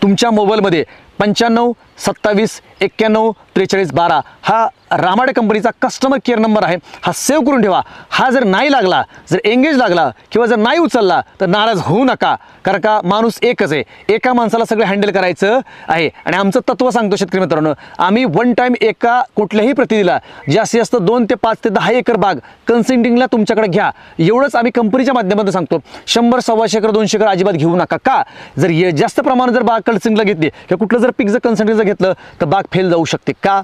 तुमच्या मोबाईलमध्ये 95 27 91 43 12 हा रामाडे कंपनीचा कस्टमर केअर नंबर आहे. हा सेव्ह करून ठेवा. हा जर नाही लागला, जर एंगेज लागला किंवा जर नाही उचलला तर नाराज होऊ नका. कारण का माणूस एकच आहे, एका माणसाला सगळं हँडल करायचं आहे. आणि आमचं तत्व सांगतो शेतकरी मित्रांनो, आम्ही वन टाईम एका कुठल्याही प्रतिनिधीला जास्तीत जास्त 2 ते 5 ते 10 एकर बाग कन्सेंटिंगला तुमच्याकडे घ्या, एवढंच आम्ही कंपनीच्या माध्यमातून सांगतो. 100 125 एकर 200 एकर अजिबात घेऊ नका. का? जर जास्त प्रमाणात जर बाग कन्सेंटिंगला घेतली किंवा कुठलं जर पीक जर कन्सेंटिंगला घेतलं तर बाग फेल जाऊ शकते. का?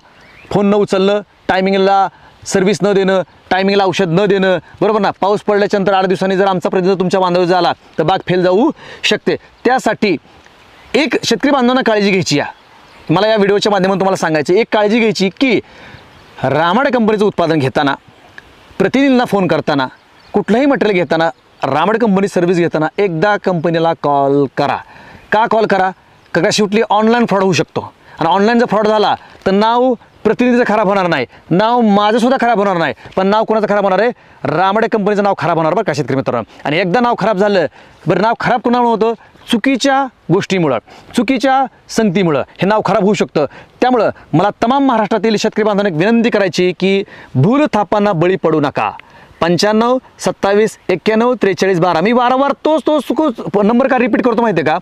फोन न उचललं, टायमिंगला सर्व्हिस न देणं, टायमिंगला औषध न देणं, बरोबर ना. पाऊस पडल्याच्या नंतर 8 दिवसांनी जर आमचा प्रतिनिधी तुमच्या बांधावर झाला तर बाग फेल जाऊ शकते. त्यासाठी एक शेतकरी बांधवांना काळजी घ्यायची आहे. मला या व्हिडिओच्या माध्यमातून तुम्हाला सांगायचं, एक काळजी घ्यायची की रामाडे कंपनीचं उत्पादन घेताना, प्रतिनिधींना फोन करताना, कुठलंही मटेरियल घेताना, रामाडे कंपनी सर्व्हिस घेताना एकदा कंपनीला कॉल करा. का कॉल करा? का शेवटी ऑनलाईन फ्रॉड होऊ शकतो आणि ऑनलाईन जर फ्रॉड झाला तर नाव प्रतिनिधीचं खराब होणार नाही, नाव माझं सुद्धा खराब होणार नाही, पण नाव कोणाचं खराब होणार आहे? रामाडे कंपनीचं नाव खराब होणार बरं का शेतकरी मित्रांनो. आणि एकदा नाव खराब झालं, बरं नाव खराब कोणामुळे होतं? चुकीच्या गोष्टीमुळं, चुकीच्या संगतीमुळं हे नाव खराब होऊ शकतं. त्यामुळं मला तमाम महाराष्ट्रातील शेतकरी बांधवांना एक विनंती करायची की भूलथापांना बळी पडू नका. 95 27 91 43 12 मी वारंवार तोच नंबर का रिपीट करतो माहिती आहे का?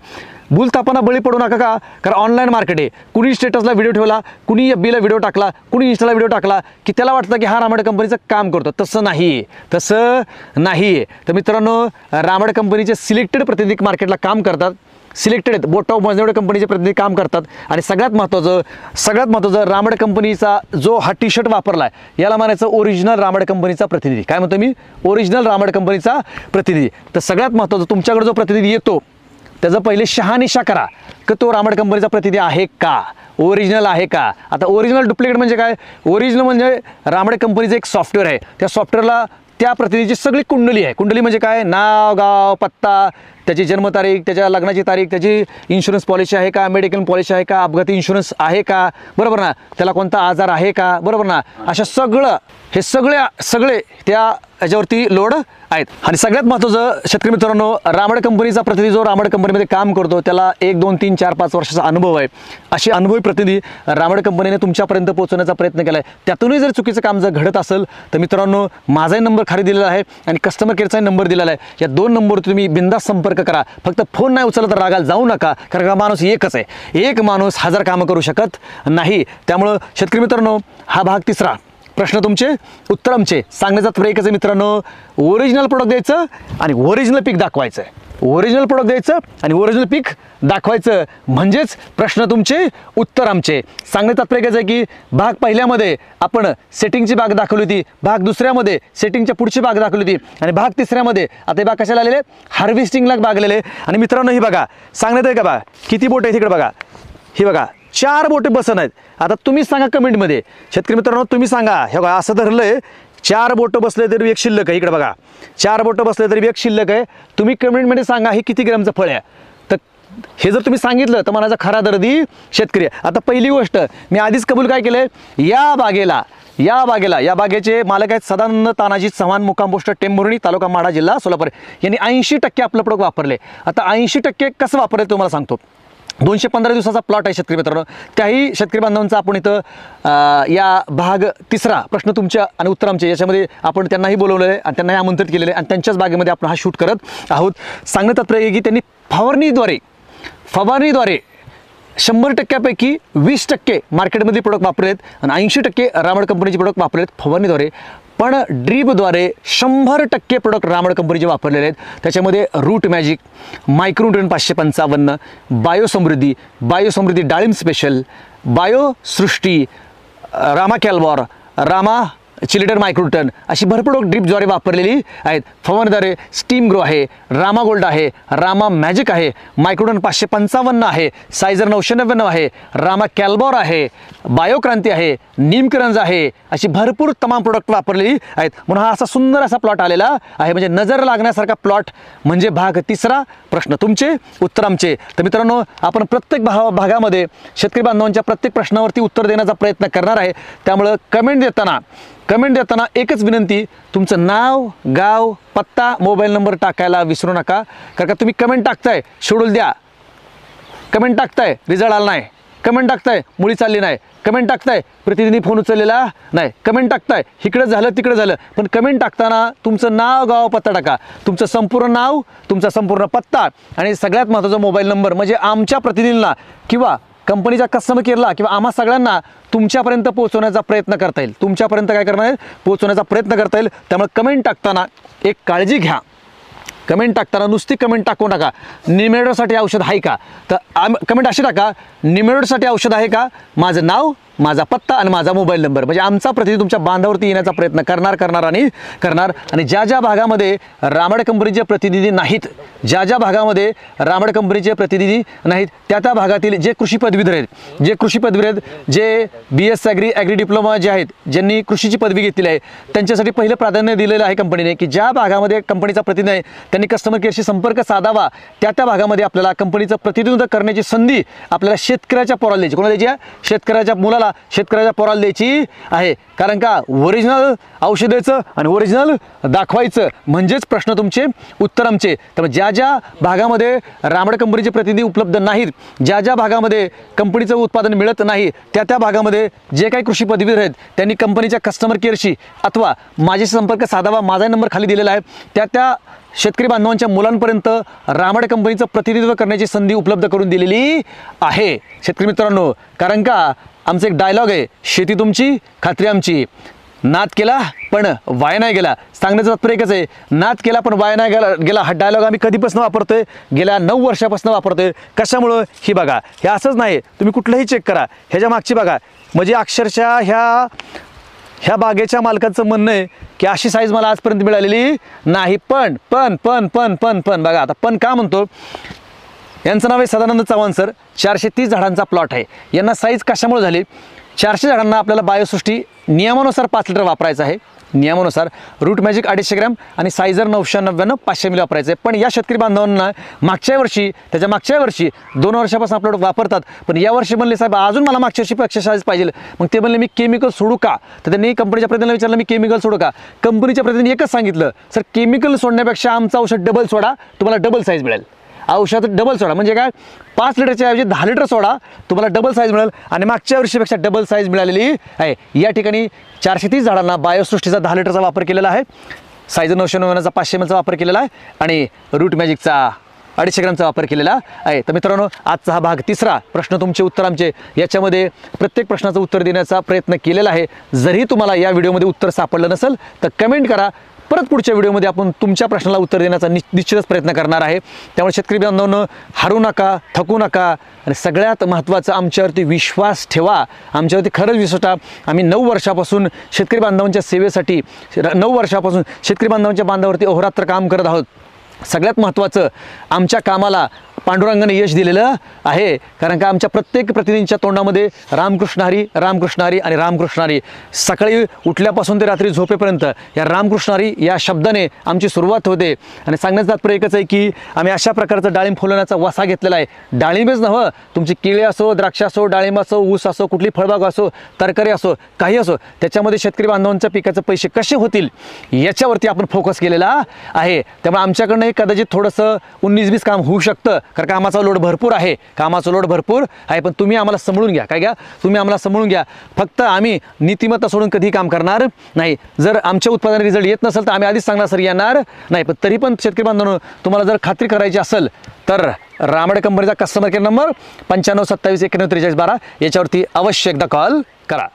भूलथापांना बळी पडू नका. का? कारण ऑनलाईन मार्केट आहे. कुणी स्टेटसला व्हिडिओ ठेवला, कुणी FBला व्हिडिओ टाकला, कुणी इंस्टाला व्हिडिओ टाकला की त्याला वाटतं की हा रामाडे कंपनीचं काम करतो. तसं नाही. तर मित्रांनो, रामाडे कंपनीचे सिलेक्टेड प्रतिनिधी मार्केटला काम करतात, सिलेक्टेड आहेत, बोट ऑफ मजनेवडे कंपनीचे प्रतिनिधी काम करतात. आणि सगळ्यात महत्त्वाचं रामाडे कंपनीचा जो हा टी शर्ट वापरला आहे याला म्हणायचं ओरिजिनल रामाडे कंपनीचा प्रतिनिधी. काय म्हणतो मी? ओरिजिनल रामाडे कंपनीचा प्रतिनिधी. तर सगळ्यात महत्त्वाचं, तुमच्याकडे जो प्रतिनिधी येतो त्याचं पहिले शहानिशा करा की तो रामाडे कंपनीचा प्रतिनिधी आहे का, ओरिजिनल आहे का. आता ओरिजिनल डुप्लिकेट म्हणजे काय? ओरिजिनल म्हणजे रामाडे कंपनीचं एक सॉफ्टवेअर आहे, त्या सॉफ्टवेअरला त्या प्रतिनिधीची सगळी कुंडली आहे. कुंडली म्हणजे काय? नाव, गाव, पत्ता, त्याची जन्मतारीख, त्याच्या लग्नाची तारीख, त्याची इन्शुरन्स पॉलिसी आहे का, मेडिकल पॉलिसी आहे का, अपघाती इन्शुरन्स आहे का, बरोबर ना, त्याला कोणता आजार आहे का, बरोबर ना. अशा सगळे त्या याच्यावरती लोड आहेत. आणि सगळ्यात महत्त्वाचं शेतकरी मित्रांनो, रामाडे कंपनीचा प्रतिनिधी जो रामाडे कंपनीमध्ये काम करतो त्याला 1 2 3 4 5 वर्षाचा अनुभव आहे. अशी अनुभवी प्रतिनिधी रामाडे कंपनीने तुमच्यापर्यंत पोहोचवण्याचा प्रयत्न केला आहे. त्यातूनही जर चुकीचं काम जर घडत असेल तर मित्रांनो, माझाही नंबर खाली दिलेला आहे आणि कस्टमर केअरचाही नंबर दिलेला आहे. या 2 नंबरवर तुम्ही बिनधास्त संपर्क करा. फक्त फोन नाही उचलला तर रागाला जाऊ नका, कारण का माणूस एकच आहे, एक माणूस 1000 कामं करू शकत नाही. त्यामुळं शेतकरी मित्रांनो, हा भाग तिसरा, प्रश्न तुमचे उत्तर आमचे. सांगण्याचा एकच आहे मित्रांनो, ओरिजिनल प्रोडक्ट द्यायचं आणि ओरिजिनल पीक दाखवायचं. ओरिजिनल प्रोडक्ट द्यायचं आणि ओरिजिनल पीक दाखवायचं, म्हणजेच प्रश्न तुमचे उत्तर आमचे. सांगणे तात्पर्य आहे की भाग पहिल्यामध्ये आपण सेटिंगची बाग दाखवली होती, भाग दुसऱ्यामध्ये सेटिंगच्या पुढची बाग दाखवली होती आणि भाग तिसऱ्यामध्ये आता बाग कशाला आलेले, हार्वेस्टिंगला बाग आलेले. आणि मित्रांनो ही बघा सांगण्यात आहे का बा किती बोट आहे तिकडे बघा, ही बघा 4 बोटे बसन आहेत. आता तुम्ही सांगा कमेंटमध्ये, शेतकरी मित्रांनो तुम्ही सांगा, हे बघा असं धरलंय 4 बोटं बसले तरी एक शिल्लक आहे. इकडे बघा 4 बोटं बसले तरी एक शिल्लक आहे. तुम्ही कमेंटमध्ये सांगा हे किती ग्रॅमचं फळ आहे. तर हे जर तुम्ही सांगितलं तर मनाचा खरा दर्दी शेतकरी. आता पहिली गोष्ट मी आधीच कबूल काय केलंय, या बागेचे मालक आहेत सदानंद तानाजी चव्हाण, मुक्काम पोस्ट टेंभुर्णी, तालुका माढा, जिल्हा सोलापूर. यांनी 80% आपलं प्रोडक्ट वापरले. आता 80% कसं वापरले तुम्हाला सांगतो. 215 दिवसाचा प्लॉट आहे शेतकरी मित्रांनो. त्याही शेतकरी बांधवांचा आपण इथं या भाग तिसरा प्रश्न तुमच्या आणि उत्तर आमचे याच्यामध्ये आपण त्यांनाही बोलवलेलं आहे आणि त्यांनाही आमंत्रित केलेलं आहे आणि त्यांच्याच बागेमध्ये आपण हा शूट करत आहोत. सांगणं तात्पर्य की त्यांनी फवारणीद्वारे 100%पैकी 20% मार्केटमध्ये प्रोडक्ट वापरलेत आणि 80% रामड कंपनीचे प्रोडक्ट वापरलेत फवारणीद्वारे. पण ड्रीपद्वारे 100% प्रोडक्ट रामड कंपनीचे वापरलेले आहेत. त्याच्यामध्ये रूट मॅजिक, मायक्रोन्यूट्रिएंट 555, बायोसमृद्धी डाळिंब स्पेशल, बायोसृष्टी, रामा कॅल्बॉर, रामा चिलिटर मायक्रोटन अशी भरपूर ड्रीपद्वारे वापरलेली आहेत. फवारणीद्वारे स्टीम ग्रो आहे, रामा गोल्ड आहे, रामा मॅजिक आहे, मायक्रोटन 555 आहे, सायझर 999 आहे, रामा कॅल्बॉर आहे, बायोक्रांती आहे, नीमकरंज आहे, अशी भरपूर तमाम प्रोडक्ट वापरलेली आहेत. म्हणून हा असा सुंदर असा प्लॉट आलेला आहे. म्हणजे नजर लागण्यासारखा प्लॉट म्हणजे भाग तिसरा प्रश्न तुमचे उत्तर आमचे. तर मित्रांनो आपण प्रत्येक भागामध्ये शेतकरी बांधवांच्या प्रत्येक प्रश्नावरती उत्तर देण्याचा प्रयत्न करणार आहे. त्यामुळं कमेंट देताना एकच विनंती, तुमचं नाव, गाव, पत्ता, मोबाईल नंबर टाकायला विसरू नका. कारण का तुम्ही कमेंट टाकताय शेड्यूल द्या, कमेंट टाकताय रिझल्ट आला नाही, कमेंट टाकताय मुळी चालली नाही, कमेंट टाकताय प्रतिनिधी फोन उचललेला नाही, कमेंट टाकताय इकडं झालं तिकडं झालं. पण कमेंट टाकताना तुमचं नाव, गाव, पत्ता टाका, तुमचं संपूर्ण नाव, तुमचा संपूर्ण पत्ता आणि सगळ्यात महत्त्वाचा मोबाईल नंबर. म्हणजे आमच्या प्रतिनिधींना किंवा कंपनीच्या कस्टमर केअरला किंवा आम्हा सगळ्यांना तुमच्यापर्यंत पोहोचवण्याचा प्रयत्न करता येईल, तुमच्यापर्यंत काय करणार आहे पोहोचवण्याचा प्रयत्न करता येईल. त्यामुळे कमेंट टाकताना एक काळजी घ्या, कमेंट टाकताना नुसती कमेंट टाकू नका निमेडोसाठी औषध आहे का, तर कमेंट अशी टाका निमेडोसाठी औषध आहे का, माझं नाव, माझा पत्ता आणि माझा मोबाईल नंबर. म्हणजे आमचा प्रतिनिधी तुमच्या बांधावरती येण्याचा प्रयत्न करणार. आणि ज्या भागामध्ये रामड कंपनीचे प्रतिनिधी नाहीत, ज्या भागामध्ये रामड कंपनीचे प्रतिनिधी नाहीत त्या भागातील जे कृषी पदवीधर आहेत, जे BS ॲग्री डिप्लोमा जे आहेत, ज्यांनी कृषीची पदवी घेतलेली आहे, त्यांच्यासाठी पहिलं प्राधान्य दिलेलं आहे कंपनीने की ज्या भागामध्ये कंपनीचा प्रतिनिधी आहे त्यांनी कस्टमर केअरशी संपर्क साधावा. त्या भागामध्ये आपल्याला कंपनीचं प्रतिनिधित्व करण्याची संधी आपल्याला शेतकऱ्याच्या पोराला द्यायची. कोणाला द्यायची? शेतकऱ्याच्या मुलाला, शेतकऱ्याच्या पोराला द्यायची आहे. कारण का ओरिजिनल औषधाचं आणि ओरिजिनल दाखवायचं, म्हणजेच प्रश्न तुमचे उत्तर आमचे. त्यामुळे ज्या भागामध्ये रामड कंपनीचे प्रतिनिधी उपलब्ध नाहीत, ज्या भागामध्ये कंपनीचं उत्पादन मिळत नाही, त्या भागामध्ये जे काही कृषी पदवीधर आहेत त्यांनी कंपनीच्या कस्टमर केअरशी अथवा माझ्याशी संपर्क साधावा. माझा नंबर खाली दिलेला आहे. त्या शेतकरी बांधवांच्या मुलांपर्यंत रामड कंपनीचं प्रतिनिधित्व करण्याची संधी उपलब्ध करून दिलेली आहे शेतकरी मित्रांनो. कारण का आमचा एक डायलॉग आहे, शेती तुमची खात्री आमची. नाद केला पण वाया नाही गेला. सांगण्याचं तात्पर्य एकच आहे, नाद केला पण वाया नाही गेला. हा डायलॉग आम्ही कधीपासून वापरतोय, गेल्या 9 वर्षापासून वापरतोय. कशामुळं? ही बघा, हे असंच नाही, तुम्ही कुठलंही चेक करा, ह्याच्या मागची बघा. म्हणजे अक्षरशः ह्या बागेच्या मालकाचं म्हणणं आहे की अशी साईज मला आजपर्यंत मिळालेली नाही. पण बघा आता पण का म्हणतो, यांचं नाव आहे सदानंद चव्हाण सर. 430 झाडांचा प्लॉट आहे. यांना साईज कशामुळे झाली? 400 झाडांना आपल्याला बायोसृष्टी नियमानुसार 5 लिटर वापरायचं आहे, नियमानुसार. रूट मॅजिक 250 ग्रॅम आणि सायझर 999 500 मिली वापरायचं आहे. पण या शेतकरी बांधवांना मागच्या वर्षी 2 वर्षापासून आपल्याला वापरतात. पण यावर्षी म्हणले साहेब अजून मला मागच्या वर्षी 500 साईज पाहिजे. मग ते म्हणले मी केमिकल सोडू का? तर त्यांनी कंपनीच्या प्रतिनिधीला विचारलं मी केमिकल सोडू का? कंपनीच्या प्रतिनिधीने एकच सांगितलं, सर केमिकल सोडण्यापेक्षा आमचं औषध डबल सोडा, तुम्हाला डबल साईज मिळेल. औषध डबल सोडा म्हणजे काय, 5 लिटरच्या ऐवजी 10 लिटर सोडा, तुम्हाला डबल साईज मिळेल. आणि मागच्या वर्षीपेक्षा डबल साईज मिळालेली आहे. या ठिकाणी 430 झाडांना बायोसृष्टीचा 10 लिटरचा वापर केलेला आहे, सायझर 999चा 500 mlचा वापर केलेला आहे आणि रूट मॅजिकचा 250 ग्रॅमचा वापर केलेला आहे. तर मित्रांनो आजचा हा भाग तिसरा प्रश्न तुमचे उत्तर आमचे, याच्यामध्ये प्रत्येक प्रश्नाचं उत्तर देण्याचा प्रयत्न केलेला आहे. जरी तुम्हाला या व्हिडिओमध्ये उत्तर सापडलं नसेल तर कमेंट करा, परत पुढच्या व्हिडिओमध्ये आपण तुमच्या प्रश्नाला उत्तर देण्याचा निश्चितच प्रयत्न करणार आहे। त्यामुळे शेतकरी बांधवांनो, हरू नका, थकू नका आणि सगळ्यात महत्त्वाचं आमच्यावरती विश्वास ठेवा। आमच्यावरती खरंच विश्वास ठेवा। आम्ही 9 वर्षापासून शेतकरी बांधवांच्या सेवेसाठी 9 वर्षापासून शेतकरी बांधवांच्या बांधावरती अहोरात्र काम करत आहोत। सगळ्यात महत्त्वाचं आमच्या कामाला पांडुरंगाने यश दिलेलं आहे, कारण का आमच्या प्रत्येक प्रतिनिधींच्या तोंडामध्ये रामकृष्ण हरी, रामकृष्ण हरी आणि रामकृष्ण हरी। सकाळी उठल्यापासून ते रात्री झोपेपर्यंत या रामकृष्ण हरी या शब्दाने आमची सुरुवात होते। आणि सांगण्याचं तात्पर्य एकच आहे की आम्ही अशा प्रकारचं डाळिंब फुलवण्याचा वसा घेतलेला आहे। डाळिंबच नव्हं, तुमची केळी असो, द्राक्ष असो, डाळिंब असो, ऊस असो, कुठली फळबाग असो, तरकारी असो, काही असो, त्याच्यामध्ये शेतकरी बांधवांच्या पिकाचे पैसे कसे होतील याच्यावरती आपण फोकस केलेला आहे। त्यामुळे आमच्याकडनं कदाचित थोडंसं 19-20 काम होऊ शकतं, कारण कामाचा लोड भरपूर आहे, कामाचा लोड भरपूर आहे, पण तुम्ही आम्हाला सांभाळून घ्या। काय घ्या? तुम्ही आम्हाला सांभाळून घ्या। फक्त आम्ही नीतिमत्ता सोडून कधी काम करणार नाही। जर आमच्या उत्पादन रिझल्ट येत नसेल तर आम्ही आधीच सांगणार सर येणार नाही, पण तरी पण शेतकरी बांधवांनो, तुम्हाला जर खात्री करायची असेल तर रामडे कंपनीचा कस्टमर केअर नंबर 9527914312 याच्यावरती अवश्य एकदा कॉल करा।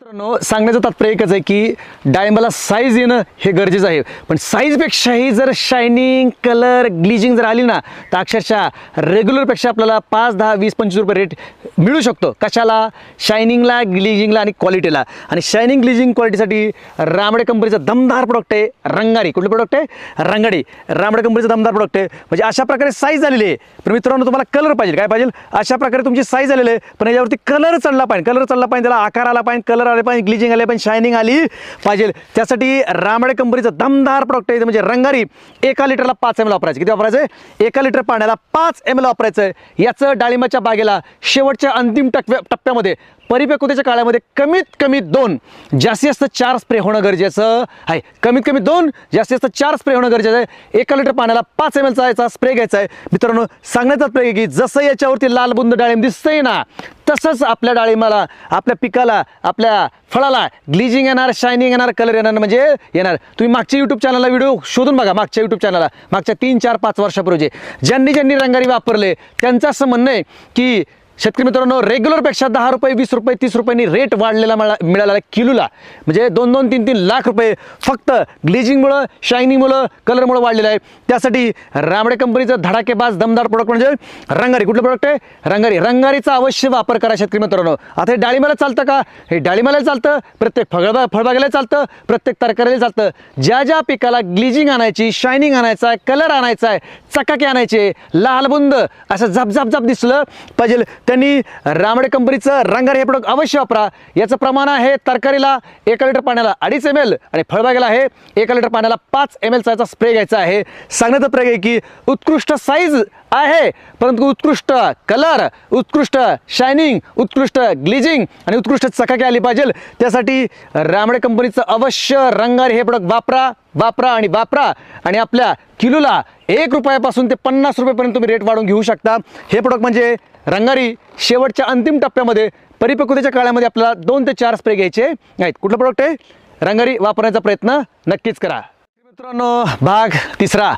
मित्रांनो, सांगण्याचं तात्पर्य एकच आहे की डाळिंबाला साईज येणं हे गरजेचं आहे, पण साईजपेक्षाही जर शायनिंग, कलर, ग्लिजिंग जर आली ना तर अक्षरशः रेग्युलरपेक्षा आपल्याला 5, 10, 20, 25 रुपये रेट मिळू शकतो। कशाला? शायनिंगला, ग्लिजिंगला आणि क्वालिटीला। आणि शायनिंग, ग्लिजिंग, क्वालिटीसाठी रामडे कंपनीचा दमदार प्रोडक्ट आहे रंगारी। कुठलं प्रोडक्ट आहे? रंगारी। रामडे कंपनीचा दमदार प्रोडक्ट आहे, म्हणजे अशा प्रकारे साईज आलेली आहे। पण मित्रांनो, तुम्हाला कलर पाहिजे, काय पाहिजे? अशा प्रकारे तुमची साईज आलेली आहे, पण याच्यावरती कलर चढला पाहिजे, कलर चढला पाहिजे, त्याला आकार आला पाहिजे, कलर आले पाहिजे, ग्लिजिंग आले पाहिजे, शायनिंग आली पाहिजे। त्यासाठी रामडे कंपनीचा दमदार प्रोडक्ट आहे, म्हणजे रंगारी। 1 लिटरला 5 ml वापरायचं। किती वापरायचं? 1 लिटर पाण्याला 5 ml वापरायचं। याचं डाळिंबाच्या बागेला शेवटच्या अंतिम टप्प्यामध्ये परिपक्वतेच्या काळामध्ये कमीत कमी 2, जास्तीत जास्त 4 स्प्रे होणं गरजेचं आहे। कमीत कमी 2, जास्तीत जास्त 4 स्प्रे होणं गरजेचं आहे। 1 लिटर पाण्याला 5 ml चा याचा स्प्रे घ्यायचा आहे। मित्रांनो, सांगण्याचा प्रयत्न की जसं याच्यावरती लाल बुंद डाळिंब दिसतंय ना, तसंच आपल्या डाळिंबाला, आपल्या पिकाला, आपल्या फळाला ग्लिजिंग येणार, शायनिंग येणार, कलर येणार, म्हणजे येणार। तुम्ही मागच्या यूट्यूब चॅनलला व्हिडिओ शोधून बघा, मागच्या यूट्यूब चॅनलला मागच्या 3, 4, 5 वर्षापूर्वीचे ज्यांनी रंगारी वापरले त्यांचं असं म्हणणं आहे की शेतकरी मित्रांनो, रेग्युलरपेक्षा 10 रुपये, 20 रुपये, 30 रुपयांनी रेट वाढलेला मिळाला किलोला, म्हणजे 2-2, 3-3 लाख रुपये फक्त ग्लिजिंगमुळं, शायनिंगमुळं, कलरमुळं वाढलेलं आहे। त्यासाठी रामडे कंपनीचं धडाकेबाज दमदार प्रोडक्ट म्हणजे रंगारी। कुठलं प्रोडक्ट आहे? रंगारी। रंगारीचा अवश्य वापर करा शेतकरी मित्रांनो। आता हे डाळिंबाला चालतं का? हे डाळिंबाला चालतं, प्रत्येक फळबागेला चालतं, प्रत्येक तरकारीला चालतं। ज्या ज्या पिकाला ग्लिजिंग आणायची, शायनिंग आणायचा आहे, कलर आणायचा आहे, चकाके आणायचे, लालबुंद असं झप दिसलं पाहिजे, त्यांनी रामडे कंपनीचं रंगारी हे प्रोडक्ट अवश्य वापरा। याचं प्रमाण आहे तरकारीला 1 लिटर पाण्याला 2.5 ml आणि फळबागेला आहे 1 लिटर पाण्याला 5 ml चा स्प्रे घ्यायचा आहे। सांगण्याचा प्रयत्न आहे की उत्कृष्ट साईज आहे, परंतु उत्कृष्ट कलर, उत्कृष्ट शायनिंग, उत्कृष्ट ग्लिजिंग आणि उत्कृष्ट चकाकी आली पाहिजे। त्यासाठी रामडे कंपनीचं अवश्य रंगारी हे प्रोडक्ट वापरा आणि आपल्या किलोला 1 रुपयापासून ते 50 रुपयेपर्यंत तुम्ही रेट वाढवून घेऊ शकता। हे प्रोडक्ट म्हणजे रंगारी। शेवटच्या अंतिम टप्प्यामध्ये परिपक्वतेच्या काळामध्ये आपल्याला 2 ते 4 स्प्रे घ्यायचे आहेत। कुठलं प्रोडक्ट आहे? रंगारी। वापरण्याचा प्रयत्न नक्कीच करा। मित्रांनो, भाग 3,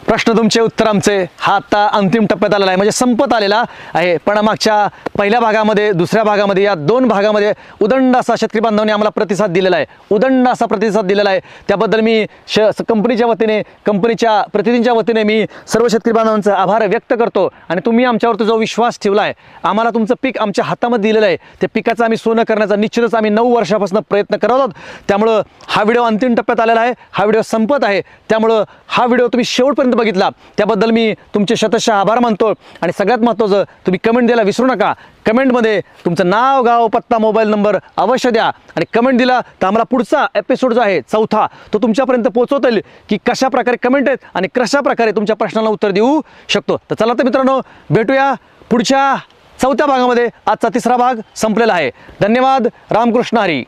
प्रश्न तुमचे उत्तर आमचे, हा आता अंतिम टप्प्यात आलेला आहे, म्हणजे संपत आलेला आहे। पण मागच्या पहिल्या भागामध्ये, दुसऱ्या भागामध्ये, या 2 भागामध्ये उदंड असा शेतकरी बांधवांनी आम्हाला प्रतिसाद दिलेला आहे, उदंड असा प्रतिसाद दिलेला आहे। त्याबद्दल मी कंपनीच्या वतीने, कंपनीच्या प्रतिनिधींच्या वतीने मी सर्व शेतकरी बांधवांचा आभार व्यक्त करतो। आणि तुम्ही आमच्यावरती जो विश्वास ठेवला आहे, आम्हाला तुमचं पीक आमच्या हातामध्ये दिलेलं आहे, त्या पिकाचं आम्ही सोनं करण्याचा निश्चितच आम्ही 9 वर्षापासून प्रयत्न करत आहोत। त्यामुळं हा व्हिडिओ अंतिम टप्प्यात आलेला आहे, हा व्हिडिओ संपत आहे। त्यामुळं हा व्हिडिओ तुम्ही शेवटपर्यंत बघितला त्याबद्दल मी तुमचे शतशः आभार मानतो। आणि सगळ्यात महत्त्वाचं, तुम्ही कमेंट द्यायला विसरू नका। कमेंटमध्ये तुमचं नाव, गाव, पत्ता, मोबाईल नंबर अवश्य द्या। आणि कमेंट दिला तर आम्हाला पुढचा एपिसोड जो आहे 4था तो तुमच्यापर्यंत पोहोचवता येईल की कशा प्रकारे कमेंट आहेत आणि कशा प्रकारे तुमच्या प्रश्नाला उत्तर देऊ शकतो। तर चला तर मित्रांनो, भेटूया पुढच्या 4थ्या भागामध्ये। आजचा 3रा भाग संपलेला आहे। धन्यवाद। रामकृष्ण हरी।